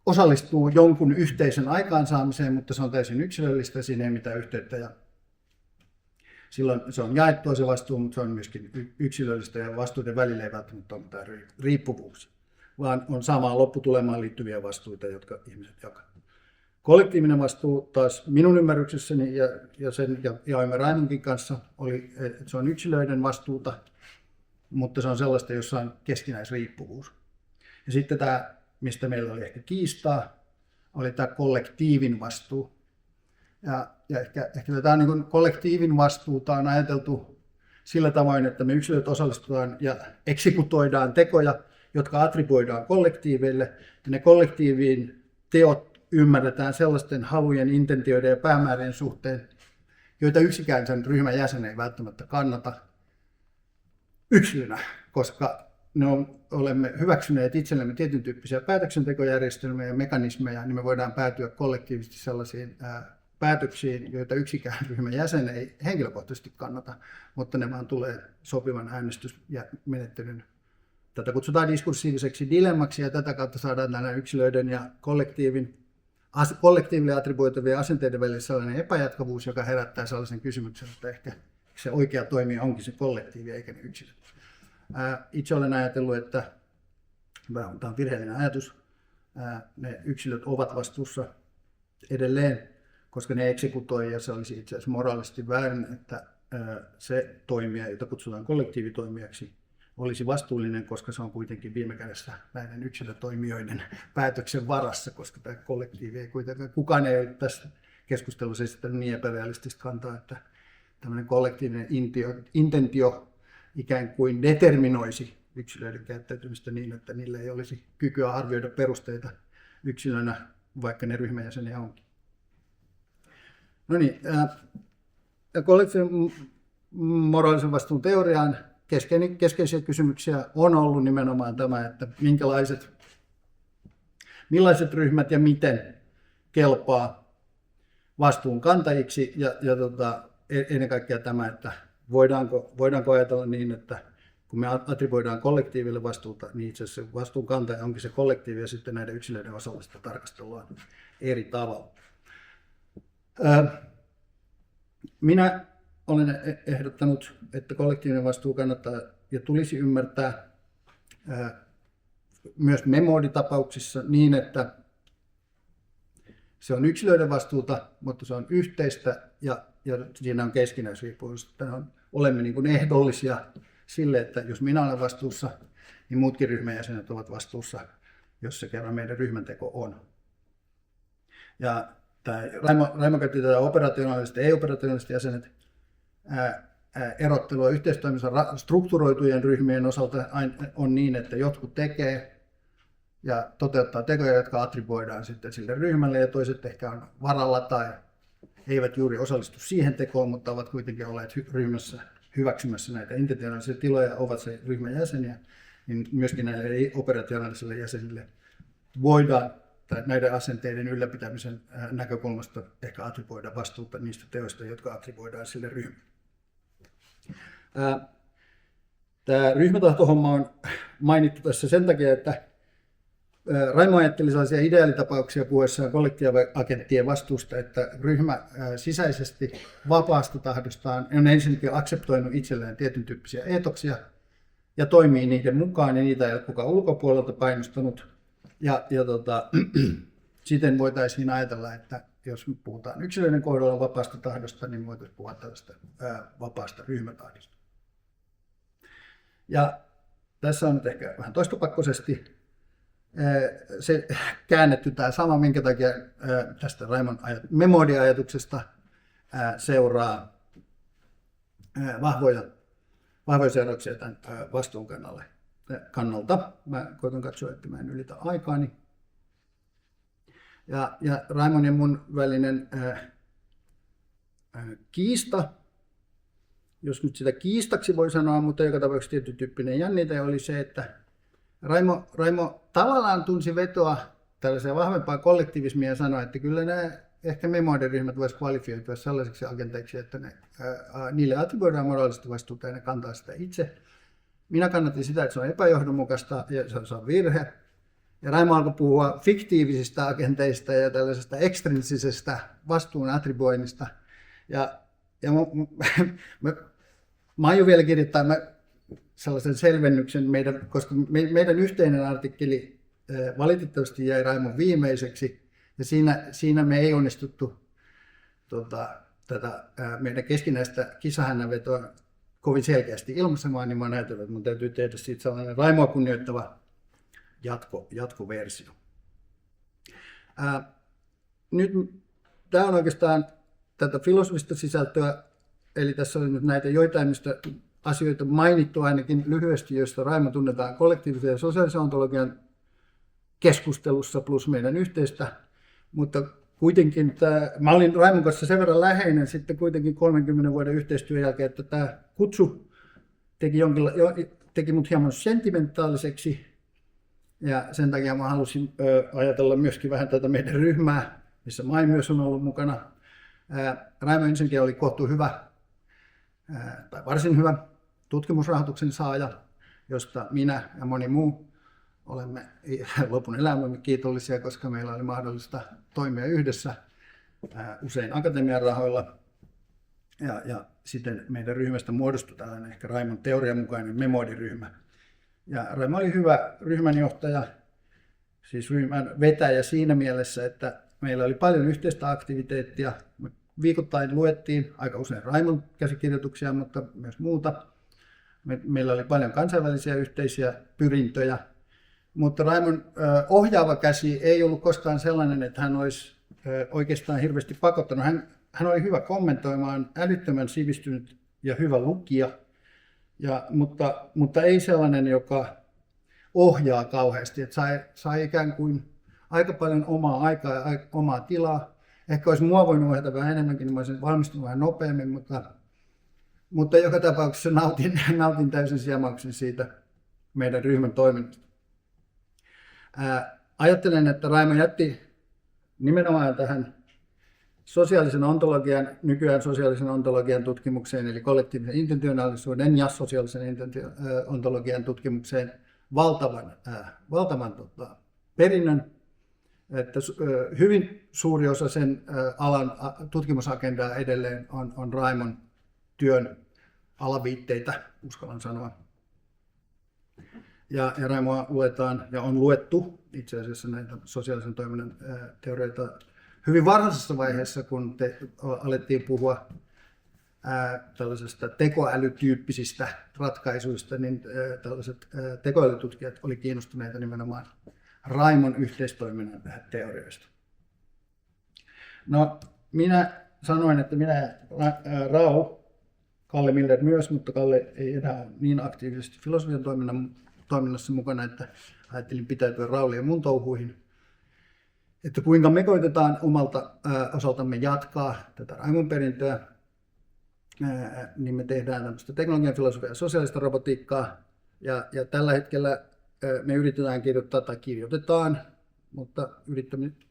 osallistuu jonkun yhteisön aikaansaamiseen, mutta se on täysin yksilöllistä, siinä ei mitään yhteyttä. Ja silloin se on jaettua se vastuu, mutta se on myöskin yksilöllistä ja vastuuden välillä ei välttämättä ole mitään riippuvuuksia, vaan on samaan lopputulemaan liittyviä vastuita, jotka ihmiset jakavat. Kollektiivinen vastuu taas minun ymmärryksessäni ja sen jaoimme Raimonkin kanssa oli, että se on yksilöiden vastuuta, mutta se on sellaista, jossa on keskinäisriippuvuus. Ja sitten tämä, mistä meillä oli ehkä kiistaa, oli tämä kollektiivin vastuu. Ja ehkä tämä niin kuin kollektiivin vastuuta on ajateltu sillä tavoin, että me yksilöt osallistutaan ja eksekutoidaan tekoja, jotka attribuoidaan kollektiiveille. Ja ne kollektiivin teot ymmärretään sellaisten halujen, intentioiden ja päämäärien suhteen, joita yksikään sen ryhmän jäsen ei välttämättä kannata yksilönä, koska olemme hyväksyneet itsellemme tietyn tyyppisiä päätöksentekojärjestelmiä ja mekanismeja, niin me voidaan päätyä kollektiivisesti sellaisiin päätöksiin, joita yksikään ryhmän jäsen ei henkilökohtaisesti kannata, mutta ne vaan tulee sopivan äänestysmenettelyn. Tätä kutsutaan diskursiiviseksi dilemmaksi ja tätä kautta saadaan näiden yksilöiden ja kollektiiville attribuoitavien asenteiden välillä sellainen epäjatkavuus, joka herättää sellaisen kysymyksen, että ehkä se oikea toimija onkin se kollektiivi eikä ne yksilöt. Itse olen ajatellut, että tämä on virheellinen ajatus, ne yksilöt ovat vastuussa edelleen, koska ne eksekutoi, ja se olisi itse asiassa moraalisesti väärin, että se toimija, jota kutsutaan kollektiivitoimijaksi, olisi vastuullinen, koska se on kuitenkin viime kädessä näiden yksilötoimijoiden päätöksen varassa, koska tämä kollektiivi ei kuitenkaan, kukaan ei ole tässä keskustelussa esittänyt niin epärealistista kantaa, että tämmöinen kollektiivinen intentio ikään kuin determinoisi yksilöiden käyttäytymistä niin, että niillä ei olisi kykyä arvioida perusteita yksilönä, vaikka ne ryhmäjäseniä onkin. No niin, kollektiivisen moraalisen vastuun teoriaan keskeisiä kysymyksiä on ollut nimenomaan tämä, että millaiset ryhmät ja miten kelpaa vastuunkantajiksi ja ennen kaikkea tämä, että voidaanko ajatella niin, että kun me attribuoidaan kollektiiville vastuuta, niin itse asiassa vastuunkantaja onkin se kollektiivi ja sitten näiden yksilöiden osallista tarkastellaan eri tavalla. Minä olen ehdottanut, että kollektiivinen vastuu kannattaa ja tulisi ymmärtää myös memoditapauksissa niin, että se on yksilöiden vastuuta, mutta se on yhteistä ja siinä on keskinäisriippuvuus. Olemme niin kuin ehdollisia sille, että jos minä olen vastuussa, niin muutkin ryhmäjäsenet ovat vastuussa, jos se kerran meidän ryhmänteko on. Ja Raimo käytti tätä operationaaliset ja ei-operationaaliset jäsenet erottelua yhteistoiminnassa strukturoitujen ryhmien osalta on niin, että jotkut tekee ja toteuttaa tekoja, jotka attribuoidaan sitten sille ryhmälle, ja toiset ehkä on varalla tai eivät juuri osallistu siihen tekoon, mutta ovat kuitenkin olleet ryhmässä hyväksymässä näitä intentionaalisia tiloja, ovat se ryhmän jäseniä, niin myöskin näille ei-operationaalisille jäsenille voidaan tai näiden asenteiden ylläpitämisen näkökulmasta ehkä attribuoida vastuuta niistä teoista, jotka attribuoidaan sille ryhmälle. Tämä ryhmätahtohomma on mainittu tässä sen takia, että Raimo ajatteli sellaisia ideaalitapauksia puhuessaan kollektiiviagenttien vastuusta, että ryhmä sisäisesti vapaasta tahdostaan on ensinnäkin akseptoinut itselleen tietyn tyyppisiä eetoksia ja toimii niiden mukaan, ja niitä ei ole kukaan ulkopuolelta painostanut. Siten voitaisiin ajatella, että jos me puhutaan yksilöiden kohdalla vapaasta tahdosta, niin voitaisiin puhua tällaista vapaasta ryhmätahdosta. Ja tässä on nyt ehkä vähän toistopakkoisesti se käännetty tämä sama, minkä takia tästä Raimon memodiajatuksesta seuraa vahvoja seurauksia tämän vastuun kannalta. Mä koitan katsoa, että mä en ylitä aikaani. Ja Raimon ja mun välinen kiista, jos nyt sitä kiistaksi voi sanoa, mutta joka tapauksessa tietyn tyyppinen jännite oli se, että Raimo tavallaan tunsi vetoa tällaiseen vahvempaan kollektivismiin ja sanoi, että kyllä nämä ehkä memodiryhmät voisivat kvalifioitua sellaisiksi agenteiksi, että niille attribuoidaan moraalista vastuuta ja ne kantaa sitä itse. Minä kannatin sitä, että se on epäjohdonmukaista ja se on virhe. Ja Raimo alkoi puhua fiktiivisistä agenteista ja tällaisesta ekstrinsisestä vastuun attribuoinnista. Mä aion vielä kirjoittaa sellaisen selvennyksen, koska meidän yhteinen artikkeli valitettavasti jäi Raimon viimeiseksi, ja siinä me ei onnistuttu tätä meidän keskinäistä kisahännänvetoa kovin selkeästi ilmaisemaan, niin mä ajatellut, että mun täytyy tehdä siitä sellainen Raimoa kunnioittava jatkoversio. Nyt tämä on oikeastaan tätä filosofista sisältöä, eli tässä oli nyt näitä joitain asioita mainittu ainakin lyhyesti, joista Raimo tunnetaan kollektiivisen ja sosiaalisen ontologian keskustelussa plus meidän yhteistä, mutta kuitenkin mä olin Raimon kanssa sen verran läheinen sitten kuitenkin 30 vuoden yhteistyön jälkeen, että tämä kutsu teki mut hieman sentimentaaliseksi, ja sen takia mä halusin ajatella myöskin vähän tätä meidän ryhmää, missä Mai myös on ollut mukana. Raimo ensinnäkin oli kohtuu hyvä, tai varsin hyvä tutkimusrahoituksen saaja, josta minä ja moni muu olemme lopun elämämme kiitollisia, koska meillä oli mahdollista toimia yhdessä usein akatemian rahoilla. Ja sitten meidän ryhmästä muodostui tällainen ehkä Raimon teorian mukainen memodiryhmä. Ja Raimo oli hyvä ryhmänjohtaja. siis ryhmän vetäjä siinä mielessä, että meillä oli paljon yhteistä aktiviteettia. Me viikoittain luettiin aika usein Raimon käsikirjoituksia, mutta myös muuta. Meillä oli paljon kansainvälisiä yhteisiä pyrintöjä, mutta Raimon ohjaava käsi ei ollut koskaan sellainen, että hän olisi oikeastaan hirveästi pakottanut. Hän oli hyvä kommentoimaan, älyttömän sivistynyt ja hyvä lukija, mutta ei sellainen, joka ohjaa kauheasti. Että sai ikään kuin aika paljon omaa aikaa ja omaa tilaa. Ehkä olisi mua voinut ohjata vähän enemmänkin, niin mä olisin valmistunut vähän nopeammin, mutta joka tapauksessa nautin täysin siemauksen siitä meidän ryhmän toiminnasta. Ajattelen, että Raimo jätti nimenomaan tähän sosiaalisen ontologian, nykyään sosiaalisen ontologian tutkimukseen, eli kollektiivisen intentionaalisuuden ja sosiaalisen ontologian tutkimukseen valtavan perinnön, että hyvin suuri osa sen alan tutkimusagendaa edelleen on Raimon työn alaviitteitä, uskallan sanoa. Ja Raimoa luetaan ja on luettu itse asiassa näitä sosiaalisen toiminnan teorioita hyvin varhaisessa vaiheessa, kun alettiin puhua tällaisesta tekoälytyyppisistä ratkaisuista, niin tällaiset tekoälytutkijat oli kiinnostuneita nimenomaan Raimon yhteistoiminnan teorioista. No, minä sanoin, että minä ja Rao, Kalle Miller myös, mutta Kalle ei enää ole niin aktiivisesti filosofian toiminnassa mukana, että ajattelin pitäytyä Rauli ja mun touhuihin. Että kuinka me koitetaan omalta osaltamme jatkaa tätä Raimon perintöä, niin me tehdään tämmöistä teknologian filosofiaa ja sosiaalista robotiikkaa. Ja tällä hetkellä me yritetään kirjoittaa tai kirjoitetaan, mutta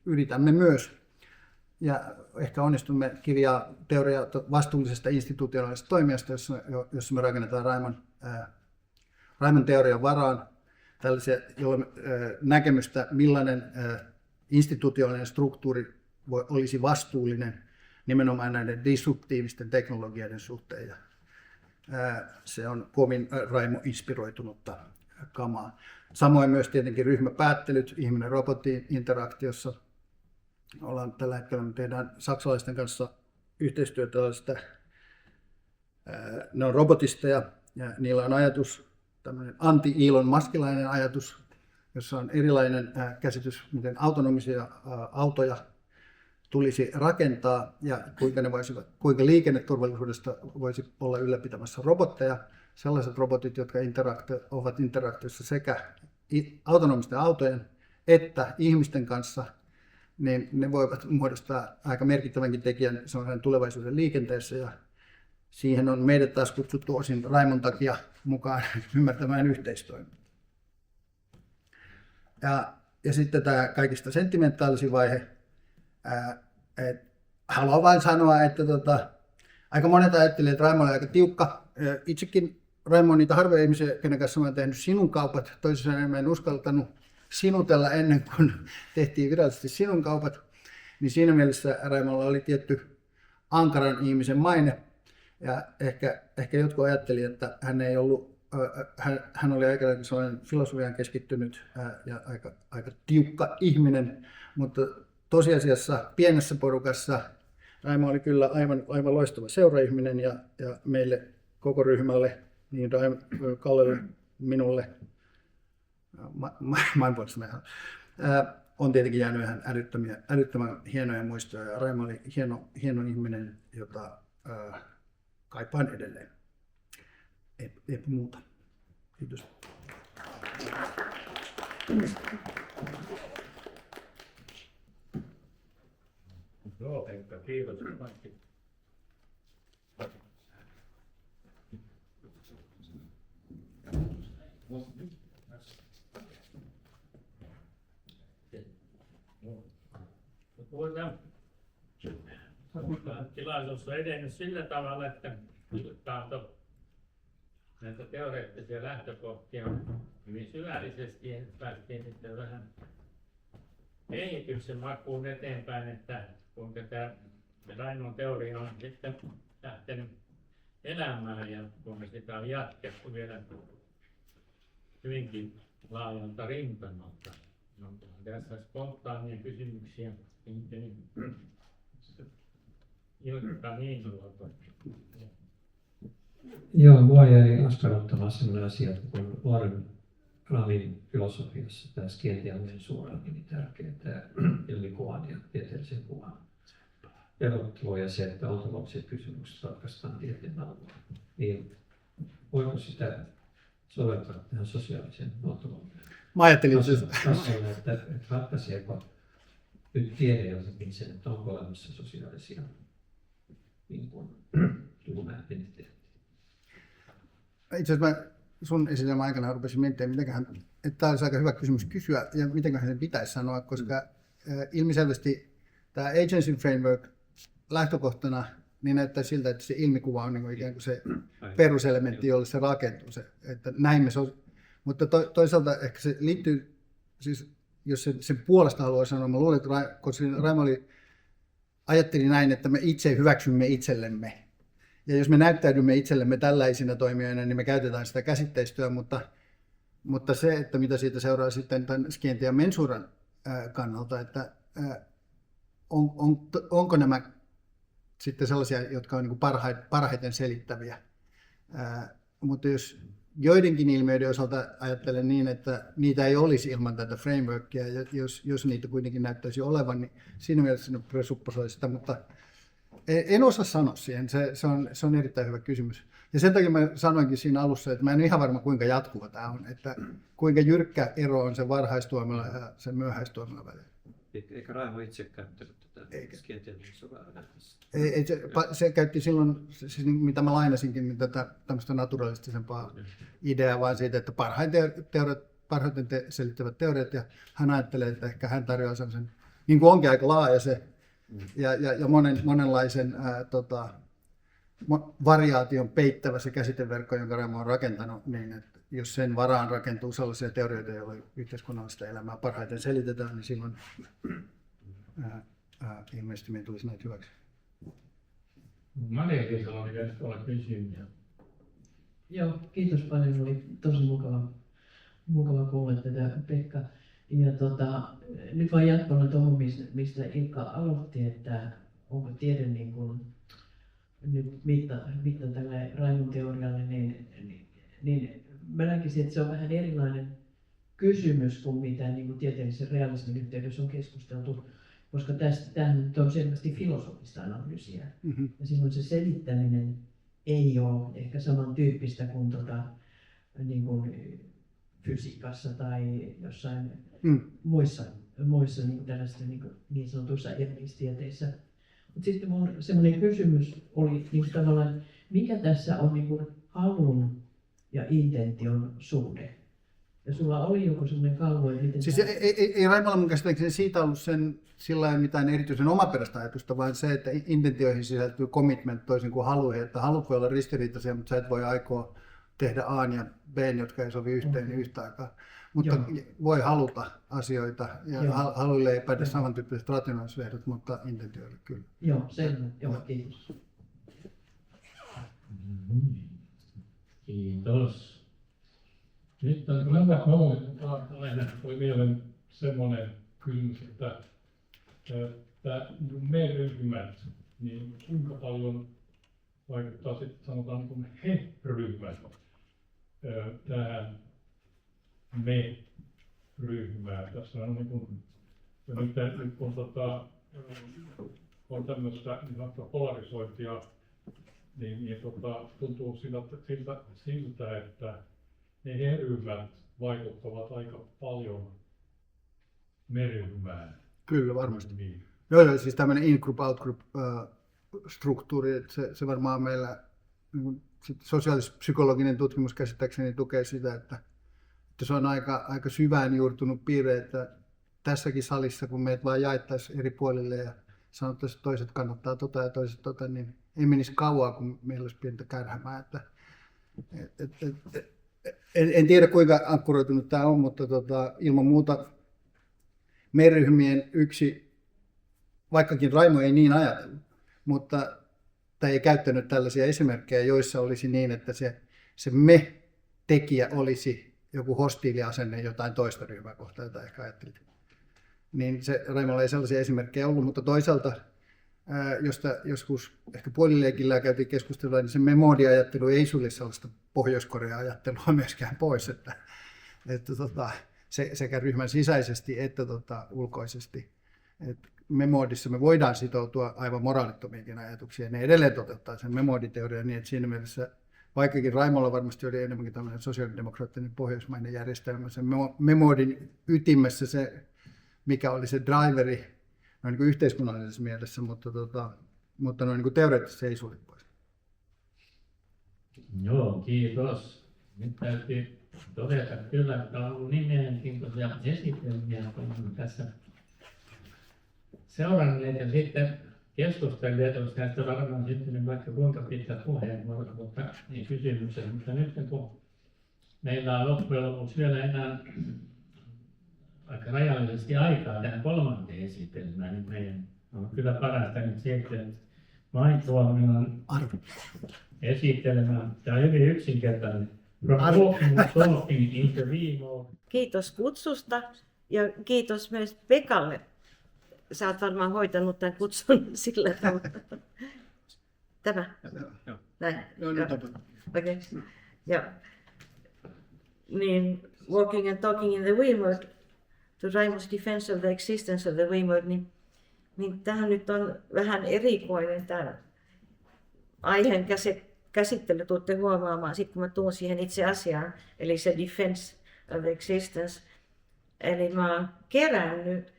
yritämme myös. Ja ehkä onnistumme kirjaa teoriaa vastuullisesta institutionaalisesta toimijasta, jossa me rakennetaan Raimon teorian varaan tällaisia näkemystä, millainen institutionaalinen struktuuri olisi vastuullinen nimenomaan näiden disruptiivisten teknologioiden suhteen. Ja se on kovin Raimo-inspiroitunutta kamaa. Samoin myös tietenkin ryhmäpäättelyt ihminen-robotti-interaktiossa. Tällä hetkellä me tehdään saksalaisten kanssa yhteistyötä tällaista. Ne on robotisteja ja niillä on ajatus, tämmöinen anti-Elon Muskilainen ajatus, jossa on erilainen käsitys, miten autonomisia autoja tulisi rakentaa ja kuinka liikenneturvallisuudesta voisi olla ylläpitämässä robotteja. Sellaiset robotit, jotka ovat interaktiossa sekä autonomisten autojen että ihmisten kanssa, niin ne voivat muodostaa aika merkittävänkin tekijän tulevaisuuden liikenteessä. Ja siihen on meidät taas kutsuttu osin Raimon takia mukaan ymmärtämään yhteistoimintaa. Ja sitten tämä kaikista sentimentaalisin vaihe. Haluan vain sanoa, että aika monet ajattelivat, että Raimo oli aika tiukka. Itsekin Raimo on niitä harvoja ihmisiä, kenen kanssa olen tehnyt sinun kaupat. Toisin sanoen en uskaltanut sinutella ennen kuin tehtiin virallisesti sinun kaupat. Niin siinä mielessä Raimolla oli tietty ankaran ihmisen maine. Ja ehkä jotkut ajattelivat, että hän oli aika sellainen filosofiaan keskittynyt ja aika tiukka ihminen, mutta tosiasiassa pienessä porukassa Raimo oli kyllä aivan loistava seuraihminen ja meille koko ryhmälle, niin Kallelle, minulle, on tietenkin jäänyt ihan älyttömän hienoja muistoja. Ja Raimo oli hieno ihminen, jota kaipaan edelleen. Ei muuta. Kiitos. Joo, Pekka, kiitos. Tilaisuus on edennyt sillä tavalla, että näitä teoreettisia lähtökohtia hyvin syvällisesti ja päästiin sitten vähän kehityksen makuun eteenpäin, että kuinka tämä Raimon teoria on sitten lähtenyt elämään ja kuinka sitä on jatkettu vielä hyvinkin laajalta rintamalta. tässä spontaania kysymyksiä. Ilkka Niiniluoto. Joo, mua jäi askarruttamaan sellainen asia, että kun Warren Ramin filosofiassa tämä skientiallinen suora on niin tärkeä, tämä ilmikuvan ja tieteellisen kuvan erottelu ja se, että ontologiset kysymykset ratkaistaan tieteen avulla. Niin voiko sitä soveltaa tähän sosiaaliseen ontologiaan? Mä ajattelin, että ratkaiseeko nyt tiede jotenkin sen, että onko olemassa sosiaalisia niin kuin luumääriteettejä. itse asiassa mä sun esitelmän aikana rupesin miettimään, että tämä olisi aika hyvä kysymys kysyä ja mitenköhän sen pitäisi sanoa, koska ilmiselvästi tämä agency framework lähtökohtana niin näyttää siltä, että se ilmikuva on niin kuin ikään kuin se peruselementti, jolle se rakentuu. Että näin me mutta toisaalta ehkä se liittyy, siis jos sen puolesta haluaa sanoa, mä luulen, että koska Raimo ajatteli näin, että me itse hyväksymme itsellemme. Ja jos me näyttäydymme itsellemme tällaisina toimijoina, niin me käytetään sitä käsitteistöä, mutta se, että mitä siitä seuraa sitten tämän skientin ja mensuuran kannalta, että onko nämä sitten sellaisia, jotka on niin kuin parhaiten selittäviä. Mutta jos joidenkin ilmiöiden osalta ajattelen niin, että niitä ei olisi ilman tätä frameworkia, ja jos niitä kuitenkin näyttäisi olevan, niin siinä mielessä ne presupposoi sitä, mutta en osaa sanoa siihen. Se on erittäin hyvä kysymys. Ja sen takia mä sanoinkin siinä alussa, että mä en ole ihan varma, kuinka jatkuva tämä on, että kuinka jyrkkä ero on sen varhaistuomilla ja sen myöhäistuomilla välillä. Eikä Raimo itse käyttänyt tätä skientin suraa? Se käytti silloin, siis mitä mä lainasinkin, niin tätä tämmöistä naturalistisempaa ideaa vaan siitä, että parhaiten selittävät teoriat, ja hän ajattelee, että ehkä hän tarjoaa sellaisen, niin kuin onkin aika laaja se, ja monenlaisen variaation peittävä se käsiteverkko, jonka Raimo on rakentanut, niin että jos sen varaan rakentuu sellaisia teorioita, joilla yhteiskunnallista elämää parhaiten selitetään, niin silloin ilmeisesti meidän tulisi näitä hyväksi. Mariakin sanoi, että pitäisi olla kysymyksiä. Joo, kiitos paljon. Oli tosi mukava kuulla tätä, Pekka. Ja nyt vaan jatkona tuohon, mistä Ilkka aloitti, että onko tiede niin kuin nyt mitta tälle Raimon teorialle, niin mä näkisin, että se on vähän erilainen kysymys kuin mitä niin kuin tieteellisen realismin yhteydessä on keskusteltu, koska tämähän on selvästi filosofista analyysiä. Mm-hmm. Ja silloin se selittäminen ei ole ehkä samantyyppistä kuin, niin kuin fysiikassa tai jossain muissa niin tällaisissa niin sanotuissa erillistieteissä. Mutta sitten mun semmoinen kysymys oli niin tavallaan, mikä tässä on niin kuin halun ja intention suhde? Ja sulla oli joku semmoinen kalvo, että miten... Siis ei Raimolla mun käsittääkseni siitä ollut sillä mitään erityisen omaperäistä ajatusta, vaan se, että intentioihin sisältyy commitment toisin kuin haluihin, että halut voi olla ristiriitaisia, mutta sä et voi aikoa tehdä A ja B, jotka ei sovi yhteen niin yhtä aikaa. Mutta voi haluta asioita, ja haluille ei päde samantyyppiset rationaalisuusehdot, mutta intentioille kyllä. Joo, selvä. Joo, kiitos. Kiitos. Nyt tuli mieleen semmoinen kysymys, että me ryhmät, niin kuinka paljon vaikuttaa sitten sanotaan niin kuin he-ryhmät tähän me-ryhmään. Tässä on niin kuin, nyt kun on tämmöistä niin polarisointia, niin tuntuu siltä, että ne he-ryhmät vaikuttavat aika paljon me-ryhmään. Kyllä, varmasti. Niin. Joo, siis tämmöinen in-group, out-group struktuuri, että se varmaan meillä sosiaalis-psykologinen tutkimus käsittääkseni tukee sitä, että se on aika syvään juurtunut piirre, että tässäkin salissa, kun meitä vaan jaettaisiin eri puolille ja sanottaisiin, että toiset kannattaa ja toiset niin ei menisi kauaa, kun meillä olisi pientä kärhämää. Että en tiedä, kuinka ankkuroitunut tämä on, mutta ilman muuta me-ryhmien yksi, vaikkakin Raimo ei niin ajatellut, mutta tai ei käyttänyt tällaisia esimerkkejä, joissa olisi niin, että se me-tekijä olisi joku hostiiliasenne jotain toista ryhmää kohtaan, jota ehkä ajattelit. niin se Raimolla ei sellaisia esimerkkejä ollut, mutta toisaalta, josta joskus ehkä puolileikillä käytiin keskustelua, niin se memodiajattelu ei sulje sellaista Pohjois-Korea-ajattelua myöskään pois, että sekä ryhmän sisäisesti että ulkoisesti. Memodissa me voidaan sitoutua aivan moraalittomiinkin ajatuksiin, ja ne edelleen toteuttaa sen memoditeorian niin, että siinä mielessä, vaikkakin Raimolla varmasti oli enemmänkin tämmöinen sosiaalidemokraattinen pohjoismainen järjestelmä, sen memodin ytimessä se, mikä oli se driveri noin niin kuin yhteiskunnallisessa mielessä, mutta noin niin kuin teoreettisesti se ei sulje pois. Joo, kiitos. Nyt täytyy todeta kyllä, että on ollut niin mielenkiintoisia esitelmiä, kun on tässä seuranneet ja sitten keskustelleet, olisi näistä varmaan sitten vaikka kuinka pitkä puheenvuoro, mutta ei kysymyksiä. Mutta nyt kun meillä on loppujen lopuksi vielä enää aika rajallisesti aikaa tähän kolmanteen esitelmään, niin meidän on kyllä parasta nyt siirtyä Maintuomilan esitelmään. Tämä on hyvin yksinkertainen. Talking in the Vimo. Kiitos kutsusta ja kiitos myös Pekalle. Sä oot varmaan hoitanut tämän kutsun sillä tavalla. Tämä? Joo. Näin? Joo, nyt on. Okei. Ja niin Walking and Talking in the Wimod, to Raimo's defense of the existence of the Wimod, niin tähän nyt on vähän erikoinen tämä aiheen käsittely, tuutte huomaamaan sitten kun mä tuun siihen itse asiaan, eli se defense of the existence. Eli mä oon kerännyt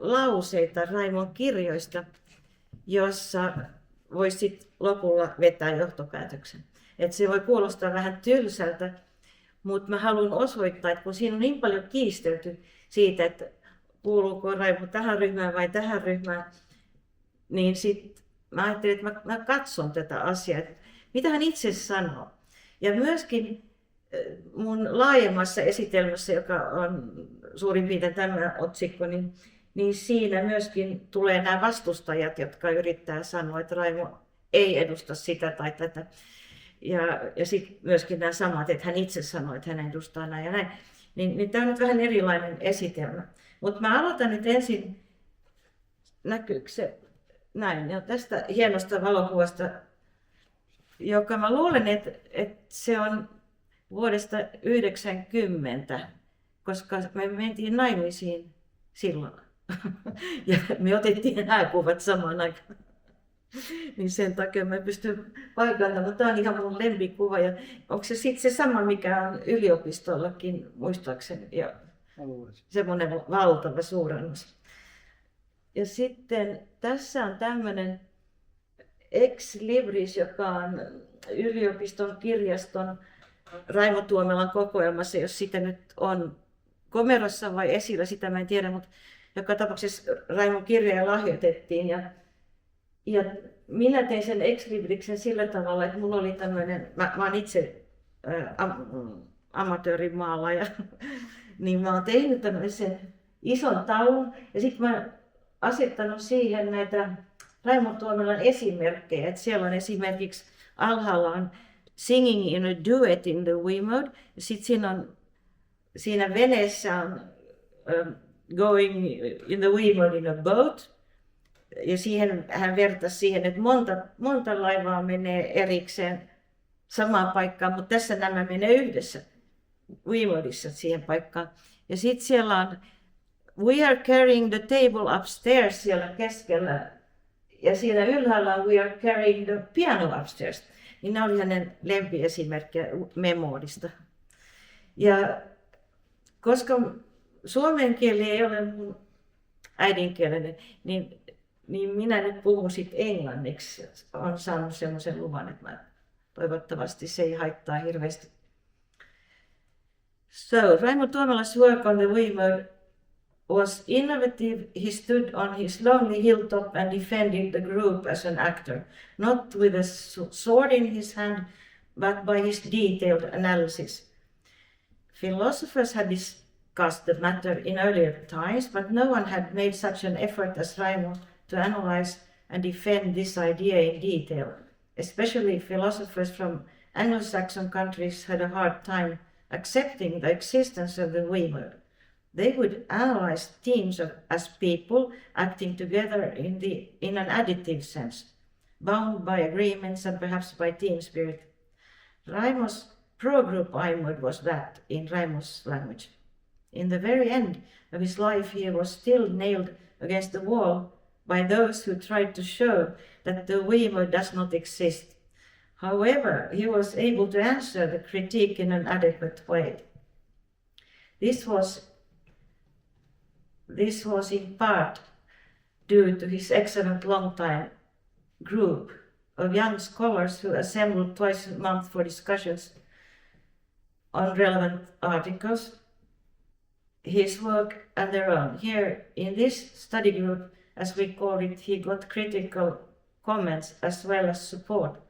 lauseita Raimon kirjoista, jossa voisi sit lopulla vetää johtopäätöksen. Et se voi kuulostaa vähän tylsältä, mutta mä haluan osoittaa, että kun siinä on niin paljon kiistelty siitä, että kuuluuko Raimo tähän ryhmään vai tähän ryhmään, niin sitten mä ajattelin, että mä katson tätä asiaa, että mitä hän itse sanoo. Ja myöskin mun laajemmassa esitelmässä, joka on suurin piirtein tämä otsikko, niin siinä myöskin tulee nämä vastustajat, jotka yrittää sanoa, että Raimo ei edusta sitä tai tätä. Ja sitten myöskin nämä samat, että hän itse sanoo, että hän edustaa näin ja näin. Niin tämä on nyt vähän erilainen esitelmä. Mutta mä aloitan nyt ensin, näkyykö se näin, ja tästä hienosta valokuvasta, joka mä luulen, että se on vuodesta 1990, koska me mentiin naimisiin silloin. Ja me otettiin nämä kuvat samaan aikaan. Niin sen takia mä pystyn paikantamaan, mutta tämä on ihan mun lempikuva. Ja onko se sitten se sama, mikä on yliopistollakin, muistaakseni, ja semmoinen valtava suurennus. Ja sitten tässä on tämmöinen Ex Libris, joka on yliopiston kirjaston Raimo Tuomelan kokoelmassa, jos sitä nyt on komerossa vai esillä, sitä mä en tiedä, mutta joka tapauksessa Raimon kirjoja lahjoitettiin. Ja minä tein sen Ex Libriksen sillä tavalla, että mulla oli tämmöinen, mä oon itse amatöörimaalaaja, niin mä oon tehnyt tämmöisen ison taulun ja sitten mä asettanut siihen näitä Raimo Tuomelan esimerkkejä. Että siellä on esimerkiksi alhaalla on Singing in a Duet in the Wimod, ja sitten siinä veneessä on Going in the Wimod in a Boat. Ja siihen hän vertasi siihen, että monta laivaa menee erikseen samaan paikkaan, mutta tässä nämä menee yhdessä Wimodissa siihen paikkaan. Ja sitten siellä on We are carrying the table upstairs siellä keskellä. Ja siinä ylhäällä on We are carrying the piano upstairs. Niin nämä oli hänen lempiesimerkkejä Memodista. Ja koska suomen kieli ei ole mun äidinkielinen, niin minä nyt puhun sitten englanniksi. Olen saanut semmoisen luvan, että toivottavasti se ei haittaa hirveästi. So, Raimo Tuomelas' work on the Wimod was innovative. He stood on his lonely hilltop and defended the group as an actor, not with a sword in his hand, but by his detailed analysis. Philosophers had discussed the matter in earlier times, but no one had made such an effort as Raimo to analyze and defend this idea in detail. Especially philosophers from Anglo-Saxon countries had a hard time accepting the existence of the Wimod. they would analyze teams as people acting together in an additive sense, bound by agreements and perhaps by team spirit. Raimo's pro-group I-mode was that in Raimo's language. In the very end of his life, he was still nailed against the wall by those who tried to show that the we-mode does not exist. However, he was able to answer the critique in an adequate way. This was in part due to his excellent long-time group of young scholars who assembled twice a month for discussions on relevant articles, his work and their own. Here in this study group, as we call it, he got critical comments as well as support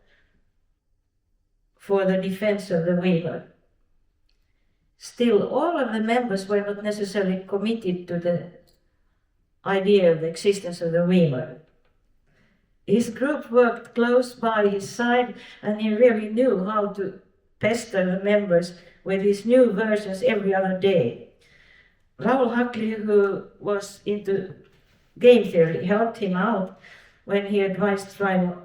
for the defense of the we-mode. Still, all of the members were not necessarily committed to the idea of the existence of the we-mode. His group worked close by his side, and he really knew how to pester the members with his new versions every other day. Raoul Huckley, who was into game theory, helped him out when he advised Raimo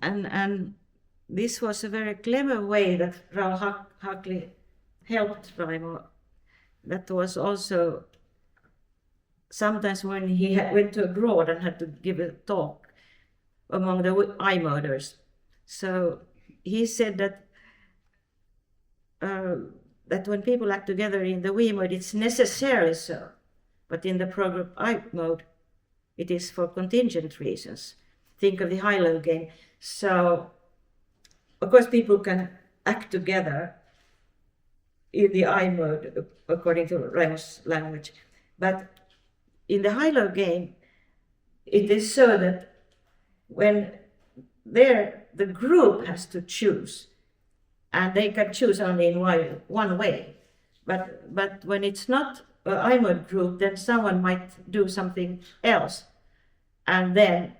And this was a very clever way that Raoul Huckley helped Raimo. That was also sometimes when he went to abroad and had to give a talk among the I-moders. So he said that when people act together in the we-mode, it's necessarily so, but in the pro-group I-mode, it is for contingent reasons. Think of the high-low game. So, of course, people can act together in the I-mode, according to Raimo's language, but in the high-low game, it is so that when the group has to choose, and they can choose only in one way. But when it's not an I-mode group, then someone might do something else, and then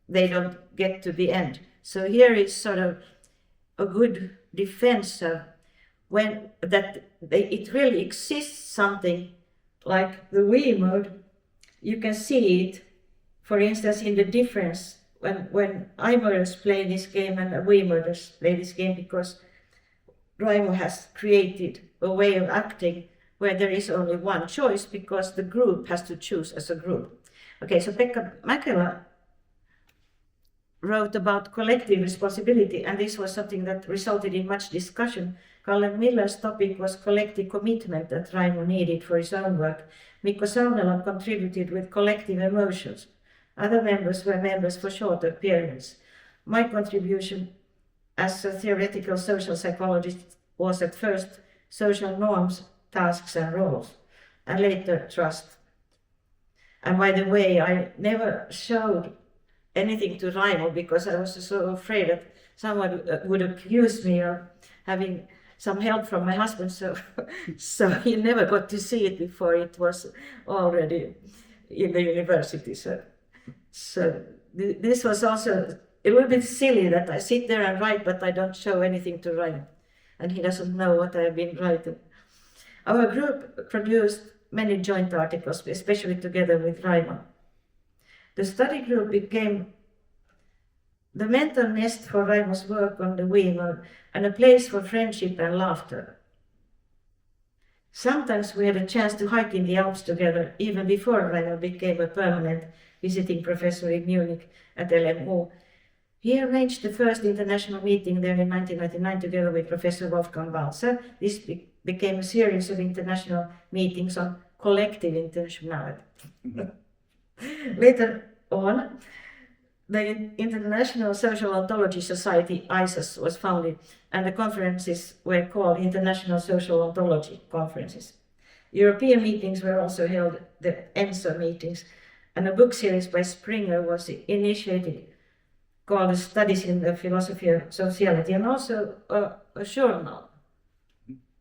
they don't get to the end. So here is sort of a good defense of it really exists something like the we-mode. You can see it, for instance, in the difference when I-moders play this game and we-moders play this game, because Raimo has created a way of acting where there is only one choice because the group has to choose as a group. Okay, so Pekka Mäkelä wrote about collective responsibility, and this was something that resulted in much discussion. Kalle Miller's topic was collective commitment that Raimo needed for his own work. Mikko Saunela contributed with collective emotions. Other members were members for shorter periods. My contribution as a theoretical social psychologist was at first social norms, tasks and roles, and later trust. And by the way, I never showed anything to Raimo because I was so afraid that someone would accuse me of having some help from my husband, so he never got to see it before it was already in the university. So this was also a little bit silly that I sit there and write, but I don't show anything to Raimo, and he doesn't know what I have been writing. Our group produced many joint articles, especially together with Raimo. The study group became the mental nest for Raimo's work on the we-mode and a place for friendship and laughter. Sometimes we had a chance to hike in the Alps together, even before Raimo became a permanent visiting professor in Munich at LMU. He arranged the first international meeting there in 1999 together with Professor Wolfgang Walzer. This became a series of international meetings on collective intentionality. Later on, the International Social Ontology Society, ISOS, was founded, and the conferences were called International Social Ontology Conferences. European meetings were also held, the ENSO meetings, and a book series by Springer was initiated called Studies in the Philosophy of Sociality, and also a journal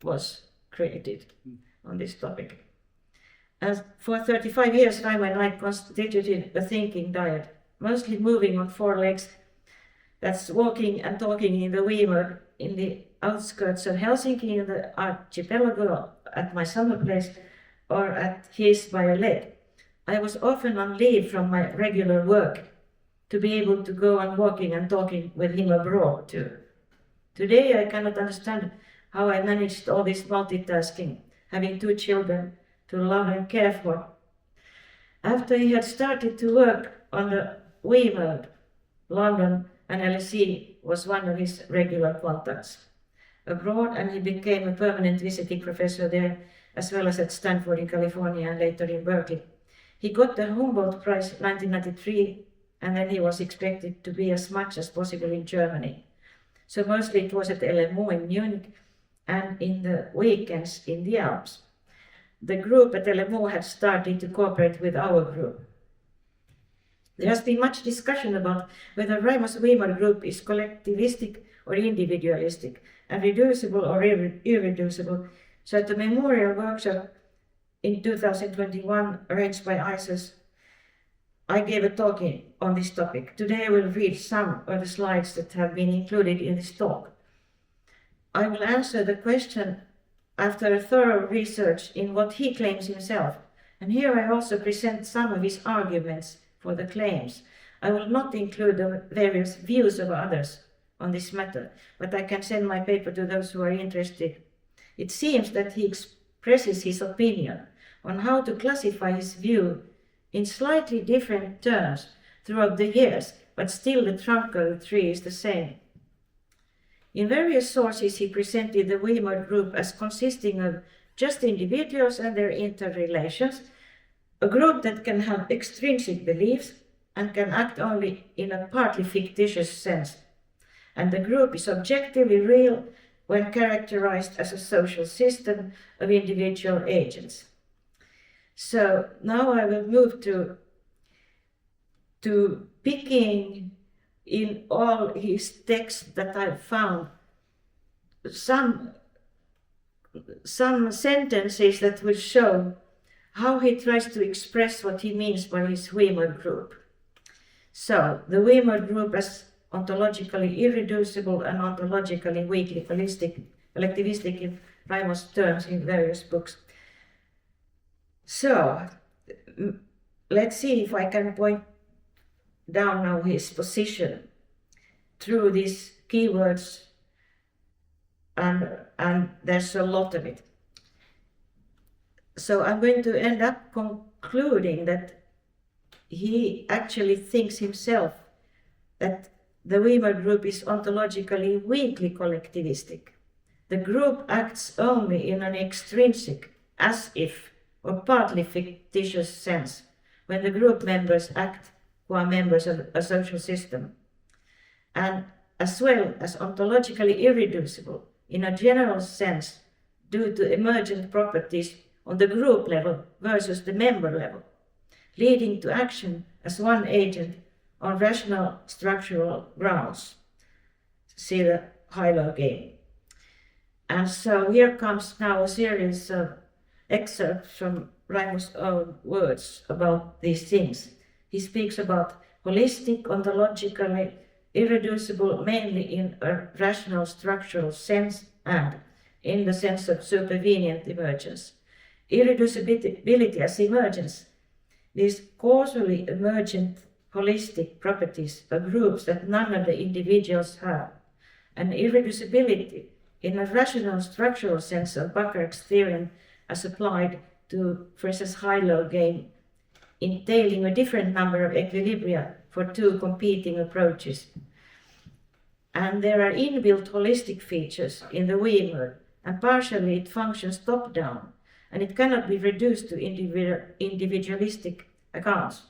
was created on this topic. And for 35 years, Raimo and I constituted a thinking diet, mostly moving on four legs, that's walking and talking in the we mode in the outskirts of Helsinki in the archipelago at my summer place or at his by a lake. I was often on leave from my regular work to be able to go on walking and talking with him abroad too. Today I cannot understand how I managed all this multitasking, having 2 children to love and care for. After he had started to work on the we mode, London and LSE was one of his regular contacts abroad, and he became a permanent visiting professor there, as well as at Stanford in California and later in Berkeley. He got the Humboldt Prize in 1993, and then he was expected to be as much as possible in Germany. So mostly it was at LMU in Munich and in the weekends in the Alps. The group at LMU had started to cooperate with our group. There has been much discussion about whether Raimos we mode group is collectivistic or individualistic, and reducible or irreducible. So at the memorial workshop in 2021 arranged by ISIS, I gave a talk on this topic. Today I will read some of the slides that have been included in this talk. I will answer the question after a thorough research in what he claims himself, and here I also present some of his arguments for the claims. I will not include the various views of others on this matter, but I can send my paper to those who are interested. It seems that he expresses his opinion on how to classify his view in slightly different terms throughout the years, but still the trunk of the tree is the same. In various sources, he presented the we mode group as consisting of just individuals and their interrelations, a group that can have extrinsic beliefs and can act only in a partly fictitious sense. And the group is objectively real when characterized as a social system of individual agents. So now I will move to picking in all his texts that I've found some sentences that will show how he tries to express what he means by his we mode group. So the we mode group as ontologically irreducible and ontologically weakly collectivistic in Raimos terms in various books. So let's see if I can point down now his position through these keywords, and there's a lot of it. So I'm going to end up concluding that he actually thinks himself that the we mode group is ontologically weakly collectivistic. The group acts only in an extrinsic, as if, or partly fictitious sense, when the group members act who are members of a social system, and as well as ontologically irreducible in a general sense due to emergent properties on the group level versus the member level, leading to action as one agent on rational structural grounds. See the high-low game. And so here comes now a series of excerpts from Raimos' own words about these things. He speaks about holistic, ontologically irreducible, mainly in a rational structural sense and in the sense of supervenient emergence. Irreducibility as emergence, these causally emergent holistic properties of groups that none of the individuals have, and irreducibility in a rational structural sense of Bacharach's theorem as applied to, for instance, high-low game, entailing a different number of equilibria for 2 competing approaches. And there are inbuilt holistic features in the we mode, and partially it functions top-down, and it cannot be reduced to individualistic accounts.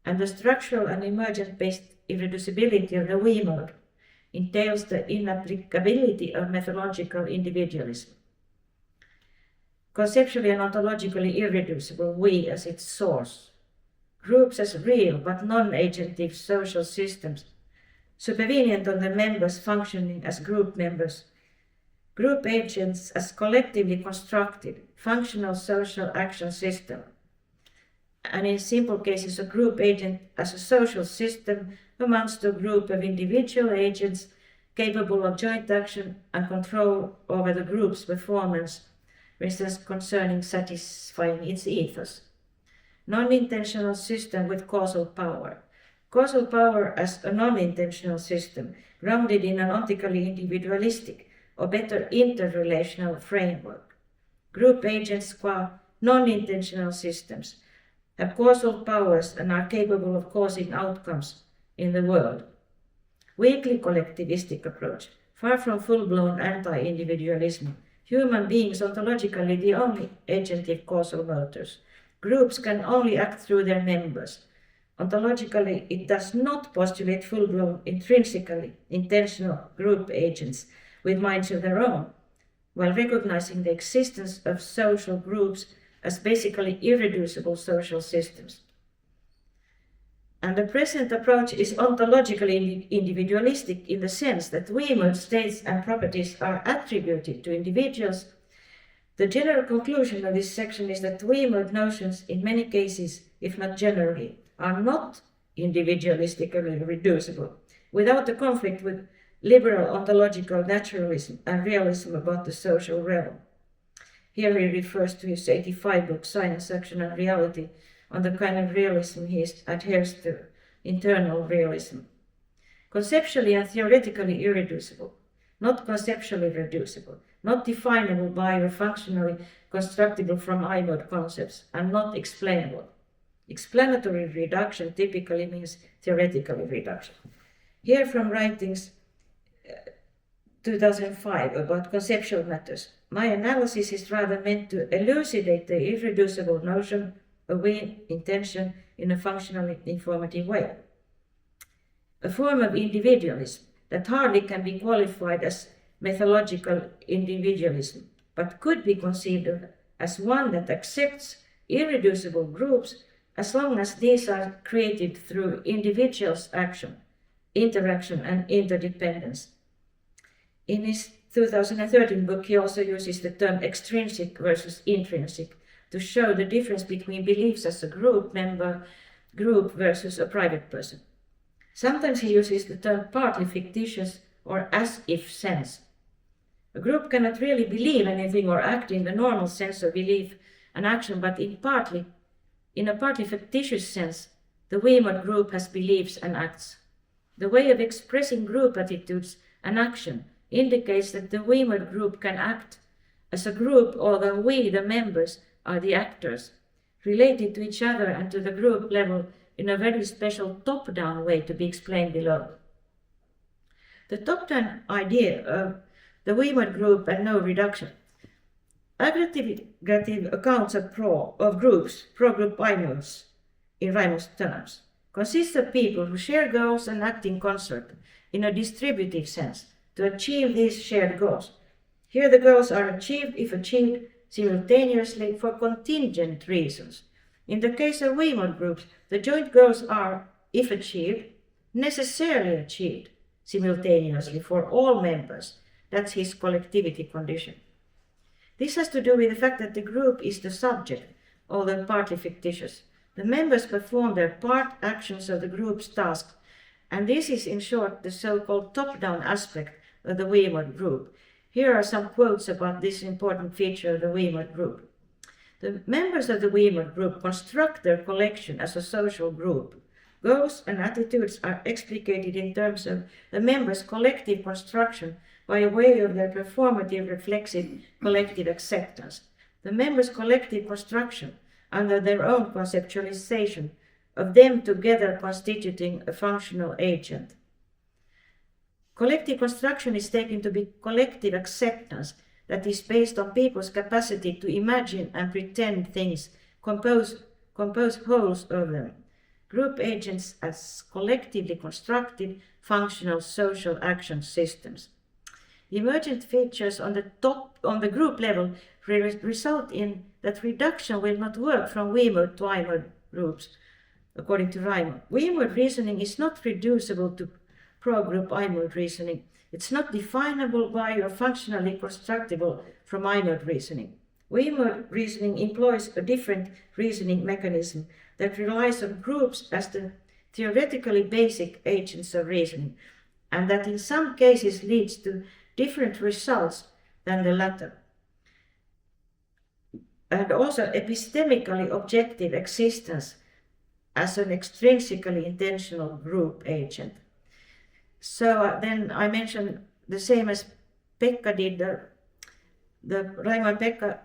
And the structural and emergent-based irreducibility of the we mode entails the inapplicability of methodological individualism. Conceptually and ontologically irreducible, we as its source. Groups as real but non-agentive social systems, supervenient on the members functioning as group members. Group agents as collectively constructed, functional social action system. and in simple cases a group agent as a social system amounts to a group of individual agents capable of joint action and control over the group's performance, for instance concerning satisfying its ethos. Non-intentional system with causal power. Causal power as a non-intentional system grounded in an ontically individualistic or better interrelational framework. Group agents qua non-intentional systems have causal powers and are capable of causing outcomes in the world. Weakly collectivistic approach. Far from full-blown anti-individualism, human beings ontologically the only agentive causal motors. Groups can only act through their members. Ontologically, it does not postulate full-blown, intrinsically intentional group agents with minds of their own, while recognizing the existence of social groups as basically irreducible social systems. And the present approach is ontologically individualistic in the sense that we-mode states and properties are attributed to individuals. The general conclusion of this section is that we-mode notions in many cases, if not generally, are not individualistically reducible, without a conflict with liberal ontological naturalism and realism about the social realm. Here he refers to his 85 book, Science, Action and Reality, on the kind of realism he adheres to, internal realism. Conceptually and theoretically irreducible, not conceptually reducible, not definable by or functionally constructible from I-mode concepts, and not explainable. Explanatory reduction typically means theoretical reduction. Here from writings 2005 about conceptual matters, my analysis is rather meant to elucidate the irreducible notion of intention in a functionally informative way. A form of individualism that hardly can be qualified as methodological individualism, but could be conceived of as one that accepts irreducible groups as long as these are created through individuals' action, interaction, and interdependence. In his 2013 book, he also uses the term extrinsic versus intrinsic to show the difference between beliefs as a group member, group versus a private person. Sometimes he uses the term partly fictitious or as if sense. A group cannot really believe anything or act in the normal sense of belief and action, but in a partly fictitious sense, the we-mode group has beliefs and acts. The way of expressing group attitudes and action indicates that the we-mode group can act as a group, although we, the members, are the actors, related to each other and to the group level in a very special top-down way to be explained below. The top-down idea of the we-mode group and no reduction. Aggregative accounts of groups, pro-group I-modes, in Raimo's terms, consists of people who share goals and act in concert in a distributive sense to achieve these shared goals. Here the goals are achieved, if achieved, simultaneously for contingent reasons. In the case of we-mode groups, the joint goals are, if achieved, necessarily achieved simultaneously for all members. That's his collectivity condition. This has to do with the fact that the group is the subject, although partly fictitious. The members perform their part actions of the group's tasks, and this is in short the so-called top-down aspect of the we-mode group. Here are some quotes about this important feature of the we-mode group. The members of the we-mode group construct their collection as a social group. Goals and attitudes are explicated in terms of the members' collective construction by way of their performative reflexive collective acceptance. The members' collective construction under their own conceptualization of them together constituting a functional agent. Collective construction is taken to be collective acceptance that is based on people's capacity to imagine and pretend things, compose wholes of them. Group agents as collectively constructed, functional social action systems. Emergent features on the group level result in that reduction will not work from we-mode to I-mode groups, according to Raimo. We-mode reasoning is not reducible to pro-group I-mode reasoning. It's not definable by or functionally constructible from I-mode reasoning. We-mode reasoning employs a different reasoning mechanism that relies on groups as the theoretically basic agents of reasoning, and that in some cases leads to different results than the latter. And also epistemically objective existence as an extrinsically intentional group agent. So then I mentioned the same as Pekka did, the Raimo and Pekka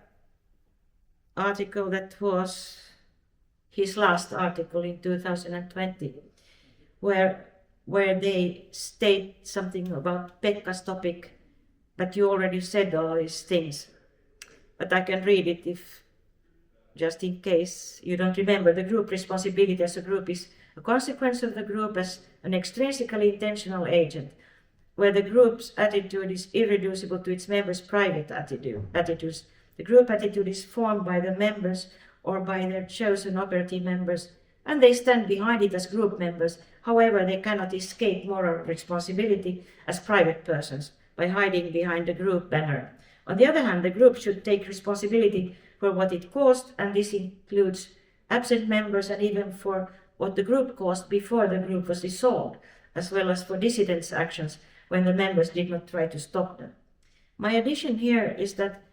article that was his last article in 2020, where they state something about Pekka's topic, but you already said all these things. But I can read it if, just in case you don't remember. The group responsibility as a group is a consequence of the group as an extrinsically intentional agent, where the group's attitude is irreducible to its members' private attitudes. The group attitude is formed by the members or by their chosen operative members, and they stand behind it as group members. However, they cannot escape moral responsibility as private persons by hiding behind the group banner. On the other hand, the group should take responsibility for what it caused, and this includes absent members and even for what the group caused before the group was dissolved, as well as for dissidents' actions when the members did not try to stop them. My addition here is that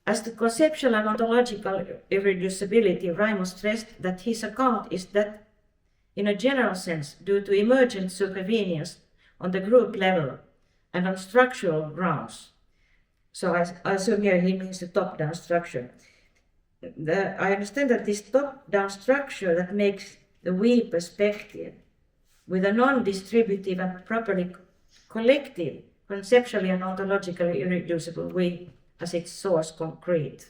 as to conceptual and ontological irreducibility, Raimo stressed that his account is that, in a general sense, due to emergent supervenience on the group level and on structural grounds. So I assume here he means the top-down structure. I understand that this top-down structure that makes the we perspective with a non-distributive and properly collective, conceptually and ontologically irreducible we as its source concrete.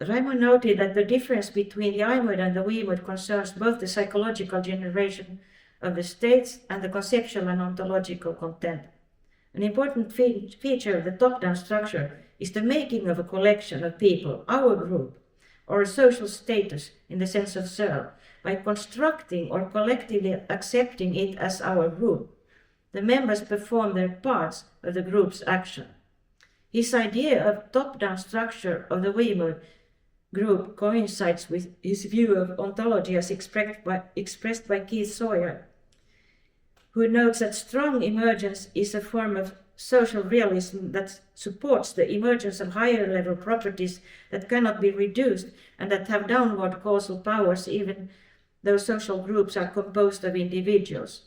Raimo noted that the difference between the I-mood and the we-mood concerns both the psychological generation of the states and the conceptual and ontological content. An important feature of the top-down structure is the making of a collection of people, our group, or a social status in the sense of Searle, by constructing or collectively accepting it as our group. The members perform their parts of the group's action. His idea of top-down structure of the we-mood group coincides with his view of ontology as expressed by Keith Sawyer, who notes that strong emergence is a form of social realism that supports the emergence of higher level properties that cannot be reduced and that have downward causal powers even though social groups are composed of individuals.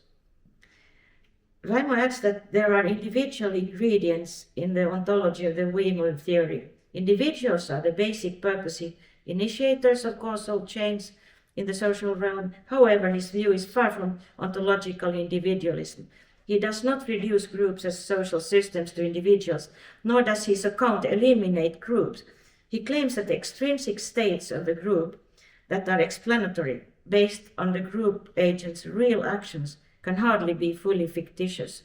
Raimo adds that there are individual ingredients in the ontology of the we-mood theory. Individuals are the basic purposive initiators of causal chains in the social realm. However, his view is far from ontological individualism. He does not reduce groups as social systems to individuals, nor does his account eliminate groups. He claims that the extrinsic states of the group that are explanatory, based on the group agent's real actions, can hardly be fully fictitious.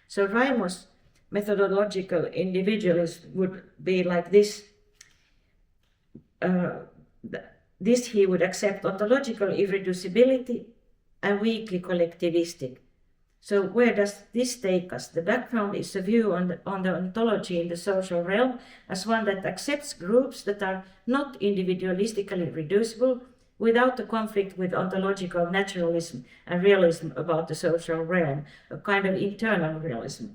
So Raimo's methodological individualism would be like this. This he would accept ontological irreducibility and weakly collectivistic. So where does this take us? The background is a view on the ontology in the social realm as one that accepts groups that are not individualistically reducible without a conflict with ontological naturalism and realism about the social realm, a kind of internal realism.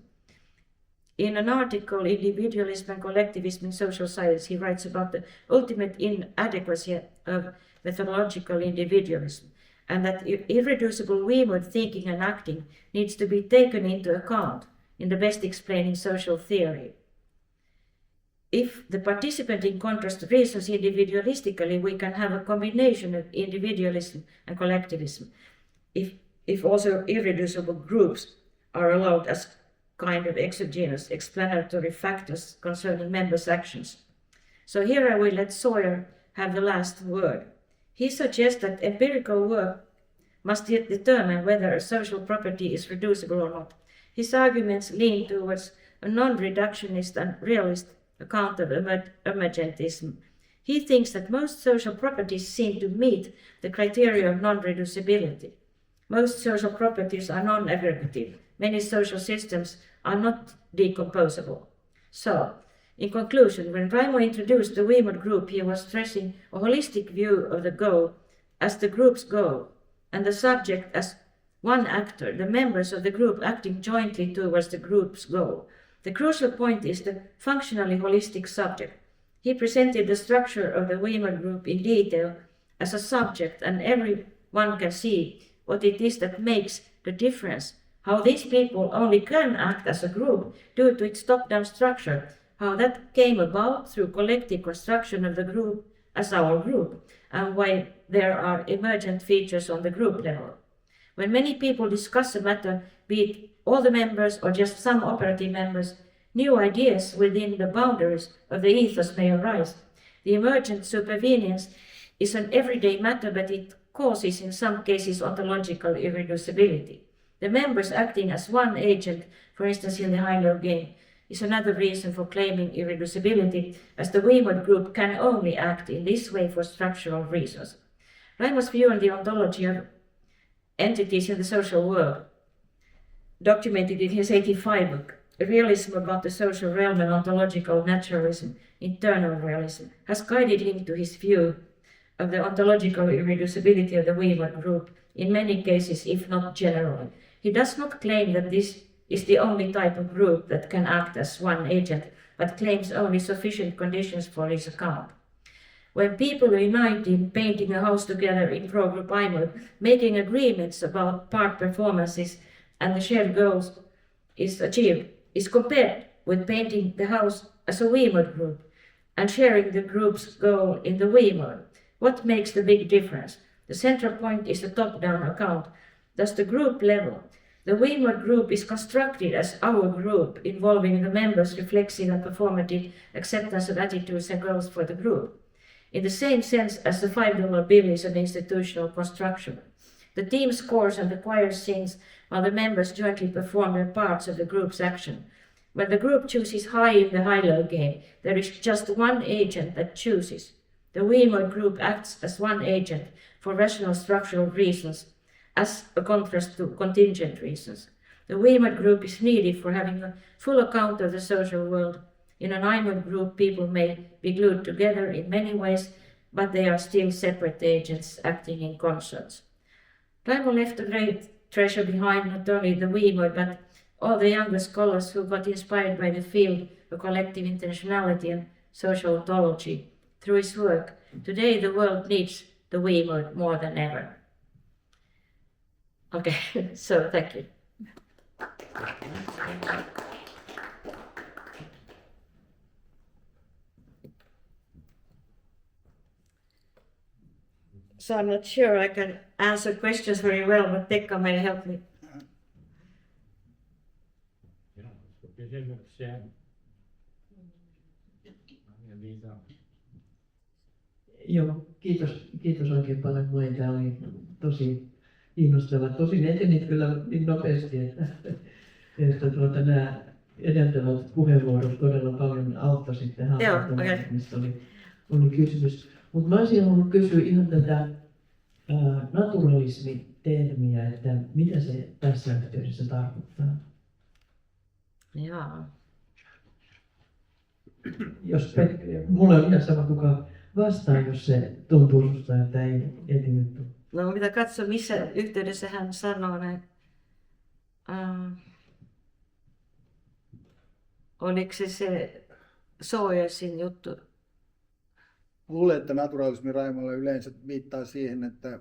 In an article, Individualism and Collectivism in Social Science, he writes about the ultimate inadequacy of methodological individualism, and that irreducible we-mood thinking and acting needs to be taken into account in the best explaining social theory. If the participant, in contrast, reasons individualistically, we can have a combination of individualism and collectivism, if also irreducible groups are allowed as kind of exogenous explanatory factors concerning members' actions. So here I will let Sawyer have the last word. He suggests that empirical work must yet determine whether a social property is reducible or not. His arguments lean towards a non-reductionist and realist account of emergentism. He thinks that most social properties seem to meet the criteria of non-reducibility. Most social properties are non-aggregative. Many social systems are not decomposable. So, In conclusion, when Raimo introduced the WeMod group, he was stressing a holistic view of the goal as the group's goal, and the subject as one actor, the members of the group acting jointly towards the group's goal. The crucial point is the functionally holistic subject. He presented the structure of the WeMod group in detail as a subject, and everyone can see what it is that makes the difference, how these people only can act as a group due to its top-down structure, how that came about through collective construction of the group as our group, and why there are emergent features on the group level. When many people discuss a matter, be it all the members or just some operative members, new ideas within the boundaries of the ethos may arise. The emergent supervenience is an everyday matter, but it causes in some cases ontological irreducibility. The members acting as one agent, for instance in the high-low game, is another reason for claiming irreducibility, as the WeMod group can only act in this way for structural reasons. Raimo's view on the ontology of entities in the social world, documented in his 1985 book, Realism about the Social Realm and Ontological Naturalism, Internal Realism, has guided him to his view of the ontological irreducibility of the WeMod group in many cases, if not generally. He does not claim that this is the only type of group that can act as one agent, but claims only sufficient conditions for his account. When people unite in painting a house together in pro-group IMO, making agreements about part performances and the shared goals is achieved, is compared with painting the house as a WeMod group and sharing the group's goal in the WeMod. What makes the big difference? The central point is the top-down account. Thus, the group level. The WeMod group is constructed as our group, involving the members' reflexive and performative acceptance of attitudes and goals for the group. In the same sense as the $5 bill is an institutional construction. The team scores and the choir sings while the members jointly perform their parts of the group's action. When the group chooses high in the high-low game, there is just one agent that chooses. The WeMod group acts as one agent for rational structural reasons, as a contrast to contingent reasons. The WeMod group is needed for having a full account of the social world. In an IMOD group, people may be glued together in many ways, but they are still separate agents acting in concerts. Raimo left a great treasure behind, not only the WeMod, but all the younger scholars who got inspired by the field of collective intentionality and social ontology through his work. Today, the world needs the WeMod more than ever. Okay, so thank you. So I'm not sure I can answer questions very well, but Pekka may help me. Kysymyksiä? Ja Liisa. Joo, kiitos oikein paljon. Tämä oli tosi kiinnostava. Tosin etenit kyllä niin nopeasti, että nämä edeltävät puheenvuorot todella paljon auttoi sitten hahmottamaan, mistä oli kysymys. Mutta mä olisin halunnut kysyä ihan tätä naturalismi-termiä, että mitä se tässä yhteydessä tarkoittaa? Jaa. Jos mulla on ihan sama kuka vastaa, jos se tuntuu susta, että ei edennyt. No mitä katso, missä yhteydessä hän sanoo näin. Oliko se Sawyersin juttu? Luulen, että naturalismi Raimolle yleensä viittaa siihen, että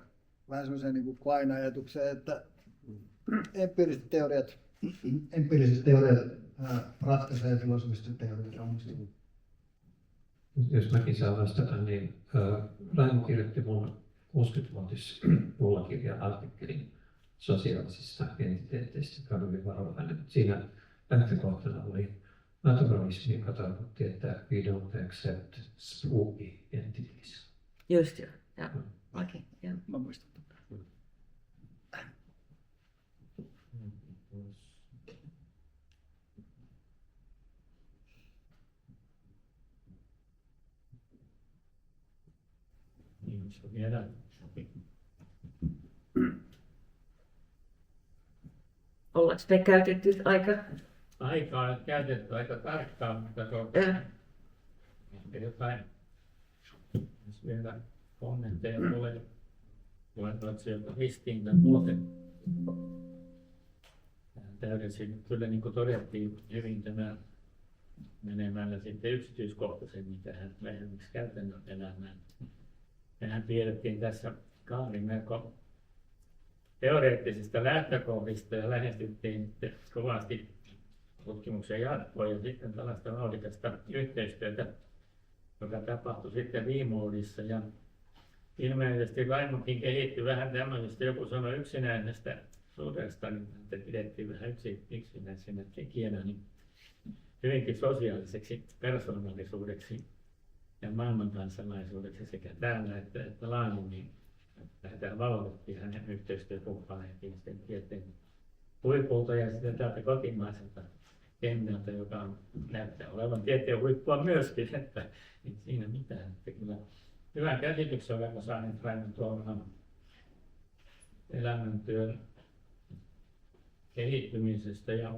vähän semmoiseen niin kuin Quine-ajatukseen, että empiiriset teoriat ratkaisee filosofisten teoriat onnistuu. Jos mäkin saan vastata, niin Raimo kirjoitti mun 60-vuotis-juhlakirjan artikkelin sosiaalisista identiteetteistä, joka oli varovainen. Siinä lähtökohtana oli naturalismi, joka tarkoitti, että we don't accept spooky entities. Just joo, joo. Okei, joo. Mä muistan. Vielä Ollaanko me käytetty aikaa on käytetty aika tarkkaan, mutta se on Ehkä jotain, jos vielä kommentteja tulee, voin sieltä ristiin tämän tuoten. Täydensin, kyllä niin kuin todettiin hyvin tämä menemällä sitten yksityiskohtaisemmin tähän lähemmäksi käytännön elämään. Mehän tiedettiin tässä Kaarin melko teoreettisista lähtökohdista ja lähestyttiin kovasti tutkimuksen jatkoa ja sitten tällaista vauhdikasta yhteistyötä, joka tapahtui sitten V-moodissa. Ja ilmeisesti Raimokin kehittyi vähän tämmöisestä, joku sanoi yksinäisestä suudesta, niin että pidettiin vähän yksinäisenä tekijänä, niin hyvinkin sosiaaliseksi persoonallisuudeksi ja maailmankansalaisuudeksi sekä täällä että laajemmin. Tätä valotettiin hänen yhteistyökumppaneitiin sitten tieteen huipulta ja sitten täältä kotimaiselta kentältä, joka näyttää olevan tieteen huippua myöskin, että ei siinä mitään. Että kyllä hyvän käsityksen olemme saaneet Raimon Tuomalan elämäntyön kehittymisestä ja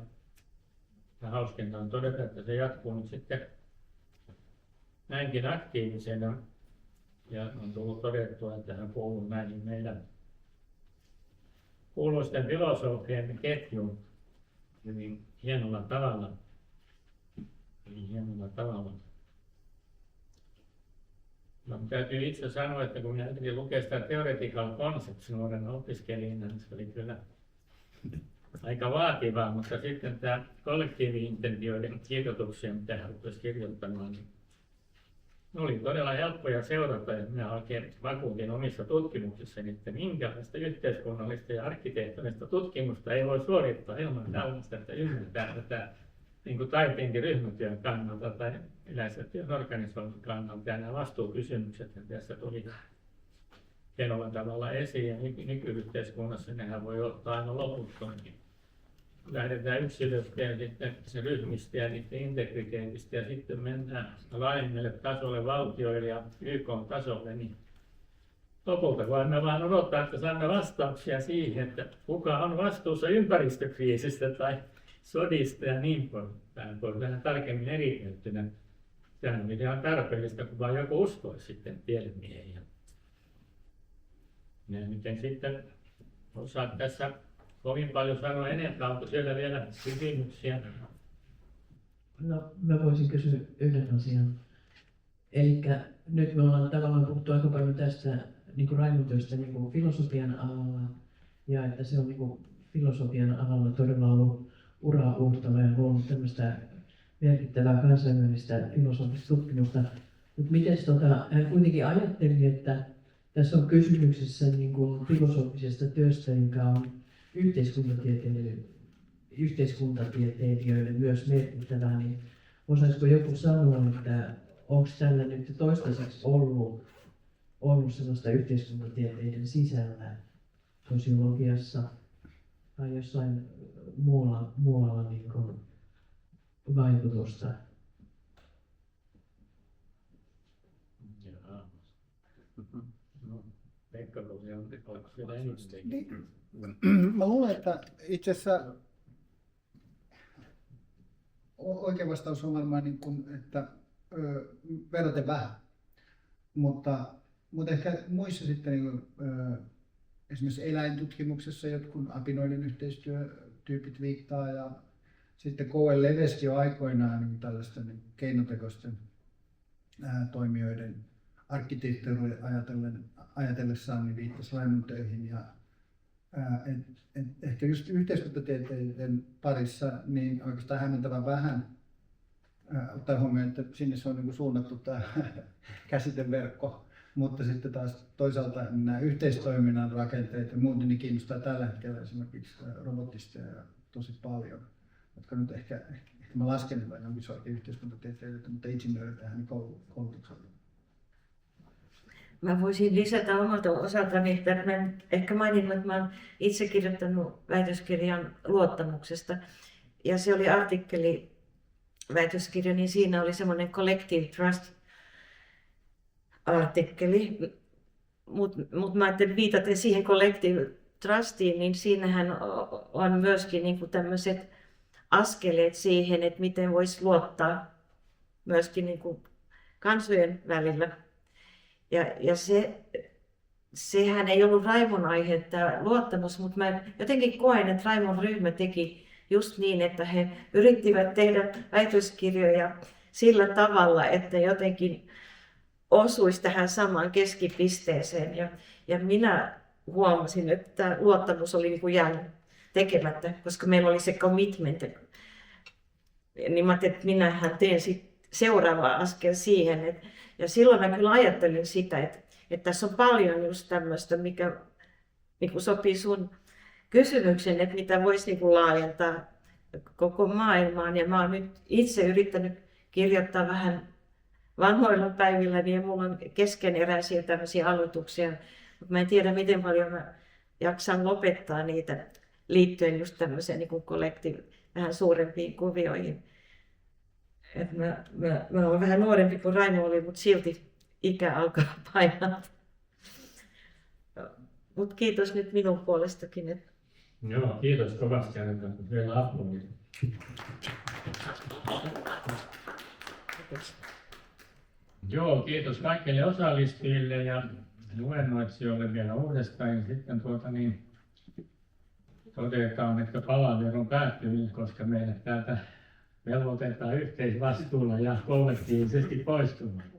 hauskinta on todeta, että se jatkuu nyt sitten näinkin aktiivisena ja on tullut todettua, että hän kuuluu näihin meidän kuuluisten filosofien ketjuun hyvin hienolla tavalla. No, täytyy itse sanoa, että kun minä yritin lukea sitä Theoretical Concepts nuorena opiskelijana, niin se oli kyllä aika vaativaa, mutta sitten tämä kollektiivi-intentioiden kirjoituksia, mitä hän rupesi kirjoittamaan, niin ne oli todella helppoja seurata ja minä oikein vakuutin omissa tutkimuksissani, että minkälaista yhteiskunnallista ja arkkitehtonista tutkimusta ei voi suorittaa ilman tällaista, että ymmärtää tätä niin kuin taiteenkin ryhmätyön kannalta tai yleensä työn organisoinnin kannalta. Ja nämä vastuukysymykset tässä tuli hienolla tavalla esiin ja nykyyhteiskunnassa nehän voi ottaa aina loputtomiin. Lähdetään yksilöstä ja sitten se ryhmistä ja niiden integriteetistä ja sitten mennään laajemmille tasolle, valtioille ja YK-tasolle, niin lopulta voimme vain odottaa, että saamme vastauksia siihen, että kuka on vastuussa ympäristökriisistä tai sodista ja niin poispäin. Voi vähän tarkemmin eriytettynä. Sehän on ihan tarpeellista, kun vain joku uskoisi sitten tiedemiehen. Ja nyt en sitten osaa tässä kovin paljon sanoa enempää, onko siellä vielä kysymyksiä? No, mä voisin kysyä yhden asian. Eli nyt me ollaan tavallaan puhuttu aika paljon tästä niin kuin Raimon työstä niin kuin filosofian alalla, ja että se on niin kuin filosofian alalla todella ollut uraa uurtava ja luonut tämmöistä merkittävää kansainvälistä filosofista tutkimusta. Mutta miten hän kuitenkin ajatteli, että tässä on kysymyksessä niin kuin filosofisesta työstä, joka on yhteiskuntatieteilijöille myös merkittävää, niin osaisiko joku sanoa, että onko tällä nyt toistaiseksi ollut sellaista yhteiskuntatieteiden sisällä sosiologiassa tai jossain muualla niin kuin vaikutusta? No, Pekka, onko siellä enemmän? Mä luulen, että itse asiassa oikea vastaus on varmaan, niin kuin, että verraten vähän. Mutta ehkä muissa sitten niin kuin, esimerkiksi eläintutkimuksessa jotkut apinoiden yhteistyötyypit viittaa ja sitten K.L. Leveskin jo aikoinaan niin tällaisten niin keinotekoisten toimijoiden arkkitehtuuria ajatellessaan niin viittasi Raimon töihin. Ja, ehkä just yhteiskuntatieteiden parissa niin oikeastaan hämmentävän vähän ottaa huomioon, että sinne se on niin kuin suunnattu tämä käsiteverkko, mutta sitten taas toisaalta nämä yhteistoiminnan rakenteet ja muuten niin kiinnostaa tällä hetkellä esimerkiksi robotisteja tosi paljon, jotka nyt ehkä mä lasken, että jonkin sortin yhteiskuntatieteilijöitä, mutta insinöörithän koulutuksella. Mä voisin lisätä omalta osaltani, että mä ehkä maininnut, että mä olen itse kirjoittanut väitöskirjan luottamuksesta. Ja se oli artikkeli väitöskirja, niin siinä oli semmoinen collective trust-artikkeli. Mutta mä ajattelin viitaten siihen collective trustiin, niin siinähän on myöskin niinku tämmöiset askeleet siihen, että miten voisi luottaa myöskin niinku kansojen välillä. Ja sehän ei ollut Raimon aihe, tämä luottamus, mutta mä jotenkin koen, että Raimon ryhmä teki just niin, että he yrittivät tehdä väitöskirjoja sillä tavalla, että jotenkin osuisi tähän samaan keskipisteeseen. Ja minä huomasin, että tämä luottamus oli niin kuin jäänyt tekemättä, koska meillä oli se commitment. Niin mä ajattelin, että minähän teen sit seuraava askel siihen. Ja silloin mä kyllä ajattelin sitä, että tässä on paljon just tämmöistä, mikä niin kuin sopii sun kysymyksen, että mitä voisi niin kuin laajentaa koko maailmaan. Ja mä oon nyt itse yrittänyt kirjoittaa vähän vanhoilla päivilläni ja mulla on keskeneräisiä tämmöisiä aloituksia, mutta mä en tiedä miten paljon mä jaksan lopettaa niitä liittyen just tämmöiseen niin vähän suurempiin kuvioihin. Et mä olen vähän nuorempi kuin Raimo oli, mutta silti ikä alkaa painaa. Mutta kiitos nyt minun puolestakin. Että... Joo, kiitos kovasti Annika, vielä aplodit. Joo, kiitos kaikille osallistujille ja luennoitsijoille vielä uudestaan. Ja sitten todetaan, että palaveru on päättynyt, koska meidät täältä velvoitetaan yhteisvastuulla ja kollektiivisesti poistumaan.